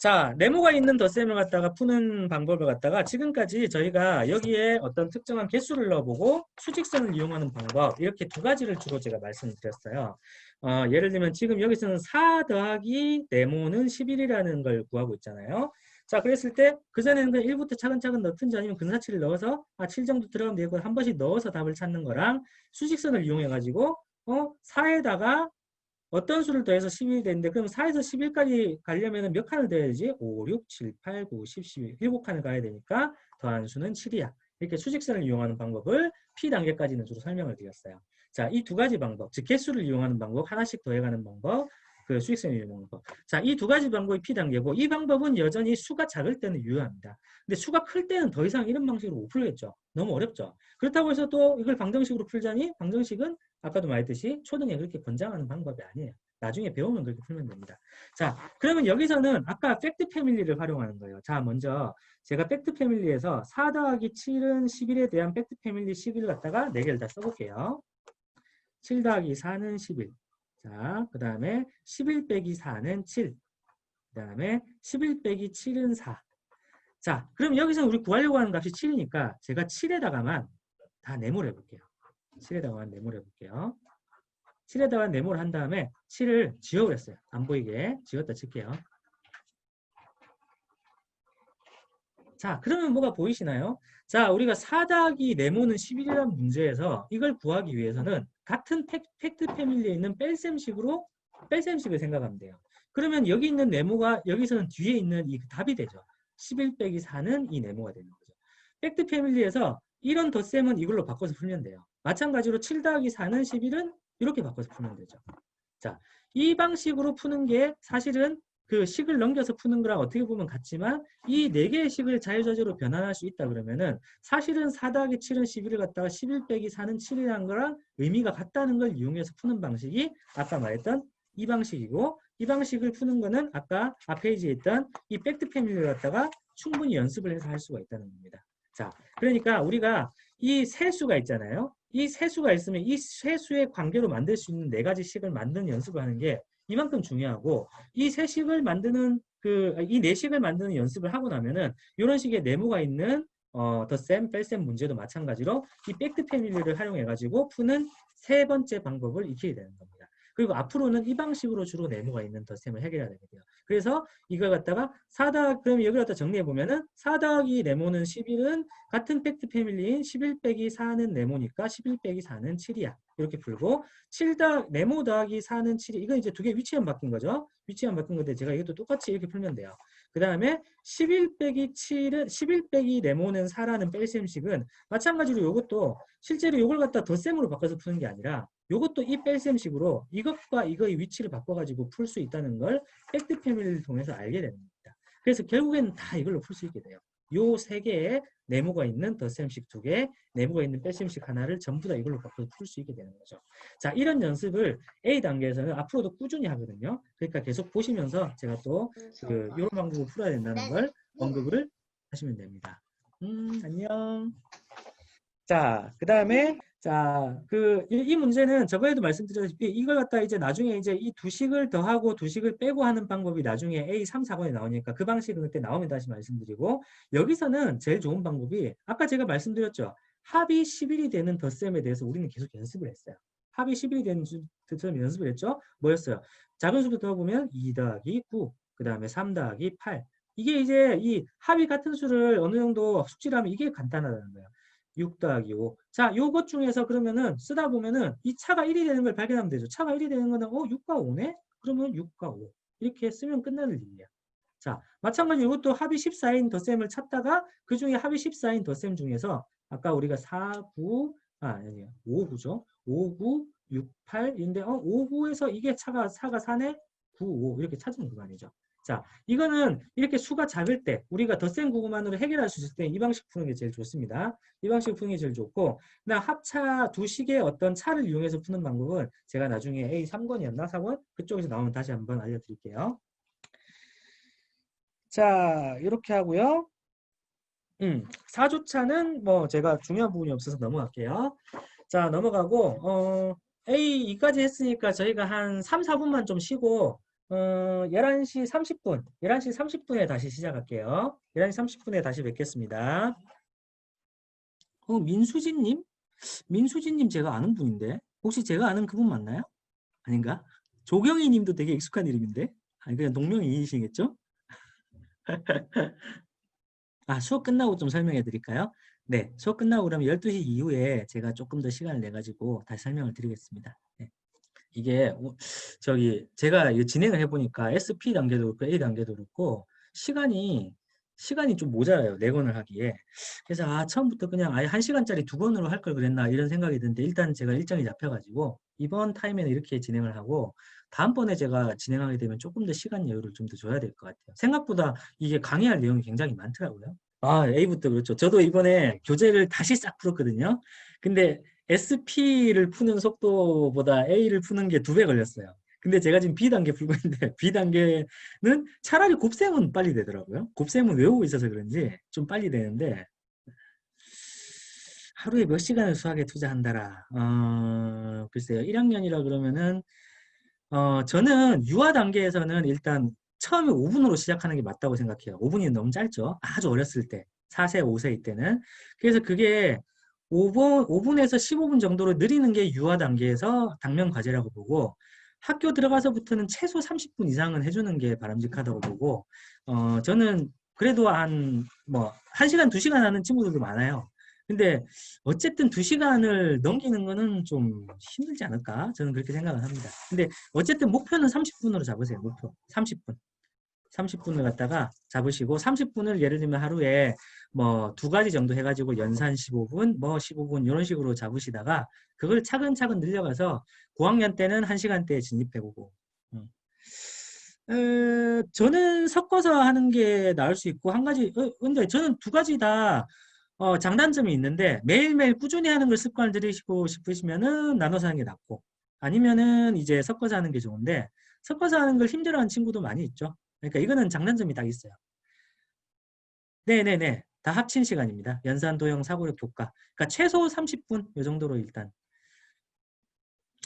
자, 네모가 있는 덧셈을 갖다가 푸는 방법을 갖다가 지금까지 저희가 여기에 어떤 특정한 개수를 넣어보고 수직선을 이용하는 방법 이렇게 2가지를 주로 제가 말씀을 드렸어요. 예를 들면 지금 여기서는 4 더하기 네모는 11이라는 걸 구하고 있잖아요. 자, 그랬을 때 그전에는 그냥 1부터 차근차근 넣든지 아니면 근사치를 넣어서 7 정도 들어가면 되고 한 번씩 넣어서 답을 찾는 거랑 수직선을 이용해 가지고 4에다가 어떤 수를 더해서 11이 되는데 그럼 4에서 11까지 가려면 몇 칸을 더해야지? 5, 6, 7, 8, 9, 10, 11 7칸을 가야 되니까 더한 수는 7이야. 이렇게 수직선을 이용하는 방법을 P단계까지는 주로 설명을 드렸어요. 자, 이 두 가지 방법, 즉 개수를 이용하는 방법, 하나씩 더해가는 방법, 그 수직선을 이용하는 방법. 자, 이 두 가지 방법이 P단계고 이 방법은 여전히 수가 작을 때는 유효합니다. 근데 수가 클 때는 더 이상 이런 방식으로 못 풀겠죠. 너무 어렵죠. 그렇다고 해서 또 이걸 방정식으로 풀자니 방정식은 아까도 말했듯이 초등에 그렇게 권장하는 방법이 아니에요. 나중에 배우면 그렇게 풀면 됩니다. 자, 그러면 여기서는 아까 팩트 패밀리를 활용하는 거예요. 자, 먼저 제가 팩트 패밀리에서 4 더하기 7은 11에 대한 팩트 패밀리 식을 갖다가 4개를 다 써볼게요. 7 더하기 4는 11. 자, 그 다음에 11 빼기 4는 7. 그 다음에 11 빼기 7은 4. 자, 그럼 여기서 우리 구하려고 하는 값이 7이니까 제가 7에다가만 다 네모를 해볼게요. 7에다가만 네모를 해볼게요. 7에다가 네모를 한 다음에 7을 지워버렸어요. 안 보이게 지웠다 칠게요. 자, 그러면 뭐가 보이시나요? 자, 우리가 4 더하기 네모는 11이라는 문제에서 이걸 구하기 위해서는 같은 팩트 패밀리에 있는 뺄셈식을 생각하면 돼요. 그러면 여기 있는 네모가 여기서는 뒤에 있는 이 답이 되죠. 11 빼기 4는 이 네모가 되는 거죠. 팩트 패밀리에서 이런 덧셈은 이걸로 바꿔서 풀면 돼요. 마찬가지로 7 더하기 4는 11은 이렇게 바꿔서 풀면 되죠. 자, 이 방식으로 푸는 게 사실은 그 식을 넘겨서 푸는 거랑 어떻게 보면 같지만 이 4개의 식을 자유자재로 변환할 수 있다 그러면은 사실은 4 더하기 7은 11을 갖다가 11 빼기 4는 7이라는 거랑 의미가 같다는 걸 이용해서 푸는 방식이 아까 말했던 이 방식이고 이 방식을 푸는 거는 아까 앞 페이지에 있던 이 팩트 패밀리를 갖다가 충분히 연습을 해서 할 수가 있다는 겁니다. 자, 그러니까 우리가 이 세수가 있잖아요. 이 세수가 있으면 이 세수의 관계로 만들 수 있는 4가지 식을 만드는 연습을 하는 게 이만큼 중요하고 이 세식을 만드는 이 4식을 만드는 연습을 하고 나면은 이런 식의 네모가 있는 덧셈, 뺄셈 문제도 마찬가지로 이 팩트 패밀리를 활용해 가지고 푸는 3번째 방법을 익히게 되는 겁니다. 그리고 앞으로는 이 방식으로 주로 네모가 있는 덧셈을 해결해야 되거든요. 그래서 이걸 갖다가 그럼 여기를 갖다 정리해 보면은 4 더하기 네모는 11은 같은 팩트 패밀리인 11 빼기 4는 네모니까 11 빼기 4는 7이야. 이렇게 풀고 네모 더하기 4는 7이 이건 이제 두 개 위치만 바뀐 거죠. 위치만 바뀐 건데 제가 이것도 똑같이 이렇게 풀면 돼요. 그 다음에 11 빼기 7은 11 빼기 네모는 4라는 뺄셈식은 마찬가지로 이것도 실제로 이걸 갖다 덧셈으로 바꿔서 푸는 게 아니라 이것도 이 뺄셈식으로 이것과 이거의 위치를 바꿔가지고 풀 수 있다는 걸 팩트 패밀리를 통해서 알게 되는 겁니다. 그래서 결국에는 다 이걸로 풀 수 있게 돼요. 요 3개의 네모가 있는 덧셈식 2개, 네모가 있는 뺄셈식 하나를 전부 다 이걸로 바꿔서 풀 수 있게 되는 거죠. 자, 이런 연습을 A 단계에서는 앞으로도 꾸준히 하거든요. 그러니까 계속 보시면서 제가 또 이런 방법을 풀어야 된다는 걸 언급을 하시면 됩니다. 안녕. 자, 그 다음에 자, 이 문제는 저번에도 말씀드렸다시피 이걸 갖다 이제 나중에 이제 이 두 식을 더하고 두 식을 빼고 하는 방법이 나중에 A 3, 4번에 나오니까 그 방식은 그때 나오면 다시 말씀드리고 여기서는 제일 좋은 방법이 아까 제가 말씀드렸죠. 합이 11이 되는 덧셈에 대해서 우리는 계속 연습을 했어요. 합이 11이 되는 덧셈 연습을 했죠. 뭐였어요? 작은 수부터 보면 2 더하기 9, 그 다음에 3 더하기 8. 이게 이제 이 합이 같은 수를 어느 정도 숙지를 하면 이게 간단하다는 거예요. 6 더하기 5. 자, 요것 중에서 그러면은 쓰다 보면은 이 차가 1이 되는 걸 발견하면 되죠. 차가 1이 되는 거는 6과 5네? 그러면 6과 5. 이렇게 쓰면 끝나는 일이에요. 자, 마찬가지로 이것도 합이 14인 덧셈을 찾다가 그 중에 합이 14인 덧셈 중에서 아까 우리가 4, 9, 아니에요. 5, 9죠. 5, 9, 6, 8. 인데 5, 9에서 이게 차가 4가 4네? 9, 5 이렇게 찾은 구간이죠. 자, 이거는 이렇게 수가 작을 때 우리가 덧셈 구간으로 해결할 수 있을 때 이 방식 푸는 게 제일 좋습니다. 이 방식 푸는 게 제일 좋고 그다음 합차 두 식의 어떤 차를 이용해서 푸는 방법은 제가 나중에 A 3권이었나 4권? 그쪽에서 나오면 다시 한번 알려드릴게요. 자, 이렇게 하고요. 4주차는 뭐 제가 중요한 부분이 없어서 넘어갈게요. 자, 넘어가고 A 2까지 했으니까 저희가 한 3, 4분만 좀 쉬고 11시 30분, 11시 30분에 다시 시작할게요. 11시 30분에 다시 뵙겠습니다. 민수진님? 민수진님 제가 아는 분인데 혹시 제가 아는 그분 맞나요? 아닌가? 조경희 님도 되게 익숙한 이름인데? 아니, 그냥 동명이인이시겠죠? 아, 수업 끝나고 좀 설명해 드릴까요? 네, 수업 끝나고 그러면 12시 이후에 제가 조금 더 시간을 내 가지고 다시 설명을 드리겠습니다. 네. 이게 저기 제가 이거 진행을 해보니까 SP 단계도 그렇고 A 단계도 그렇고 시간이 좀 모자라요. 4권을 하기에. 그래서 처음부터 그냥 아예 1시간짜리 2권으로 할 걸 그랬나 이런 생각이 드는데 일단 제가 일정이 잡혀가지고 이번 타임에는 이렇게 진행을 하고 다음번에 제가 진행하게 되면 조금 더 시간 여유를 좀 더 줘야 될 것 같아요. 생각보다 이게 강의할 내용이 굉장히 많더라고요. A부터 그렇죠. 저도 이번에 교재를 다시 싹 풀었거든요. 근데 SP를 푸는 속도보다 A를 푸는 게 2배 걸렸어요. 근데 제가 지금 B단계 풀고 있는데 B단계는 차라리 곱셈은 빨리 되더라고요. 곱셈은 외우고 있어서 그런지 좀 빨리 되는데 하루에 몇 시간을 수학에 투자한다라. 글쎄요. 1학년이라 그러면은 저는 유아 단계에서는 일단 처음에 5분으로 시작하는 게 맞다고 생각해요. 5분이 너무 짧죠. 아주 어렸을 때. 4세, 5세 때는. 그래서 그게 5분에서 15분 정도로 느리는 게 유아 단계에서 당면 과제라고 보고 학교 들어가서부터는 최소 30분 이상은 해주는 게 바람직하다고 보고 저는 그래도 뭐 1시간, 2시간 하는 친구들도 많아요. 근데 어쨌든 2시간을 넘기는 거는 좀 힘들지 않을까? 저는 그렇게 생각을 합니다. 근데 어쨌든 목표는 30분으로 잡으세요. 목표. 30분. 30분을 갖다가 잡으시고 30분을 예를 들면 하루에 뭐 2가지 정도 해가지고 연산 15분, 뭐 15분 이런 식으로 잡으시다가 그걸 차근차근 늘려가서 고학년 때는 1시간대에 진입해보고 저는 섞어서 하는 게 나을 수 있고 한 가지 근데 저는 2가지 다 장단점이 있는데 매일매일 꾸준히 하는 걸 습관을 들이시고 싶으시면은 나눠서 하는 게 낫고 아니면은 이제 섞어서 하는 게 좋은데 섞어서 하는 걸 힘들어하는 친구도 많이 있죠. 그러니까 이거는 장단점이 딱 있어요. 네네네. 다 합친 시간입니다. 연산, 도형, 사고력, 교과. 그러니까 최소 30분 이 정도로 일단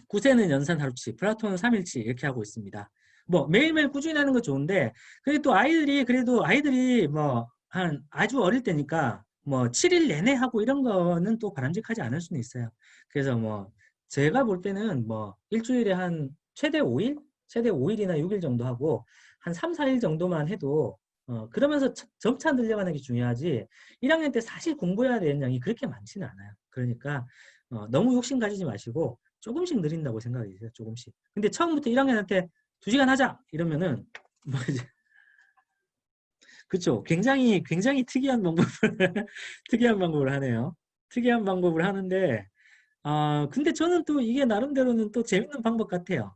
구세는 연산 하루치, 플라톤은 3일치 이렇게 하고 있습니다. 뭐 매일매일 꾸준히 하는 거 좋은데 근데 또 아이들이 뭐 한 아주 어릴 때니까 뭐 7일 내내 하고 이런 거는 또 바람직하지 않을 수는 있어요. 그래서 뭐 제가 볼 때는 뭐 일주일에 한 최대 5일? 최대 5일이나 6일 정도 하고 한 3, 4일 정도만 해도 그러면서 점차 늘려가는 게 중요하지 1학년 때 사실 공부해야 되는 양이 그렇게 많지는 않아요. 그러니까 너무 욕심 가지지 마시고 조금씩 느린다고 생각이 드세요. 조금씩. 근데 처음부터 1학년한테 2시간 하자 이러면은 뭐 이제 그렇죠. 굉장히 특이한 방법을 특이한 방법을 하네요. 특이한 방법을 하는데 근데 저는 또 이게 나름대로는 또 재밌는 방법 같아요.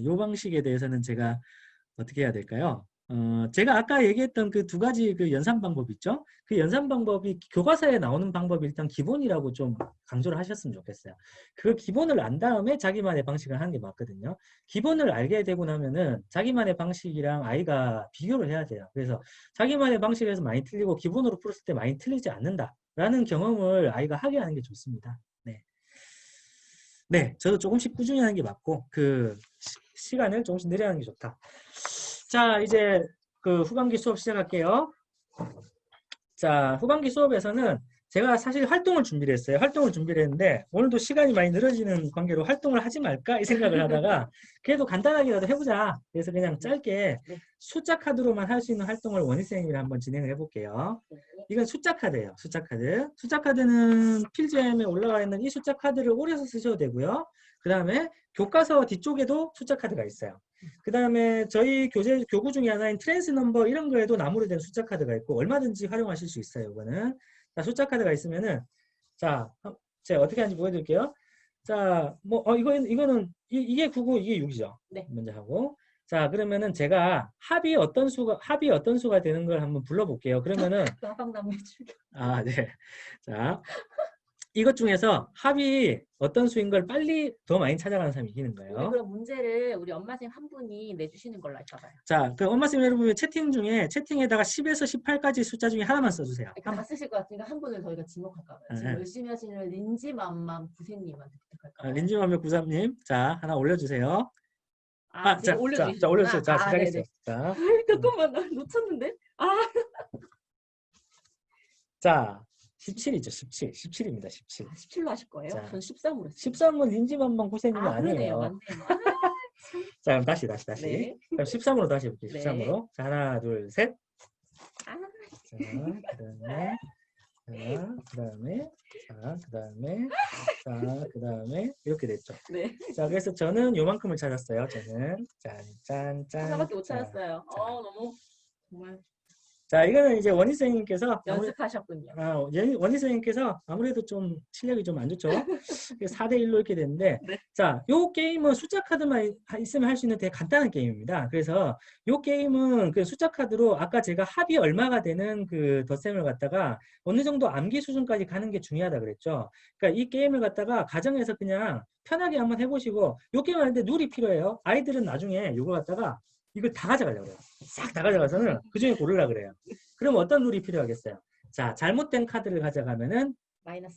요 방식에 대해서는 제가 어떻게 해야 될까요? 제가 아까 얘기했던 그 2가지 그 연산 방법 있죠? 그 연산 방법이 교과서에 나오는 방법이 일단 기본이라고 좀 강조를 하셨으면 좋겠어요. 그 기본을 안 다음에 자기만의 방식을 하는 게 맞거든요. 기본을 알게 되고 나면은 자기만의 방식이랑 아이가 비교를 해야 돼요. 그래서 자기만의 방식에서 많이 틀리고 기본으로 풀었을 때 많이 틀리지 않는다라는 경험을 아이가 하게 하는 게 좋습니다. 네. 네, 저도 조금씩 꾸준히 하는 게 맞고 그 시간을 조금씩 늘려가는 게 좋다. 자, 이제 그 후반기 수업 시작할게요. 자, 후반기 수업에서는 제가 사실 활동을 준비를 했어요. 활동을 준비를 했는데 오늘도 시간이 많이 늘어지는 관계로 활동을 하지 말까 이 생각을 하다가 그래도 간단하게라도 해보자. 그래서 그냥 짧게 숫자 카드로만 할 수 있는 활동을 원희쌤이랑 한번 진행을 해볼게요. 이건 숫자 카드예요. 숫자 카드. 숫자 카드는 필지엠에 올라와 있는 이 숫자 카드를 오려서 쓰셔도 되고요. 그 다음에 교과서 뒤쪽에도 숫자 카드가 있어요. 그 다음에 저희 교구 중에 하나인 트랜스 넘버 이런 거에도 나무로 된 숫자 카드가 있고 얼마든지 활용하실 수 있어요. 이거는. 자, 숫자 카드가 있으면은 자, 제가 어떻게 하는지 보여드릴게요. 자, 뭐 이거는 이게 9고 이게 6이죠. 네. 먼저 하고. 자, 그러면은 제가 합이 어떤 수가 되는 걸 한번 불러볼게요. 그러면은 나방나무 출격. 네. 자, 이것 중에서 합이 어떤 수인 걸 빨리 더 많이 찾아가는 사람이 이기는 우리 거예요. 그럼 문제를 우리 엄마 선생님 한 분이 내주시는 걸로 할까 봐요. 자, 그 엄마쌤 여러분 채팅에다가 10에서 18까지 숫자 중에 하나만 써주세요. 다 쓰실 것 같으니까 한 분을 저희가 지목할까 봐요. 지금 네. 열심히 하시는 린지맘맘 구세님한테 부탁할까 봐요. 린지맘의 구삼님, 자 하나 올려주세요. 제가 올려주시죠. 자 올려주세요. 자 시작했어요. 네네. 자, 잠깐만 나 놓쳤는데. 자 17이죠. 17. 17입니다. 17. 17로 하실 거예요? 자, 전 13으로 했어요. 13은 닌지만만 고생님이 아, 그러네요. 아니에요. 맞네요. 자, 그럼 다시. 네. 그럼 13으로 다시 해볼게요. 네. 13으로. 자, 하나, 둘, 셋. 아, 자, 그다음에 이렇게 됐죠. 네. 자, 그래서 저는 요만큼을 찾았어요. 저는 짠. 하나밖에 못 자, 찾았어요. 너무 정말 자, 이거는 이제 원희 선생님께서 연습하셨군요. 원희 선생님께서 아무래도 좀 실력이 좀 안 좋죠. 4대1로 이렇게 됐는데, 네. 자, 요 게임은 숫자 카드만 있으면 할 수 있는 되게 간단한 게임입니다. 그래서 요 게임은 그 숫자 카드로 아까 제가 합이 얼마가 되는 그 덧셈을 갖다가 어느 정도 암기 수준까지 가는 게 중요하다 그랬죠. 그러니까 이 게임을 갖다가 가정에서 그냥 편하게 한번 해보시고, 요 게임 하는데 룰이 필요해요. 아이들은 나중에 요거 갖다가 이걸 다 가져가려고 그래요. 싹 다 가져가서는 그 중에 고르려고 그래요. 그럼 어떤 룰이 필요하겠어요? 자, 잘못된 카드를 가져가면은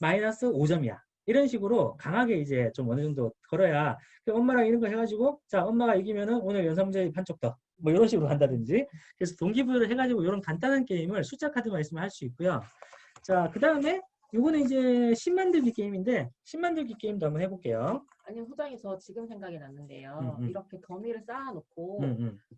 마이너스 5점이야. 이런 식으로 강하게 이제 좀 어느 정도 걸어야 엄마랑 이런 거 해가지고 자, 엄마가 이기면은 오늘 연산문제 한쪽 더. 뭐 이런 식으로 한다든지. 그래서 동기부여를 해가지고 이런 간단한 게임을 숫자 카드만 있으면 할 수 있고요. 자, 그 다음에 요거는 이제 심 만들기 게임인데 심 만들기 게임도 한번 해볼게요. 아니 소장이 저 지금 생각이 났는데요. 이렇게 더미를 쌓아놓고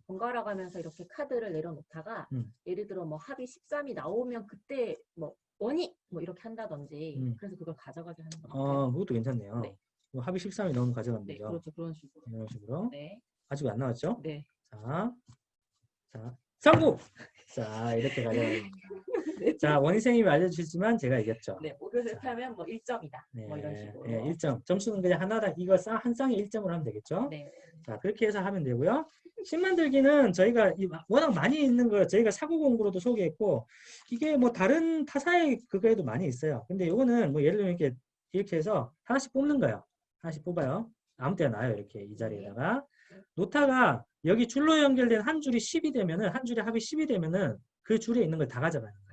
번갈아 가면서 이렇게 카드를 내려놓다가 예를 들어 뭐 합이 13이 나오면 그때 뭐 원이 뭐 이렇게 한다든지 그래서 그걸 가져가게 하는 것 같아요. 그것도 괜찮네요. 네. 뭐 합이 13이 나오면 가져가면 네, 되죠. 그렇죠. 그런 식으로. 이런 식으로. 네. 아직 안 나왔죠? 네. 자, 성공! 자, 이렇게 가져가는 네. 자, 원희 선생님이 알려주셨지만 제가 이겼죠. 네, 오류를 하면 뭐 1점이다. 뭐 이런 식으로. 네, 1점. 점수는 그냥 하나당 이거 한 쌍에 1점으로 하면 되겠죠? 네. 자, 그렇게 해서 하면 되고요. 심 만들기는 저희가 워낙 많이 있는 거 저희가 사고 공부로도 소개했고 이게 뭐 다른 타사의 그거에도 많이 있어요. 근데 이거는 뭐 예를 들면 이렇게 해서 하나씩 뽑는 거예요. 하나씩 뽑아요. 아무 때나 놔요. 이렇게 이 자리에다가. 노타가 여기 줄로 연결된 한 줄이 10이 되면은 한 줄에 합이 10이 되면은 그 줄에 있는 걸 다 가져가는 거예요.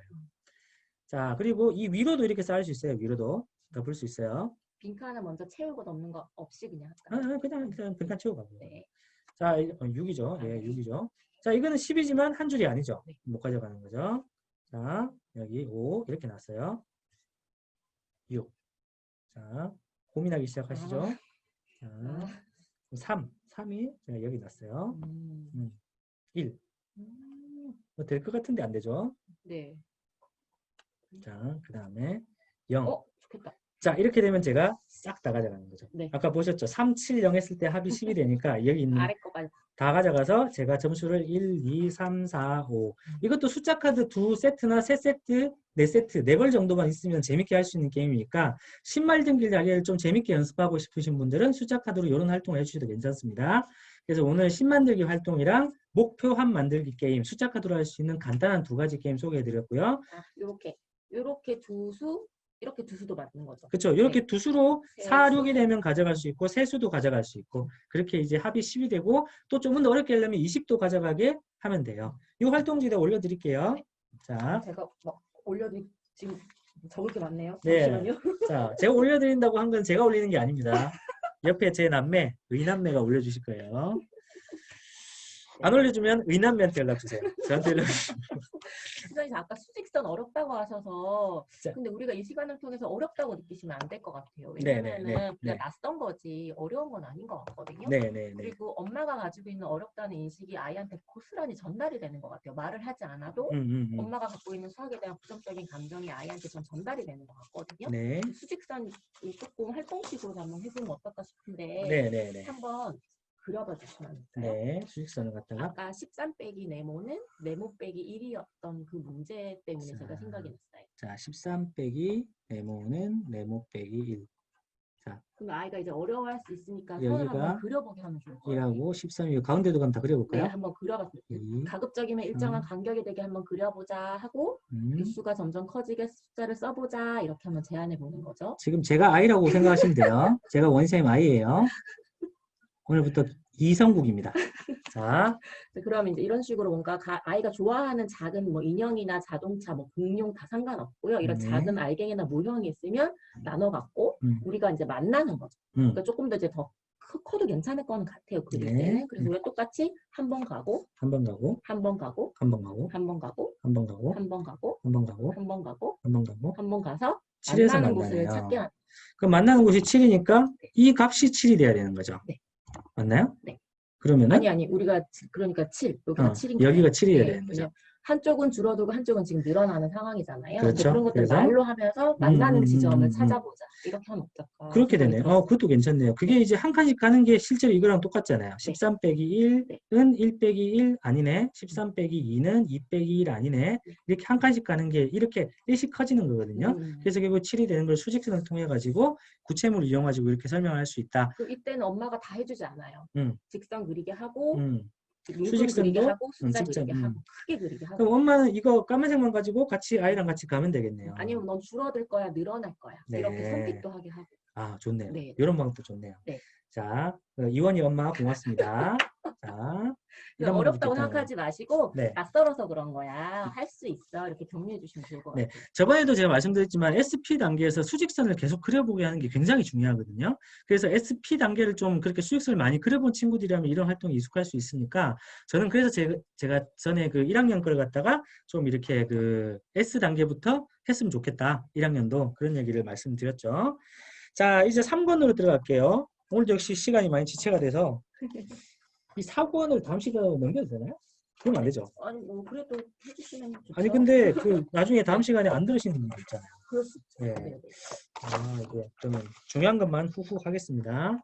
자, 그리고 이 위로도 이렇게 쌓을 수 있어요. 위로도 덮을 수 있어요. 빈칸을 먼저 채우고 넘는 거 없이 그냥 할까요? 그냥 빈칸 채우고 가고요. 네. 자, 6이죠. 예, 6이죠. 자, 이거는 10이지만 한 줄이 아니죠. 네. 못 가져가는 거죠. 자, 여기 5 이렇게 났어요. 6. 자, 고민하기 시작하시죠. 자, 3이 여기 났어요. 1. 뭐 될 것 같은데 안 되죠. 네. 자, 그 다음에 0. 좋겠다. 자, 이렇게 되면 제가 싹 다 가져가는 거죠. 네. 아까 보셨죠? 3, 7, 0 했을 때 합이 10이 되니까 여기 있는 아래 거까지 다 가져가서 제가 점수를 1, 2, 3, 4, 5 이것도 숫자 카드 2세트나 3세트, 4세트, 4벌 정도만 있으면 재밌게 할 수 있는 게임이니까 신말등길 자리를 좀 재밌게 연습하고 싶으신 분들은 숫자 카드로 이런 활동을 해주셔도 괜찮습니다. 그래서 오늘 신만들기 활동이랑 목표 합 만들기 게임, 숫자 카드로 할 수 있는 간단한 2가지 게임 소개해드렸고요. 이렇게 두수, 이렇게 두수도 맞는 거죠. 그렇죠. 이렇게 네. 두수로 세수. 4, 6이 되면 가져갈 수 있고 세수도 가져갈 수 있고 그렇게 이제 합이 10이 되고 또 조금 더 어렵게 하려면 20도 가져가게 하면 돼요. 이 활동지에 올려드릴게요. 자, 제가 막 지금 적을 게 많네요. 네. 잠시만요. 자, 제가 올려드린다고 한 건 제가 올리는 게 아닙니다. 옆에 제 남매, 의남매가 올려주실 거예요. 안 올려주면 의남매한테 연락주세요. 저한테 연락주세요. 선생님 아까 수직선 어렵다고 하셔서 자. 근데 우리가 이 시간을 통해서 어렵다고 느끼시면 안 될 것 같아요. 네, 왜냐면은 네, 네, 그냥 낯선 거지 어려운 건 아닌 것 같거든요. 네네네. 그리고 엄마가 가지고 있는 어렵다는 인식이 아이한테 고스란히 전달이 되는 것 같아요. 말을 하지 않아도 엄마가 갖고 있는 수학에 대한 부정적인 감정이 아이한테 전 전달이 되는 것 같거든요. 네. 수직선 조금 활동식으로 한번 해보면 어떨까 싶은데 네네네. 한번 그려봐 주시면 안 될까요? 네. 수직선을 갖다가 아까 13 빼기 네모는 네모 빼기 1이었던 그 문제 때문에 자. 제가 생각이 났어요. 자, 13 빼기 네모는 네모 빼기 1. 자, 그럼 아이가 이제 어려워할 수 있으니까 여기가 손을 한번 그려보게 하면 좋을 것 같아요. 1하고 13이 가운데도 한번 다 네, 그려볼까요? 한번 그려봤어요. 2, 가급적이면 일정한 간격이 되게 한번 그려보자 하고 개수가 점점 커지게 숫자를 써보자 이렇게 한번 제안해 보는 거죠. 지금 제가 아이라고 생각하시면 돼요. 제가 원쌤 아이예요. 오늘부터 이성국입니다. 자, 그러면 이제 이런 식으로 뭔가 아이가 좋아하는 작은 뭐 인형이나 자동차, 뭐 공룡 다 상관없고요. 이런 작은 알갱이나 모형이 있으면 나눠 갖고 우리가 이제 만나는 거죠. 그러니까 조금 더 이제 더 커도 괜찮을 거는 같아요. 그릴 때는. 그래서 우리가 똑같이 한 번 가고, 한 번 가고, 한 번 가고, 한 번 가고, 한 번 가고, 한 번 가고, 한 번 가고, 한 번 가고, 한 번 가고, 한 번 가고, 한 번 가서 7에서 만나는 곳을 만나네요. 찾게 하는. 그럼 만나는 곳이 7이니까 이 값이 7이 돼야 되는 거죠. 네. 맞나요? 네. 그러면은 아니 우리가 그러니까 7 여기가 7인 거예요. 여기가 7이 돼야 네, 되는 거죠. 한쪽은 줄어들고 한쪽은 지금 늘어나는 상황이잖아요. 근데 그렇죠. 그런 것들 그래서 말로 하면서 만나는 지점을 찾아보자. 이렇게 하면 어떨까 그렇게 생각이 되네요. 들었어요. 그것도 괜찮네요. 그게 이제 한 칸씩 가는 게 실제로 이거랑 똑같잖아요. 13 빼기 1은 1 빼기 1 아니네. 13 빼기 2는 2 빼기 1 아니네. 이렇게 한 칸씩 가는 게 이렇게 일씩 커지는 거거든요. 그래서 결국 7이 되는 걸 수직선을 통해 가지고 구체물을 이용가지고 이렇게 설명할 수 있다. 이때는 엄마가 다 해주지 않아요. 직선 그리게 하고 물금 수직선도 그리게 하고 숫자 직접, 그리게 하고 크게 그리게 하고. 그럼 엄마는 이거 까만색만 가지고 같이 아이랑 같이 가면 되겠네요. 아니면 넌 줄어들 거야, 늘어날 거야. 네. 이렇게 선택도 하게 하고. 좋네요. 네. 이런 방법도 좋네요. 네. 자, 이원희 엄마 고맙습니다. 자, 이런 어렵다고 생각하지 마시고 네. 낯설어서 그런 거야. 할 수 있어. 이렇게 격려해 주시면 좋을 것 같아요. 저번에도 제가 말씀드렸지만 SP 단계에서 수직선을 계속 그려보게 하는 게 굉장히 중요하거든요. 그래서 SP 단계를 좀 그렇게 수직선을 많이 그려본 친구들이라면 이런 활동에 익숙할 수 있으니까 저는 그래서 제가 전에 그 1학년 걸 갖다가 좀 이렇게 그 S 단계부터 했으면 좋겠다. 1학년도 그런 얘기를 말씀드렸죠. 자, 이제 3권으로 들어갈게요. 오늘도 역시 시간이 많이 지체가 돼서 이 4권을 다음 시간에 넘겨도 되나요? 그러면 안 되죠. 아니 뭐 그래도 해주시면 좋죠. 아니 근데 그 나중에 다음 시간에 안 들으시는 분들 있잖아요. 그럴 수 있죠. 네. 네. 이제 그러면 중요한 것만 후후 하겠습니다.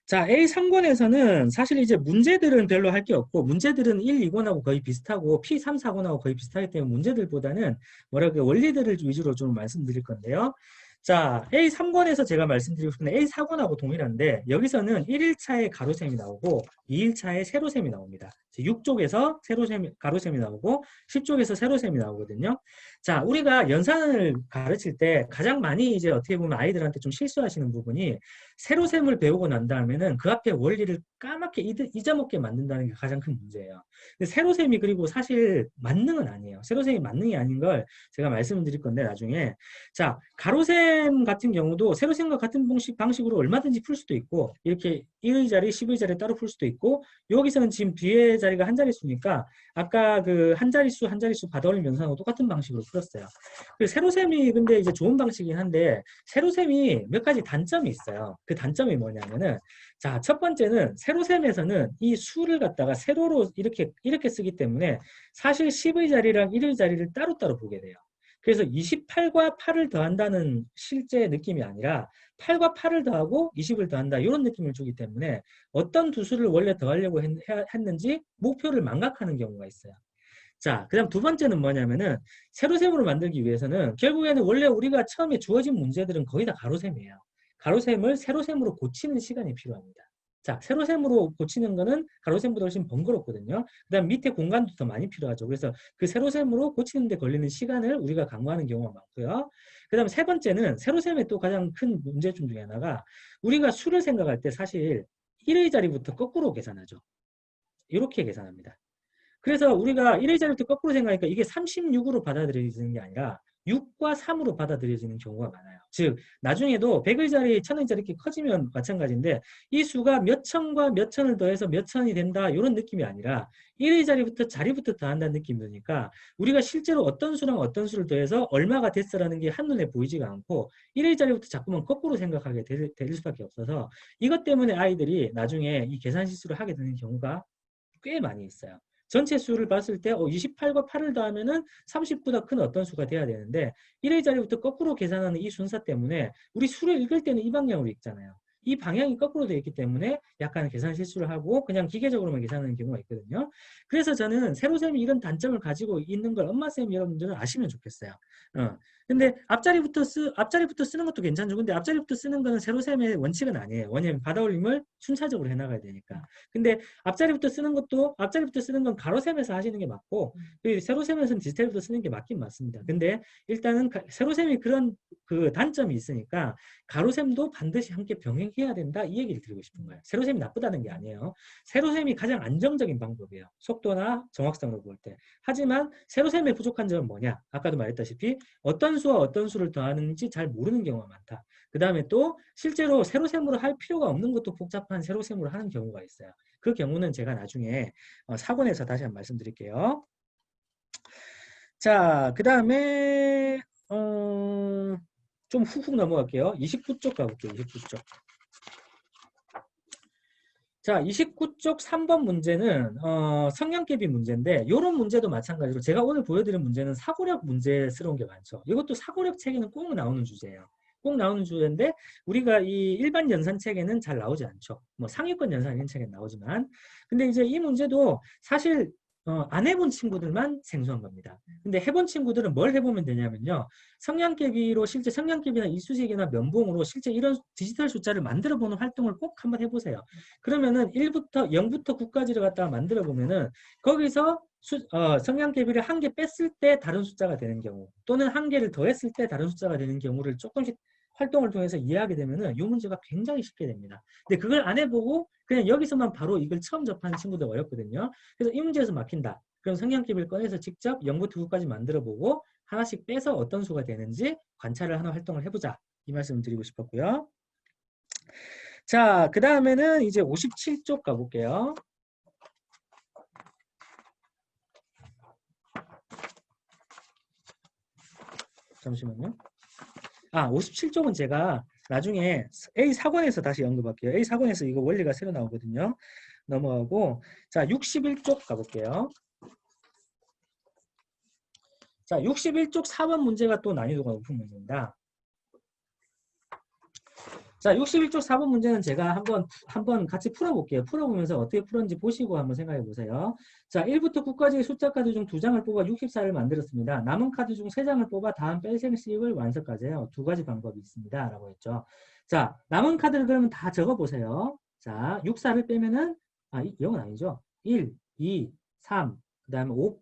자, A3권에서는 사실 이제 문제들은 별로 할 게 없고 문제들은 1, 2권하고 거의 비슷하고 P3, 4권하고 거의 비슷하기 때문에 문제들보다는 뭐랄까 원리들을 위주로 좀 말씀드릴 건데요. 자, A3권에서 제가 말씀드리고 싶은 A4권하고 동일한데 여기서는 1일차에 가로셈이 나오고 2일차에 세로셈이 나옵니다. 6쪽에서 가로셈이 나오고 10쪽에서 세로셈이 나오거든요. 자, 우리가 연산을 가르칠 때 가장 많이 이제 어떻게 보면 아이들한테 좀 실수하시는 부분이 세로셈을 배우고 난 다음에는 그 앞에 원리를 까맣게 잊어먹게 만든다는 게 가장 큰 문제예요. 근데 세로셈이 그리고 사실 만능은 아니에요. 세로셈이 만능이 아닌 걸 제가 말씀을 드릴 건데 나중에 자, 가로셈 같은 경우도 세로셈과 같은 방식으로 얼마든지 풀 수도 있고 이렇게 1의 자리, 10의 자리 따로 풀 수도 있고 여기서는 지금 뒤에 자리가 한 자릿수니까 아까 그 한 자릿수 받아올림 연산하고 똑같은 방식으로 풀었어요. 그 세로셈이 근데 이제 좋은 방식이긴 한데 세로셈이 몇 가지 단점이 있어요. 그 단점이 뭐냐면은 자, 첫 번째는 세로셈에서는 이 수를 갖다가 세로로 이렇게 쓰기 때문에 사실 10의 자리랑 1의 자리를 따로따로 보게 돼요. 그래서 28과 8을 더한다는 실제 느낌이 아니라 8과 8을 더하고 20을 더한다 이런 느낌을 주기 때문에 어떤 두 수를 원래 더하려고 했는지 목표를 망각하는 경우가 있어요. 자, 그 다음 두 번째는 뭐냐면은 세로셈으로 만들기 위해서는 결국에는 원래 우리가 처음에 주어진 문제들은 거의 다 가로셈이에요. 가로셈을 세로셈으로 고치는 시간이 필요합니다. 자, 세로셈으로 고치는 거는 가로셈보다 훨씬 번거롭거든요. 그 다음 밑에 공간도 더 많이 필요하죠. 그래서 그 세로셈으로 고치는 데 걸리는 시간을 우리가 강구하는 경우가 많고요. 그 다음 세 번째는 세로셈의 또 가장 큰 문제점 중에 하나가 우리가 수를 생각할 때 사실 1의 자리부터 거꾸로 계산하죠. 이렇게 계산합니다. 그래서 우리가 1의 자리부터 거꾸로 생각하니까 이게 36으로 받아들여지는 게 아니라 6과 3으로 받아들여지는 경우가 많아요. 즉 나중에도 100의 자리, 1000의 자리 이렇게 커지면 마찬가지인데 이 수가 몇 천과 몇 천을 더해서 몇 천이 된다 이런 느낌이 아니라 1의 자리부터 더한다는 느낌이 드니까 우리가 실제로 어떤 수랑 어떤 수를 더해서 얼마가 됐어라는 게 한눈에 보이지가 않고 1의 자리부터 자꾸만 거꾸로 생각하게 될 수밖에 없어서 이것 때문에 아이들이 나중에 이 계산 실수를 하게 되는 경우가 꽤 많이 있어요. 전체 수를 봤을 때 28과 8을 더하면은 30보다 큰 어떤 수가 돼야 되는데 1의 자리부터 거꾸로 계산하는 이 순서 때문에 우리 수를 읽을 때는 이 방향으로 읽잖아요. 이 방향이 거꾸로 되어 있기 때문에 약간 계산 실수를 하고 그냥 기계적으로만 계산하는 경우가 있거든요. 그래서 저는 세로셈이 이런 단점을 가지고 있는 걸 엄마쌤 여러분들은 아시면 좋겠어요. 근데 앞자리부터 쓰는 것도 괜찮죠. 근데 앞자리부터 쓰는 거는 세로셈의 원칙은 아니에요. 왜냐면 받아올림을 순차적으로 해나가야 되니까. 근데 앞자리부터 쓰는 건 가로셈에서 하시는 게 맞고 세로셈에서는 디지털부터 쓰는 게 맞긴 맞습니다. 근데 일단은 세로셈이 그런 그 단점이 있으니까 가로셈도 반드시 함께 병행해야 된다 이 얘기를 드리고 싶은 거예요. 세로셈이 나쁘다는 게 아니에요. 세로셈이 가장 안정적인 방법이에요. 속도나 정확성으로 볼 때. 하지만 세로셈의 부족한 점은 뭐냐? 아까도 말했다시피 어떤 수와 어떤 수를 더하는지 잘 모르는 경우가 많다. 그 다음에 또 실제로 세로세모를 할 필요가 없는 것도 복잡한 세로세모를 하는 경우가 있어요. 그 경우는 제가 나중에 사권에서 다시 한번 말씀드릴게요. 자, 그 다음에 좀 훅훅 넘어갈게요. 29쪽 가볼게요. 29쪽. 자, 29쪽 3번 문제는 성량개비 문제인데 이런 문제도 마찬가지로 제가 오늘 보여드린 문제는 사고력 문제스러운 게 많죠. 이것도 사고력 책에는 꼭 나오는 주제예요. 꼭 나오는 주제인데 우리가 이 일반 연산 책에는 잘 나오지 않죠. 뭐 상위권 연산 이런 책에는 나오지만 근데 이제 이 문제도 사실 안 해본 친구들만 생소한 겁니다. 근데 해본 친구들은 뭘 해보면 되냐면요. 성량개비로 실제 성량개비나 이수식이나 면봉으로 실제 이런 디지털 숫자를 만들어 보는 활동을 꼭 한번 해보세요. 그러면은 1부터 0부터 9까지를 갖다가 만들어 보면은 거기서 성량개비를 한 개 뺐을 때 다른 숫자가 되는 경우 또는 한 개를 더했을 때 다른 숫자가 되는 경우를 조금씩 활동을 통해서 이해하게 되면은 이 문제가 굉장히 쉽게 됩니다. 근데 그걸 안 해보고 그냥 여기서만 바로 이걸 처음 접하는 친구들 어렵거든요. 그래서 이 문제에서 막힌다. 그럼 성량개비를 꺼내서 직접 0부터 9까지 만들어보고 하나씩 빼서 어떤 수가 되는지 관찰을 하는 활동을 해보자. 이 말씀을 드리고 싶었고요. 자, 그 다음에는 이제 57쪽 가볼게요. 잠시만요. 57쪽은 제가 나중에 A4권에서 다시 언급할게요. A4권에서 이거 원리가 새로 나오거든요. 넘어가고 자 61쪽 가볼게요. 자 61쪽 4번 문제가 또 난이도가 높은 문제입니다. 자 61쪽 4번 문제는 제가 한번 같이 풀어볼게요. 풀어보면서 어떻게 풀었는지 보시고 한번 생각해 보세요. 자 1부터 9까지의 숫자 카드 중 2장을 뽑아 64를 만들었습니다. 남은 카드 중 3장을 뽑아 다음 뺄셈식을 완성까지 해요. 2가지 방법이 있습니다. 라고 했죠. 자 남은 카드를 그러면 다 적어보세요. 자 64를 빼면은 0은 아니죠. 1, 2, 3, 그 다음에 5,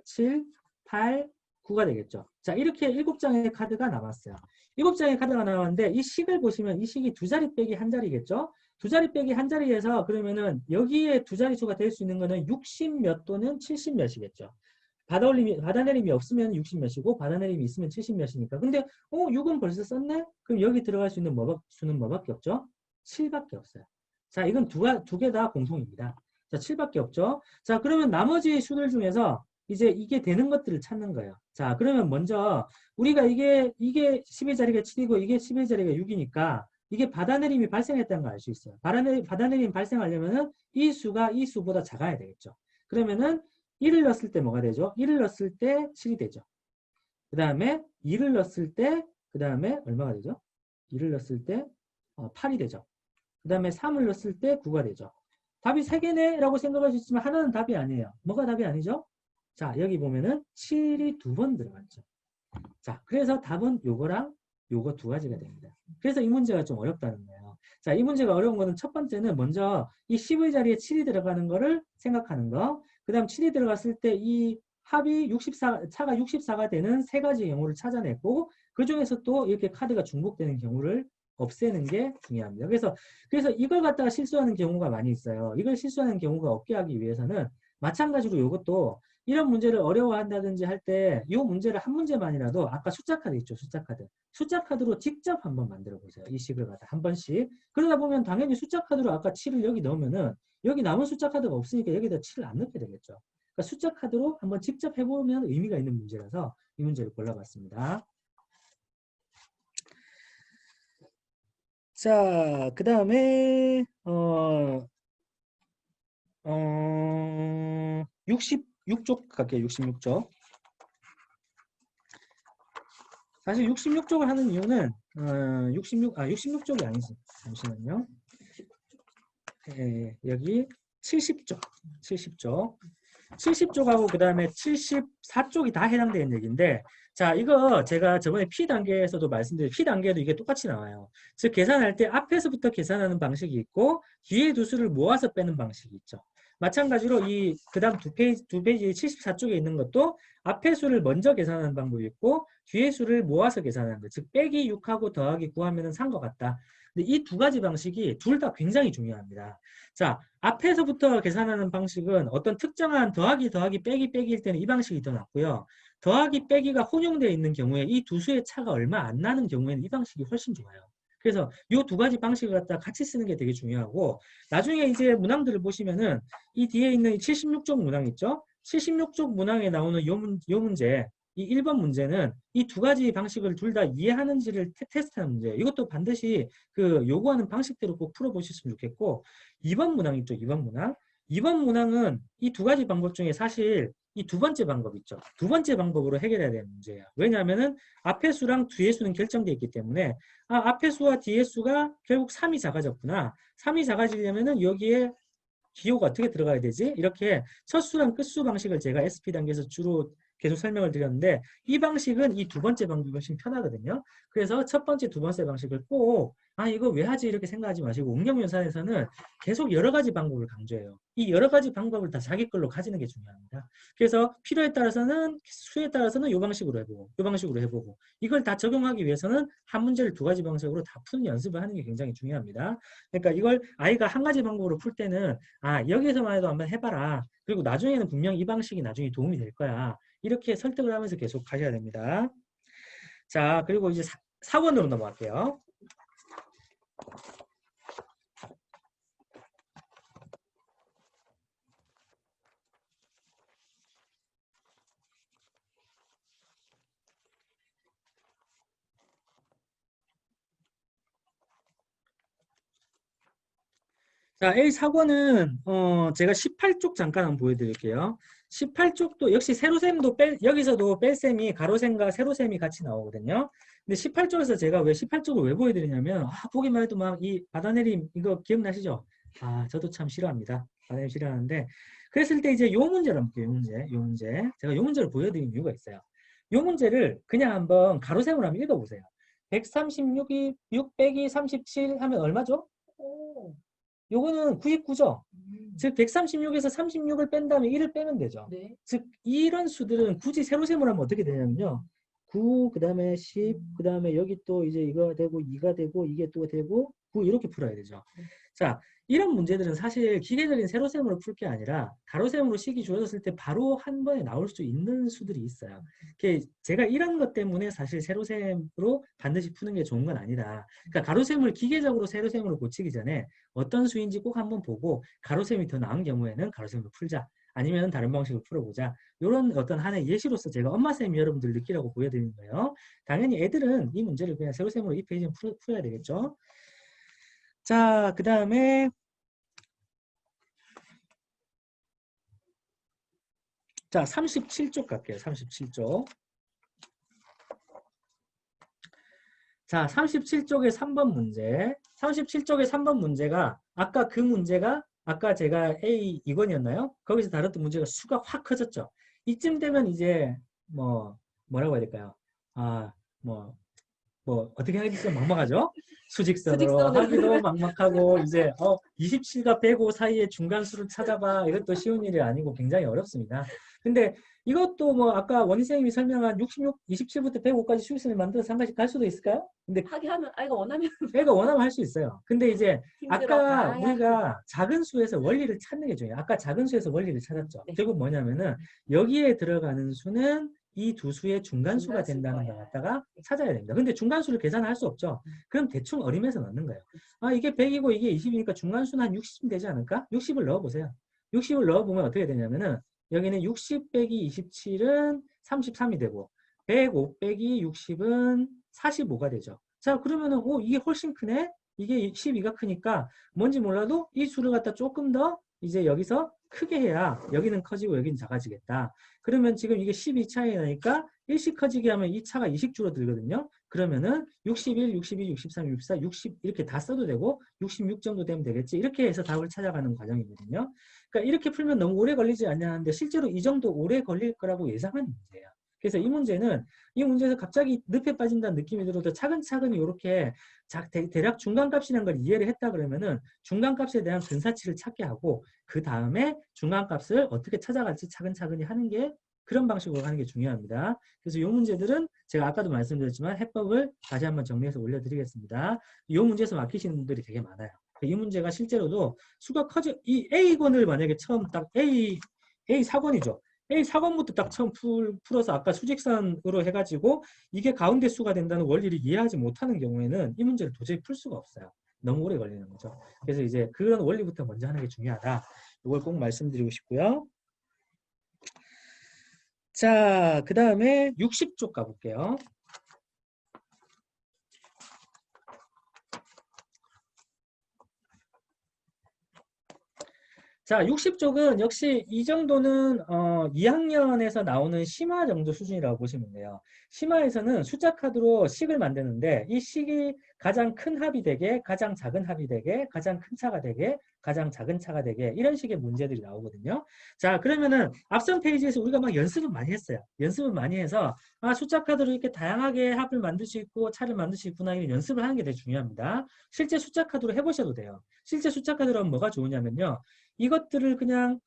7, 8, 9가 되겠죠. 자 이렇게 7장의 카드가 남았어요. 7장의 카드가 나왔는데 이 식을 보시면 이 식이 2자리 빼기 1자리겠죠. 2자리 빼기 1자리에서 그러면은 여기에 2자리 수가 될 수 있는 거는 60몇 또는 70몇이겠죠. 받아내림이 없으면 60몇이고 받아내림이 있으면 70몇이니까. 근데 6은 벌써 썼네? 그럼 여기 들어갈 수 있는 수는 뭐밖에 없죠? 7밖에 없어요. 자 이건 두 개 다 공통입니다. 자 7밖에 없죠. 자 그러면 나머지 수들 중에서 이제 이게 되는 것들을 찾는 거예요. 자 그러면 먼저 우리가 이게 11자리가 7이고 이게 11자리가 6이니까 이게 받아내림이 발생했다는 걸 알 수 있어요. 받아내림이 발생하려면은 이 수가 이 수보다 작아야 되겠죠. 그러면은 1을 넣었을 때 뭐가 되죠? 1을 넣었을 때 7이 되죠. 그 다음에 2를 넣었을 때 그 다음에 얼마가 되죠? 2를 넣었을 때 8이 되죠. 그 다음에 3을 넣었을 때 9가 되죠. 답이 3개네 라고 생각할 수 있지만 하나는 답이 아니에요. 뭐가 답이 아니죠? 자 여기 보면은 7이 2번 들어갔죠. 자 그래서 답은 요거랑 요거 2가지가 됩니다. 그래서 이 문제가 좀 어렵다는 거예요. 자 이 문제가 어려운 거는 첫 번째는 먼저 이 10의 자리에 7이 들어가는 거를 생각하는 거. 그 다음 7이 들어갔을 때 이 합이 차가 64가 되는 3가지 경우를 찾아내고 그 중에서 또 이렇게 카드가 중복되는 경우를 없애는 게 중요합니다. 그래서 이걸 갖다가 실수하는 경우가 많이 있어요. 이걸 실수하는 경우가 없게 하기 위해서는 마찬가지로 이것도 이런 문제를 어려워한다든지 할 때 이 문제를 한 문제만이라도 아까 숫자 카드 있죠. 숫자 카드. 숫자 카드로 직접 한번 만들어 보세요. 이 식을 갖다 한 번씩. 그러다 보면 당연히 숫자 카드로 아까 7을 여기 넣으면은 여기 남은 숫자 카드가 없으니까 여기다 7을 안 넣게 되겠죠. 그러니까 숫자 카드로 한번 직접 해보면 의미가 있는 문제라서 이 문제를 골라봤습니다. 자, 그 다음에 66쪽 갈게요. 66쪽. 사실 66쪽을 하는 이유는 66쪽이 아니지. 잠시만요. 여기 70쪽. 70쪽하고 그 다음에 74쪽이 다 해당되는 얘기인데 자 이거 제가 저번에 P단계에서도 말씀드린 P단계에도 이게 똑같이 나와요. 즉 계산할 때 앞에서부터 계산하는 방식이 있고 뒤에 두 수를 모아서 빼는 방식이 있죠. 마찬가지로 그 다음 두 페이지 74쪽에 있는 것도 앞에 수를 먼저 계산하는 방법이 있고 뒤에 수를 모아서 계산하는 것. 즉 빼기 6하고 더하기 9하면 산 것 같다. 근데 이 두 가지 방식이 둘 다 굉장히 중요합니다. 자, 앞에서부터 계산하는 방식은 어떤 특정한 더하기, 더하기, 빼기, 빼기일 때는 이 방식이 더 낫고요. 더하기, 빼기가 혼용되어 있는 경우에 이 두 수의 차가 얼마 안 나는 경우에는 이 방식이 훨씬 좋아요. 그래서 이 두 가지 방식을 갖다 같이 쓰는 게 되게 중요하고, 나중에 이제 문항들을 보시면은 이 뒤에 있는 76쪽 문항 있죠? 76쪽 문항에 나오는 요 문제, 이 1번 문제는 이 두 가지 방식을 둘 다 이해하는지를 테스트하는 문제예요. 이것도 반드시 그 요구하는 방식대로 꼭 풀어보셨으면 좋겠고, 2번 문항 있죠? 2번 문항. 2번 문항은 이 두 가지 방법 중에 사실 이 두 번째 방법 있죠. 두 번째 방법으로 해결해야 되는 문제예요. 왜냐하면은 앞의 수랑 뒤의 수는 결정되어 있기 때문에 앞의 수와 뒤의 수가 결국 3이 작아졌구나. 3이 작아지려면은 여기에 기호가 어떻게 들어가야 되지? 이렇게 첫 수랑 끝수 방식을 제가 SP 단계에서 주로 계속 설명을 드렸는데, 이 방식은 이 두 번째 방법이 훨씬 편하거든요. 그래서 첫 번째, 두 번째 방식을 꼭 이거 왜 하지? 이렇게 생각하지 마시고, 응용연산에서는 계속 여러 가지 방법을 강조해요. 이 여러 가지 방법을 다 자기 걸로 가지는 게 중요합니다. 그래서 필요에 따라서는, 수에 따라서는 이 방식으로 해보고, 이 방식으로 해보고, 이걸 다 적용하기 위해서는 한 문제를 두 가지 방식으로 다 푸는 연습을 하는 게 굉장히 중요합니다. 그러니까 이걸 아이가 한 가지 방법으로 풀 때는 여기에서만 해도 한번 해봐라. 그리고 나중에는 분명 이 방식이 나중에 도움이 될 거야. 이렇게 설득을 하면서 계속 가셔야 됩니다. 자, 그리고 이제 4번으로 넘어갈게요. 자, A4권은 제가 18쪽 잠깐 한번 보여드릴게요. 18쪽도 역시 세로셈도 여기서도 뺄셈이 가로셈과 세로셈이 같이 나오거든요. 근데 18쪽에서 제가 왜 18쪽을 왜 보여드리냐면 보기만 해도 막 이 바다내림 이거 기억나시죠? 저도 참 싫어합니다. 바다내림 싫어하는데, 그랬을 때 이제 요 문제를 한번 볼게요. 요 문제. 제가 요 문제를 보여드린 이유가 있어요. 요 문제를 그냥 한번 가로셈으로 한번 읽어보세요. 136이 6 빼기 37 하면 얼마죠? 요거는 99죠. 즉 136에서 36을 뺀 다음에 1을 빼면 되죠. 네. 즉 이런 수들은 굳이 세로셈으로 하면 어떻게 되냐면요. 9, 그 다음에 10, 그 다음에 여기 또 이제 이거 되고 2가 되고 이게 또 되고 9 이렇게 풀어야 되죠. 자, 이런 문제들은 사실 기계적인 세로셈으로 풀 게 아니라 가로셈으로 식이 주어졌을 때 바로 한 번에 나올 수 있는 수들이 있어요. 제가 이런 것 때문에 사실 세로셈으로 반드시 푸는 게 좋은 건 아니다. 그러니까 가로셈을 기계적으로 세로셈으로 고치기 전에 어떤 수인지 꼭 한번 보고 가로셈이 더 나은 경우에는 가로셈으로 풀자. 아니면 다른 방식으로 풀어보자. 이런 어떤 하나의 예시로서 제가 엄마쌤이 여러분들 느끼라고 보여드리는 거예요. 당연히 애들은 이 문제를 그냥 세로셈으로 이 페이지는 풀어야 되겠죠. 자, 그 다음에 자, 37쪽 갈게요. 37쪽. 자, 37쪽의 3번 문제. 37쪽의 3번 문제가 아까 그 문제가 아까 제가 A 2번이었나요? 거기서 다뤘던 문제가 수가 확 커졌죠. 이쯤 되면 이제 뭐라고 해야 될까요? 어떻게 하기 좀 막막하죠? 수직선으로 하기도 막막하고 이제 27과 105 사이의 중간수를 찾아봐. 이것도 쉬운 일이 아니고 굉장히 어렵습니다. 근데 이것도 아까 원희쌤이 설명한 66, 27부터 105까지 수직선을 만들어서 한 가지 갈 수도 있을까요? 근데 하게 하면 아이가 원하면 할 수 있어요. 근데 이제 아까 우리가 작은 수에서 원리를 찾는 게 중요해요. 아까 작은 수에서 원리를 찾았죠. 네. 결국 뭐냐면은 여기에 들어가는 수는 이 두 수의 중간수가 된다는 걸 갖다가 찾아야 됩니다. 근데 중간수를 계산할 수 없죠. 그럼 대충 어림해서 넣는 거예요. 이게 100이고 이게 20이니까 중간수는 한 60쯤 되지 않을까? 60을 넣어보세요. 60을 넣어보면 어떻게 되냐면은 여기는 60 빼기 27은 33이 되고 105 빼기 60은 45가 되죠. 자, 그러면은 이게 훨씬 크네? 이게 12가 크니까 뭔지 몰라도 이 수를 갖다 조금 더 이제 여기서 크게 해야 여기는 커지고 여기는 작아지겠다. 그러면 지금 이게 12 차이 나니까 1씩 커지게 하면 이 차가 2씩 줄어들거든요. 그러면은 61, 62, 63, 64, 60 이렇게 다 써도 되고 66 정도 되면 되겠지. 이렇게 해서 답을 찾아가는 과정이거든요. 그러니까 이렇게 풀면 너무 오래 걸리지 않냐는데 실제로 이 정도 오래 걸릴 거라고 예상하는 문제예요. 그래서 이 문제에서 갑자기 늪에 빠진다는 느낌이 들어도 차근차근 이렇게 대략 중간값이라는 걸 이해를 했다 그러면은 중간값에 대한 근사치를 찾게 하고 그 다음에 중간값을 어떻게 찾아갈지 차근차근히 하는 게 그런 방식으로 하는 게 중요합니다. 그래서 이 문제들은 제가 아까도 말씀드렸지만 해법을 다시 한번 정리해서 올려드리겠습니다. 이 문제에서 막히시는 분들이 되게 많아요. 이 문제가 실제로도 수가 커져, 이 A권을 만약에 처음 딱 A 사건이죠. A 사건부터 딱 처음 풀어서 아까 수직선으로 해가지고 이게 가운데 수가 된다는 원리를 이해하지 못하는 경우에는 이 문제를 도저히 풀 수가 없어요. 너무 오래 걸리는 거죠. 그래서 이제 그런 원리부터 먼저 하는 게 중요하다. 이걸 꼭 말씀드리고 싶고요. 자, 그 다음에 60쪽 가볼게요. 자, 60쪽은 역시 이 정도는 2학년에서 나오는 심화 정도 수준이라고 보시면 돼요. 심화에서는 숫자 카드로 식을 만드는데 이 식이 가장 큰 합이 되게, 가장 작은 합이 되게, 가장 큰 차가 되게, 가장 작은 차가 되게 이런 식의 문제들이 나오거든요. 자, 그러면은 앞선 페이지에서 우리가 막 연습을 많이 했어요. 연습을 많이 해서 숫자 카드로 이렇게 다양하게 합을 만들 수 있고 차를 만들 수 있구나 이런 연습을 하는 게 되게 중요합니다. 실제 숫자 카드로 해보셔도 돼요. 실제 숫자 카드로 하면 뭐가 좋으냐면요. 이것들을 그냥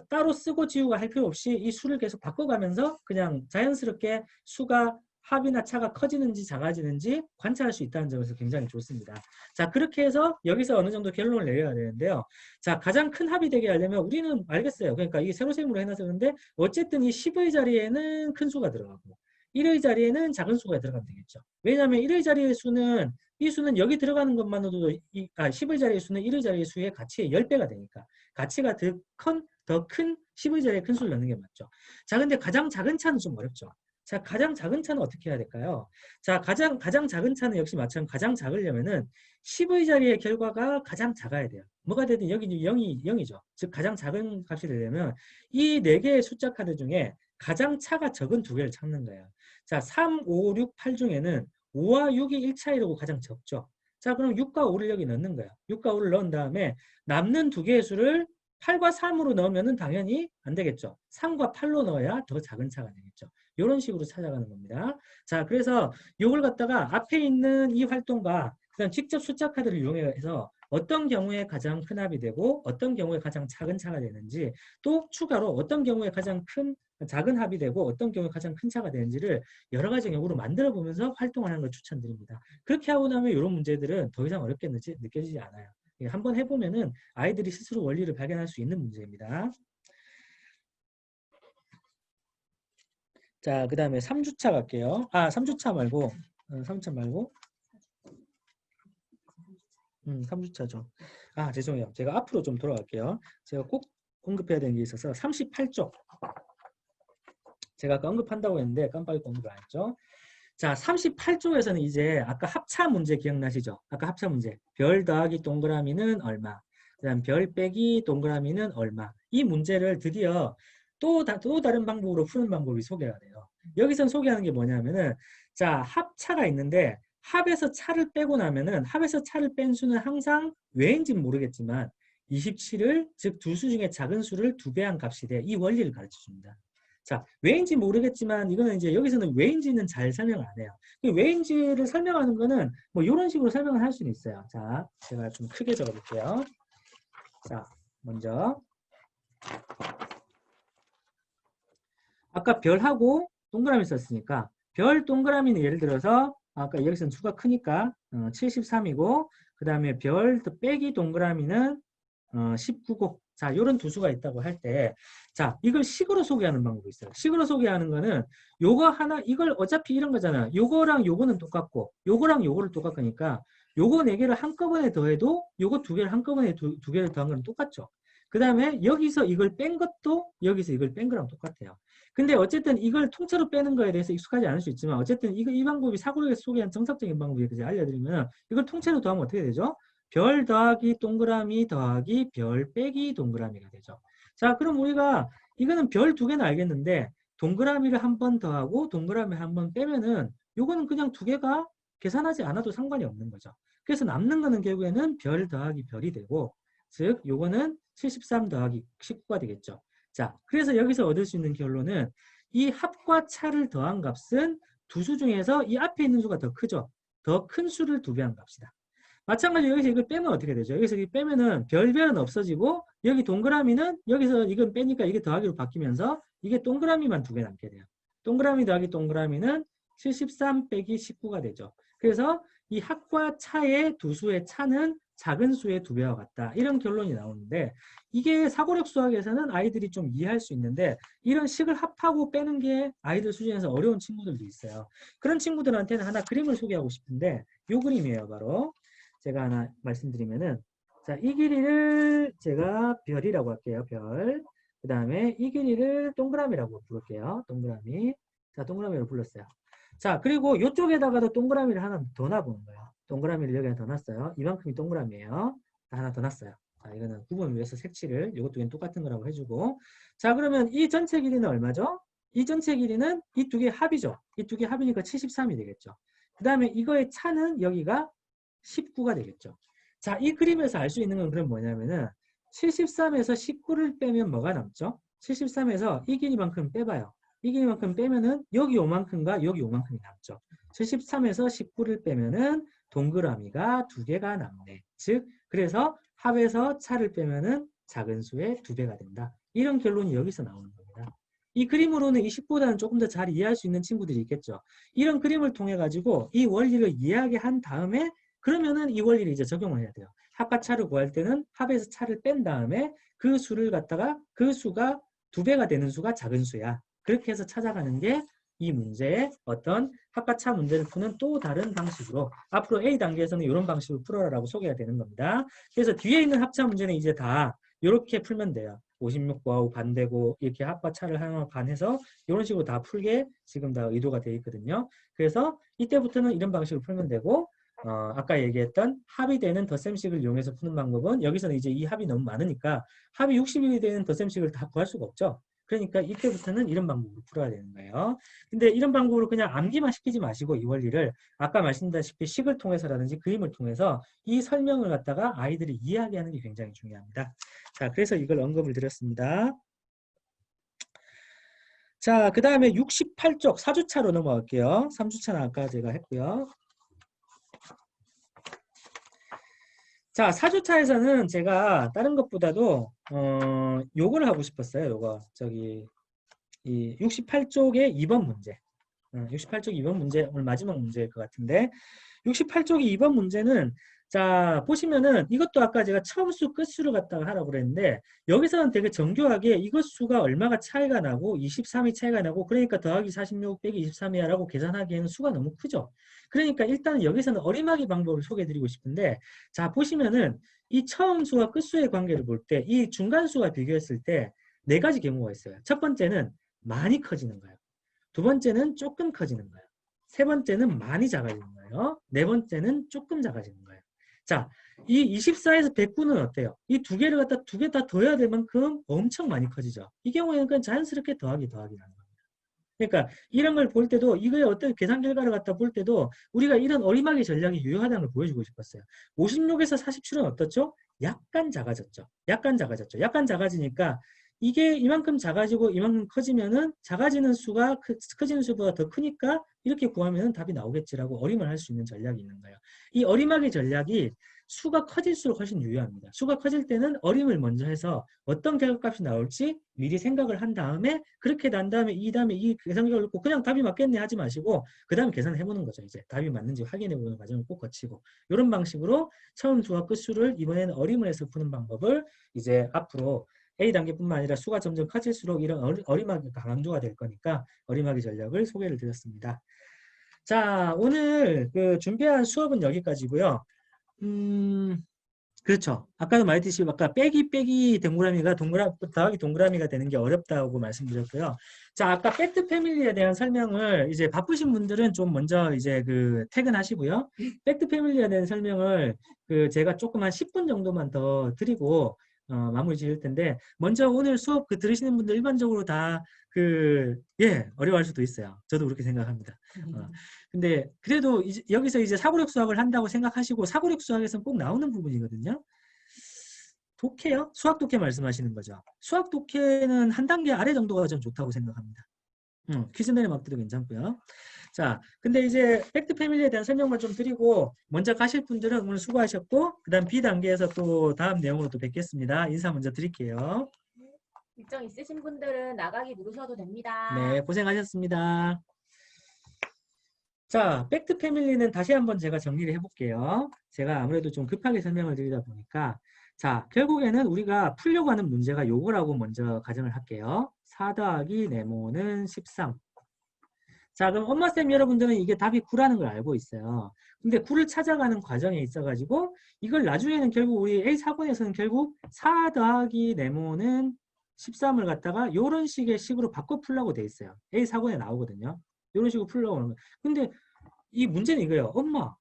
따로 쓰고 지우고 할 필요 없이 이 수를 계속 바꿔가면서 그냥 자연스럽게 수가 합이나 차가 커지는지 작아지는지 관찰할 수 있다는 점에서 굉장히 좋습니다. 자, 그렇게 해서 여기서 어느 정도 결론을 내려야 되는데요. 자, 가장 큰 합이 되게 하려면 우리는 알겠어요. 그러니까 이게 세로셈으로 해놔서 그런데 어쨌든 이 10의 자리에는 큰 수가 들어가고 1의 자리에는 작은 수가 들어가면 되겠죠. 왜냐하면 1의 자리의 수는 이 수는 여기 들어가는 것만으로도 10의 자리의 수는 1의 자리의 수의 가치의 10배가 되니까 가치가 더 큰 10의 자리에 큰 수를 넣는 게 맞죠. 자, 근데 가장 작은 차는 좀 어렵죠. 자, 가장 작은 차는 어떻게 해야 될까요? 자, 가장 작은 차는 역시 마찬가지로 가장 작으려면은 10의 자리의 결과가 가장 작아야 돼요. 뭐가 되든 여기 0이죠. 즉 가장 작은 값이 되려면 이 4개의 숫자 카드 중에 가장 차가 적은 2개를 찾는 거예요. 자, 3, 5, 6, 8 중에는 5와 6이 1차이라고 가장 적죠. 자, 그럼 6과 5를 여기 넣는 거예요. 6과 5를 넣은 다음에 남는 2개의 수를 8과 3으로 넣으면 당연히 안 되겠죠. 3과 8로 넣어야 더 작은 차가 되겠죠. 이런 식으로 찾아가는 겁니다. 자, 그래서 이걸 갖다가 앞에 있는 이 활동과 그다음 직접 숫자 카드를 이용해서 어떤 경우에 가장 큰 합이 되고 어떤 경우에 가장 작은 차가 되는지 또 추가로 어떤 경우에 가장 작은 합이 되고 어떤 경우에 가장 큰 차가 되는지를 여러 가지 경우로 만들어 보면서 활동하는 걸 추천드립니다. 그렇게 하고 나면 이런 문제들은 더 이상 어렵게 느껴지지 않아요. 한번 해보면은 아이들이 스스로 원리를 발견할 수 있는 문제입니다. 자, 그 다음에 3주차 갈게요. 3주차 말고 3주차 말고 3주차죠. 죄송해요. 제가 앞으로 좀 돌아갈게요. 제가 꼭 언급해야 되는 게 있어서 38쪽 제가 아까 언급한다고 했는데 깜빡이 언급을 안 했죠. 자, 38쪽에서는 이제 아까 합차 문제 기억나시죠? 아까 합차 문제. 별 더하기 동그라미는 얼마? 그 다음 별 빼기 동그라미는 얼마? 이 문제를 드디어 또 다른 방법으로 푸는 방법이 소개가 돼요. 여기서 소개하는 게 뭐냐면은 자, 합차가 있는데 합에서 차를 빼고 나면은 합에서 차를 뺀 수는 항상 왜인지는 모르겠지만 27을 즉 두 수 중에 작은 수를 2배한 값이 돼. 이 원리를 가르쳐 줍니다. 자, 왜인지 모르겠지만 이거는 이제 여기서는 왜인지는 잘 설명을 안 해요. 왜인지를 설명하는 거는 뭐 이런 식으로 설명을 할 수는 있어요. 자, 제가 좀 크게 적어볼게요. 자, 먼저 아까 별하고 동그라미 썼으니까 별 동그라미는 예를 들어서 아까 여기서는 수가 크니까 73이고 그 다음에 별 빼기 동그라미는 19고 자, 요런 두 수가 있다고 할 때, 자, 이걸 식으로 소개하는 방법이 있어요. 식으로 소개하는 거는 요거 하나, 이걸 어차피 이런 거잖아. 요거랑 요거는 똑같고, 요거랑 요거를 똑같으니까 요거 4개를 한꺼번에 더해도 요거 2개를 한꺼번에 두 개를 더한 거는 똑같죠. 그 다음에 여기서 이걸 뺀 것도 여기서 이걸 뺀 거랑 똑같아요. 근데 어쨌든 이걸 통째로 빼는 거에 대해서 익숙하지 않을 수 있지만 어쨌든 이 방법이 사고력에 소개한 정석적인 방법이어서 알려드리면 이걸 통째로 더하면 어떻게 되죠? 별 더하기 동그라미 더하기 별 빼기 동그라미가 되죠. 자, 그럼 우리가 이거는 별 2개는 알겠는데 동그라미를 한 번 더하고 동그라미를 한 번 빼면은 요거는 그냥 2개가 계산하지 않아도 상관이 없는 거죠. 그래서 남는 거는 결국에는 별 더하기 별이 되고 즉 요거는 73 더하기 19가 되겠죠. 자, 그래서 여기서 얻을 수 있는 결론은 이 합과 차를 더한 값은 두 수 중에서 이 앞에 있는 수가 더 크죠. 더 큰 수를 2배한 값이다. 마찬가지로 여기서 이걸 빼면 어떻게 되죠? 여기서 이걸 빼면은 별은 없어지고 여기 동그라미는 여기서 이건 빼니까 이게 더하기로 바뀌면서 이게 동그라미만 2개 남게 돼요. 동그라미 더하기 동그라미는 73 빼기 19가 되죠. 그래서 이 합과 차의 두 수의 차는 작은 수의 2배와 같다. 이런 결론이 나오는데 이게 사고력 수학에서는 아이들이 좀 이해할 수 있는데 이런 식을 합하고 빼는 게 아이들 수준에서 어려운 친구들도 있어요. 그런 친구들한테는 하나 그림을 소개하고 싶은데 이 그림이에요. 바로 제가 하나 말씀드리면은 자, 이 길이를 제가 별이라고 할게요. 별. 그 다음에 이 길이를 동그라미라고 부를게요. 동그라미. 자, 동그라미로 불렀어요. 자, 그리고 이쪽에다가도 동그라미를 하나 더 놔보는 거예요. 동그라미를 여기에 더 놨어요. 이만큼이 동그라미예요. 하나 더 놨어요. 자, 이거는 구분을 위해서 색칠을 이것도 똑같은 거라고 해주고. 자, 그러면 이 전체 길이는 얼마죠? 이 전체 길이는 이 2개 합이죠. 이 2개 합이니까 73이 되겠죠. 그 다음에 이거의 차는 여기가 19가 되겠죠. 자, 이 그림에서 알 수 있는 건 그럼 뭐냐면은 73에서 19를 빼면 뭐가 남죠? 73에서 이 길이만큼 빼봐요. 이 길이만큼 빼면은 여기 요만큼과 여기 요만큼이 남죠. 73에서 19를 빼면은 동그라미가 2개가 남네. 즉, 그래서 합에서 차를 빼면은 작은 수의 2배가 된다. 이런 결론이 여기서 나오는 겁니다. 이 그림으로는 이 10보다는 조금 더 잘 이해할 수 있는 친구들이 있겠죠. 이런 그림을 통해 가지고 이 원리를 이해하게 한 다음에 그러면은 이 원리를 이제 적용을 해야 돼요. 합과 차를 구할 때는 합에서 차를 뺀 다음에 그 수를 갖다가 그 수가 2배가 되는 수가 작은 수야. 그렇게 해서 찾아가는 게 이 문제의 어떤 합과 차 문제를 푸는 또 다른 방식으로 앞으로 A 단계에서는 이런 방식으로 풀어라라고 소개가 되는 겁니다. 그래서 뒤에 있는 합차 문제는 이제 다 이렇게 풀면 돼요. 56구하고 반대고 이렇게 합과 차를 하나 반해서 이런 식으로 다 풀게 지금 다 의도가 되어 있거든요. 그래서 이때부터는 이런 방식으로 풀면 되고 아까 얘기했던 합이 되는 덧셈식을 이용해서 푸는 방법은 여기서는 이제 이 합이 너무 많으니까 합이 60이 되는 덧셈식을 다 구할 수가 없죠. 그러니까 이때부터는 이런 방법으로 풀어야 되는 거예요. 근데 이런 방법으로 그냥 암기만 시키지 마시고 이 원리를 아까 말씀드렸다시피 식을 통해서라든지 그림을 통해서 이 설명을 갖다가 아이들이 이해하게 하는 게 굉장히 중요합니다. 자, 그래서 이걸 언급을 드렸습니다. 자, 그 다음에 68쪽 4주차로 넘어갈게요. 3주차는 아까 제가 했고요. 자, 4주차에서는 제가 다른 것보다도 요거를 하고 싶었어요. 요거 저기 이 68쪽의 2번 문제. 68쪽 2번 문제 오늘 마지막 문제일 것 같은데 68쪽의 2번 문제는 자 보시면은 이것도 아까 제가 처음 수 끝수를 갖다가 하라고 그랬는데 여기서는 되게 정교하게 이것 수가 얼마가 차이가 나고 23이 차이가 나고 그러니까 더하기 46 빼기 23이야 라고 계산하기에는 수가 너무 크죠. 그러니까 일단 여기서는 어리마기 방법을 소개해드리고 싶은데 자 보시면은 이 처음 수와 끝수의 관계를 볼 때 이 중간수와 비교했을 때 4가지 경우가 있어요. 첫 번째는 많이 커지는 거예요. 두 번째는 조금 커지는 거예요. 세 번째는 많이 작아지는 거예요. 네 번째는 조금 작아지는 거예요. 자, 이 24에서 109는 어때요? 이 2개를 갖다 2개 다 더해야 될 만큼 엄청 많이 커지죠. 이 경우에는 그냥 자연스럽게 더하기 나는 겁니다. 그러니까 이런 걸 볼 때도 이거의 어떤 계산 결과를 갖다 볼 때도 우리가 이런 어리마기 전략이 유효하다는 걸 보여주고 싶었어요. 56에서 47은 어떻죠? 약간 작아졌죠. 약간 작아졌죠. 약간 작아지니까 이게 이만큼 작아지고 이만큼 커지면은 작아지는 수가 커지는 수보다 더 크니까 이렇게 구하면 답이 나오겠지라고 어림을 할 수 있는 전략이 있는 거예요. 이 어림하기 전략이 수가 커질수록 훨씬 유효합니다. 수가 커질 때는 어림을 먼저 해서 어떤 결과값이 나올지 미리 생각을 한 다음에 그렇게 난 다음에 이 계산결과를 놓고 그냥 답이 맞겠네 하지 마시고 그 다음에 계산을 해보는 거죠. 이제 답이 맞는지 확인해보는 과정을 꼭 거치고 이런 방식으로 처음 수와 끝수를 이번에는 어림을 해서 푸는 방법을 이제 앞으로 A 단계뿐만 아니라 수가 점점 커질수록 이런 어림하기가 강조가 될 거니까 어림하기 전략을 소개를 드렸습니다. 자, 오늘 그 준비한 수업은 여기까지고요. 그렇죠. 아까도 말했듯이 아까 빼기 동그라미가 더하기 동그라미가 되는 게 어렵다고 말씀드렸고요. 자, 아까 팩트 패밀리에 대한 설명을 이제 바쁘신 분들은 좀 먼저 이제 그 퇴근하시고요. 팩트 패밀리에 대한 설명을 그 제가 조금 한 10분 정도만 더 드리고 마무리 지을 텐데 먼저 오늘 수업 그 들으시는 분들 일반적으로 다 어려워할 수도 있어요. 저도 그렇게 생각합니다. 근데 그래도 여기서 이제 사고력 수학을 한다고 생각하시고 사고력 수학에서는 꼭 나오는 부분이거든요. 독해요? 수학 독해 말씀하시는 거죠. 수학 독해는 한 단계 아래 정도가 좀 좋다고 생각합니다. 퀴즈 내내 맞기도 괜찮고요. 자, 근데 이제 팩트 패밀리에 대한 설명만 좀 드리고 먼저 가실 분들은 오늘 수고하셨고 그 다음 B 단계에서 또 다음 내용으로 또 뵙겠습니다. 인사 먼저 드릴게요. 일정 있으신 분들은 나가기 누르셔도 됩니다. 네, 고생하셨습니다. 자, 팩트 패밀리는 다시 한번 제가 정리를 해볼게요. 제가 아무래도 좀 급하게 설명을 드리다 보니까 자, 결국에는 우리가 풀려고 하는 문제가 요거라고 먼저 가정을 할게요. 4 더하기 네모는 13. 자, 그럼 엄마쌤 여러분들은 이게 답이 9라는 걸 알고 있어요. 근데 9를 찾아가는 과정에 있어가지고 이걸 나중에는 결국 우리 A4번에서는 결국 4 더하기 네모는 13을 갖다가 요런 식으로 바꿔 풀라고 돼 있어요. A4번에 나오거든요. 요런 식으로 풀려고 하는 거예요. 근데 이 문제는 이거예요. 엄마,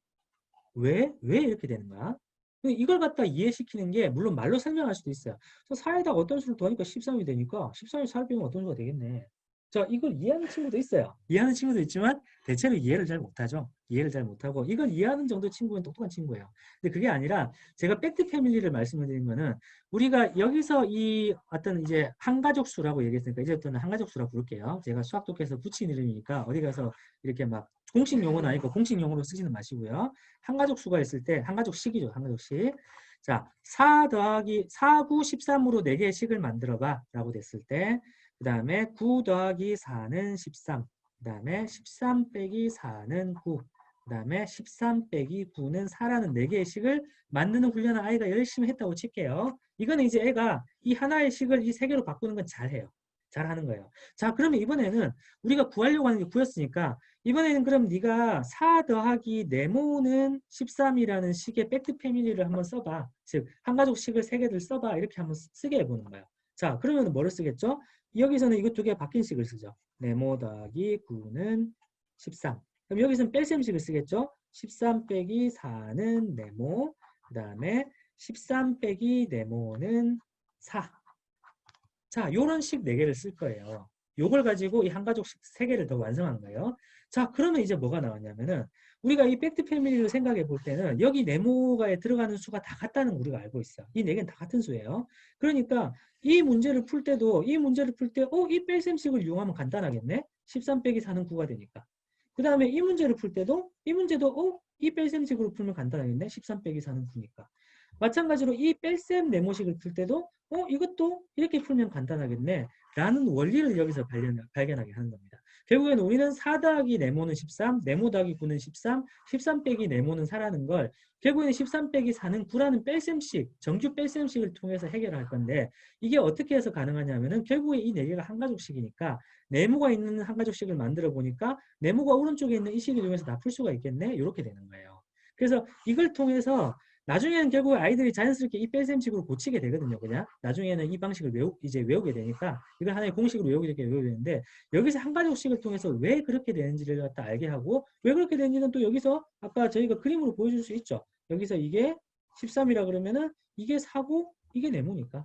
왜 이렇게 되는 거야? 근데 이걸 갖다 이해시키는 게 물론 말로 설명할 수도 있어요. 4에다가 어떤 수를 더하니까 13이 되니까 13이 4를 빼면 어떤 수가 되겠네. 자, 이걸 이해하는 친구도 있어요. 이해하는 친구도 있지만 대체로 이해를 잘 못하죠. 이해를 잘 못하고 이걸 이해하는 정도 친구는 똑똑한 친구예요. 근데 그게 아니라 제가 팩트 패밀리를 말씀을 드린 거는 우리가 여기서 이 어떤 이제 한가족 수라고 얘기했으니까 이제부터는 한가족 수라고 부를게요. 제가 수학 독해에서 붙인 이름이니까 어디 가서 이렇게 막 공식 용어는 아니고 공식 용어로 쓰지는 마시고요. 한가족 수가 있을 때 한가족식이죠. 한가족식. 자, 4 더하기 4, 9, 13으로 4개의 식을 만들어 봐 라고 됐을 때 그 다음에 9 더하기 4는 13. 그 다음에 13 빼기 4는 9. 그 다음에 13 빼기 9는 4라는 4개의 식을 만드는 훈련을 아이가 열심히 했다고 칠게요. 이거는 이제 애가 이 하나의 식을 이 3개로 바꾸는 건 잘해요. 잘하는 거예요. 자, 그러면 이번에는 우리가 구하려고 하는 게 9였으니까 이번에는 그럼 네가 4 더하기 네모는 13이라는 식의 팩트 패밀리를 한번 써봐. 즉, 한가족식을 3개를 써봐. 이렇게 한번 쓰게 해보는 거예요. 자, 그러면 뭐를 쓰겠죠? 여기서는 이거 2개 바뀐 식을 쓰죠. 네모 더하기 9는 13. 그럼 여기서는 뺄셈식을 쓰겠죠? 13 빼기 4는 네모. 그 다음에 13 빼기 네모는 4. 자, 요런 식 4개를 쓸 거예요. 요걸 가지고 이 한가족식 3개를 더 완성한 거예요. 자, 그러면 이제 뭐가 나왔냐면은 우리가 이 팩트 패밀리를 생각해 볼 때는 여기 네모가에 들어가는 수가 다 같다는 거 우리가 알고 있어요. 이 4개는 다 같은 수예요. 그러니까 이 문제를 풀 때도 이 문제를 풀 때 이 뺄셈식을 이용하면 간단하겠네. 13 빼기 4는 9가 되니까. 그 다음에 이 문제를 풀 때도 이 문제도 이 뺄셈식으로 풀면 간단하겠네. 13 빼기 4는 9니까. 마찬가지로 이 뺄셈 네모식을 풀 때도 이것도 이렇게 풀면 간단하겠네 라는 원리를 여기서 발견하게 하는 겁니다. 결국에는 우리는 4 더하기 네모는 13, 네모 더하기 9는 13, 13 빼기 네모는 4라는 걸 결국에는 13 빼기 4는 9라는 뺄셈식, 정규 뺄셈식을 통해서 해결할 건데 이게 어떻게 해서 가능하냐면은 결국에 이 4개가 한가족식이니까 네모가 있는 한가족식을 만들어 보니까 네모가 오른쪽에 있는 이 식을 이용해서 다 풀 수가 있겠네 이렇게 되는 거예요. 그래서 이걸 통해서 나중에는 결국 아이들이 자연스럽게 이 뺄셈식으로 고치게 되거든요. 그냥 나중에는 이 방식을 외우게 되니까 이걸 하나의 공식으로 외우게 되는데 여기서 한가족식을 통해서 왜 그렇게 되는지를 갖다 알게 하고 왜 그렇게 되는지는 또 여기서 아까 저희가 그림으로 보여줄 수 있죠. 여기서 이게 13이라 그러면은 이게 4고 이게 네모니까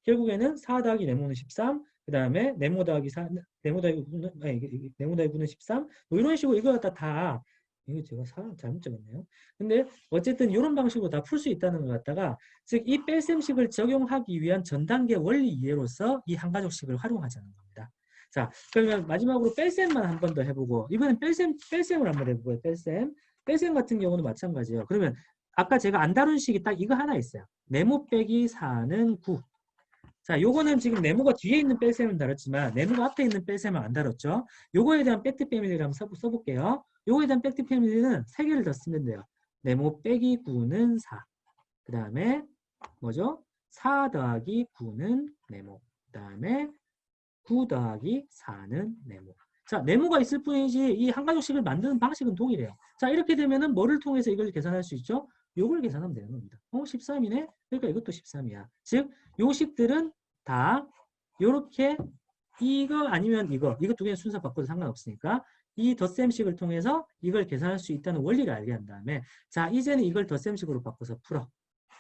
결국에는 4 더하기 네모는 13, 그 다음에 네모 더하기 4, 네모 더하기 9는, 아니, 네모 더하기 9는 13, 뭐 이런 식으로 이거 갖다 다 이거 제가 잘못 적었네요. 근데 어쨌든 이런 방식으로 다 풀 수 있다는 것 갖다가 즉 이 뺄셈식을 적용하기 위한 전 단계 원리 이해로서 이 한가족식을 활용하자는 겁니다. 자, 그러면 마지막으로 뺄셈만 한 번 더 해보고 이번엔 뺄셈을 한번 해보고요. 뺄셈 같은 경우는 마찬가지예요. 그러면 아까 제가 안 다룬 식이 딱 이거 하나 있어요. 네모 빼기 4는 9. 자, 요거는 지금 네모가 뒤에 있는 뺄셈은 다뤘지만 네모가 앞에 있는 뺄셈은 안 다뤘죠. 요거에 대한 팩트 패밀리를 한번 써볼게요. 요거에 대한 팩트 패밀리는 3개를 더 쓰면 돼요. 네모 빼기 9는 4. 그 다음에 뭐죠? 4 더하기 9는 네모. 그 다음에 9 더하기 4는 네모. 자, 네모가 있을 뿐이지 이 한가족식을 만드는 방식은 동일해요. 자, 이렇게 되면은 뭐를 통해서 이걸 계산할 수 있죠? 요걸 계산하면 되는 겁니다. 13이네? 그러니까 이것도 13이야. 즉, 요 식들은 다 요렇게 이거 아니면 이거 두 개는 순서 바꿔도 상관없으니까 이 덧셈식을 통해서 이걸 계산할 수 있다는 원리를 알게 한 다음에 자, 이제는 이걸 덧셈식으로 바꿔서 풀어.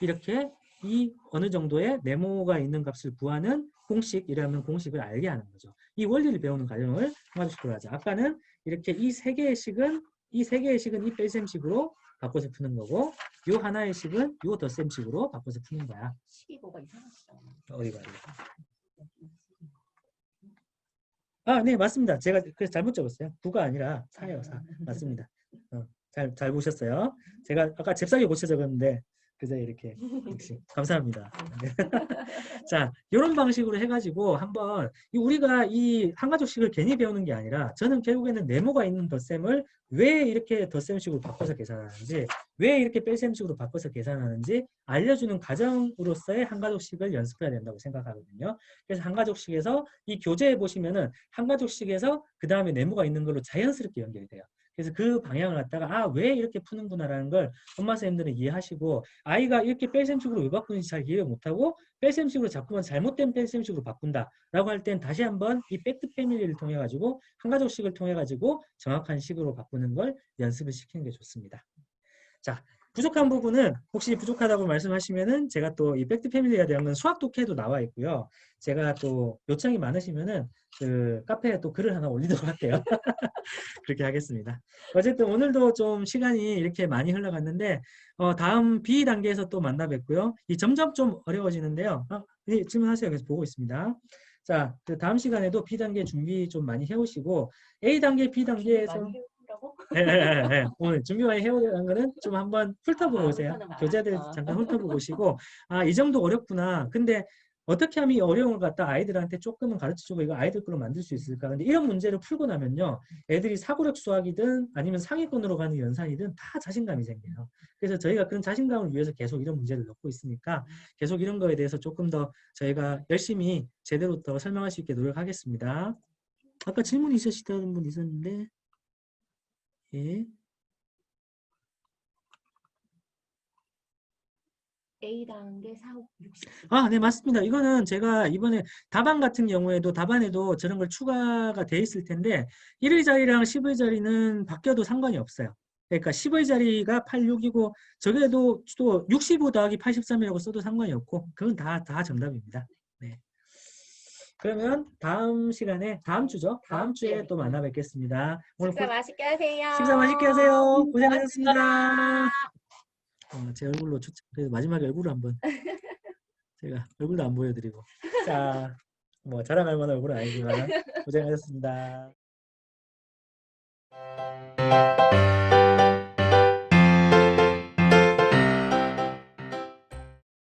이렇게 이 어느 정도의 네모가 있는 값을 구하는 공식이라는 공식을 알게 하는 거죠. 이 원리를 배우는 과정을 한가족식으로 하자. 아까는 이렇게 이 세 개의 식은 이 뺄셈식으로 바꿔서 푸는 거고 요 하나의 식은 요 덧셈식으로 바꿔서 푸는 거야. 식이 뭐가 이상하시죠? 어디가? 아, 네, 맞습니다. 제가 그래서 잘못 적었어요. 9가 아니라 4예요, 4. 맞습니다. 잘 보셨어요. 제가 아까 잽싸게 고쳐 적었는데 그죠? 이렇게. 역시. 감사합니다. 자, 이런 방식으로 해가지고 한번 우리가 이 한가족식을 괜히 배우는 게 아니라 저는 결국에는 네모가 있는 덧셈을 왜 이렇게 덧셈식으로 바꿔서 계산하는지, 왜 이렇게 뺄셈식으로 바꿔서 계산하는지 알려주는 과정으로서의 한가족식을 연습해야 된다고 생각하거든요. 그래서 한가족식에서 이 교재에 보시면은 한가족식에서 그 다음에 네모가 있는 걸로 자연스럽게 연결이 돼요. 그래서 그 방향을 갖다가 왜 이렇게 푸는구나라는 걸 엄마 선생님들은 이해하시고, 아이가 이렇게 뺄셈식으로 왜 바꾸는지 잘 이해 못하고 뺄셈식으로 자꾸만 잘못된 뺄셈식으로 바꾼다라고 할 땐 다시 한번 이 팩트 패밀리를 통해 가지고 한가족식을 통해 가지고 정확한 식으로 바꾸는 걸 연습을 시키는 게 좋습니다. 자, 부족한 부분은 혹시 부족하다고 말씀하시면은 제가 또 이 팩트 패밀리에 대한 수학 독해도 나와 있고요. 제가 또 요청이 많으시면은 그 카페에 또 글을 하나 올리도록 할게요. 그렇게 하겠습니다. 어쨌든 오늘도 좀 시간이 이렇게 많이 흘러갔는데 다음 B 단계에서 또 만나 뵙고요. 이 점점 좀 어려워지는데요. 네, 질문하세요. 계속 보고 있습니다. 자, 그 다음 시간에도 B 단계 준비 좀 많이 해오시고 A 단계, B 단계에서 네, 네, 네. 오늘 준비 많이 해오려는 거는 좀 한번 훑어보고 오세요. 교재들 잠깐 훑어보고 오시고 이 정도 어렵구나. 근데 어떻게 하면 이 어려움을 갖다 아이들한테 조금은 가르쳐주고 이거 아이들 걸로 만들 수 있을까? 근데 이런 문제를 풀고 나면요. 애들이 사고력 수학이든 아니면 상위권으로 가는 연산이든 다 자신감이 생겨요. 그래서 저희가 그런 자신감을 위해서 계속 이런 문제를 넣고 있으니까 계속 이런 거에 대해서 조금 더 저희가 열심히 제대로 더 설명할 수 있게 노력하겠습니다. 아까 질문 있으시다는 분 있었는데 예. A 단계 4, 5, 60. 네, 맞습니다. 이거는 제가 이번에 답안 같은 경우에도 답안에도 저런 걸 추가가 돼 있을 텐데 1의 자리랑 10의 자리는 바뀌어도 상관이 없어요. 그러니까 10의 자리가 86이고 저게도 또 65 더하기 83이라고 써도 상관이 없고 그건 다 정답입니다. 네. 그러면 다음 시간에 다음 주죠. 다음 주에 또 만나 뵙겠습니다. 오늘 식사 맛있게 하세요. 식사 맛있게 하세요. 고생하셨습니다. 제 얼굴로 그래서 마지막에 얼굴을 한번 제가 얼굴도 안 보여드리고 자, 뭐 자랑할 만한 얼굴은 아니지만 고생하셨습니다.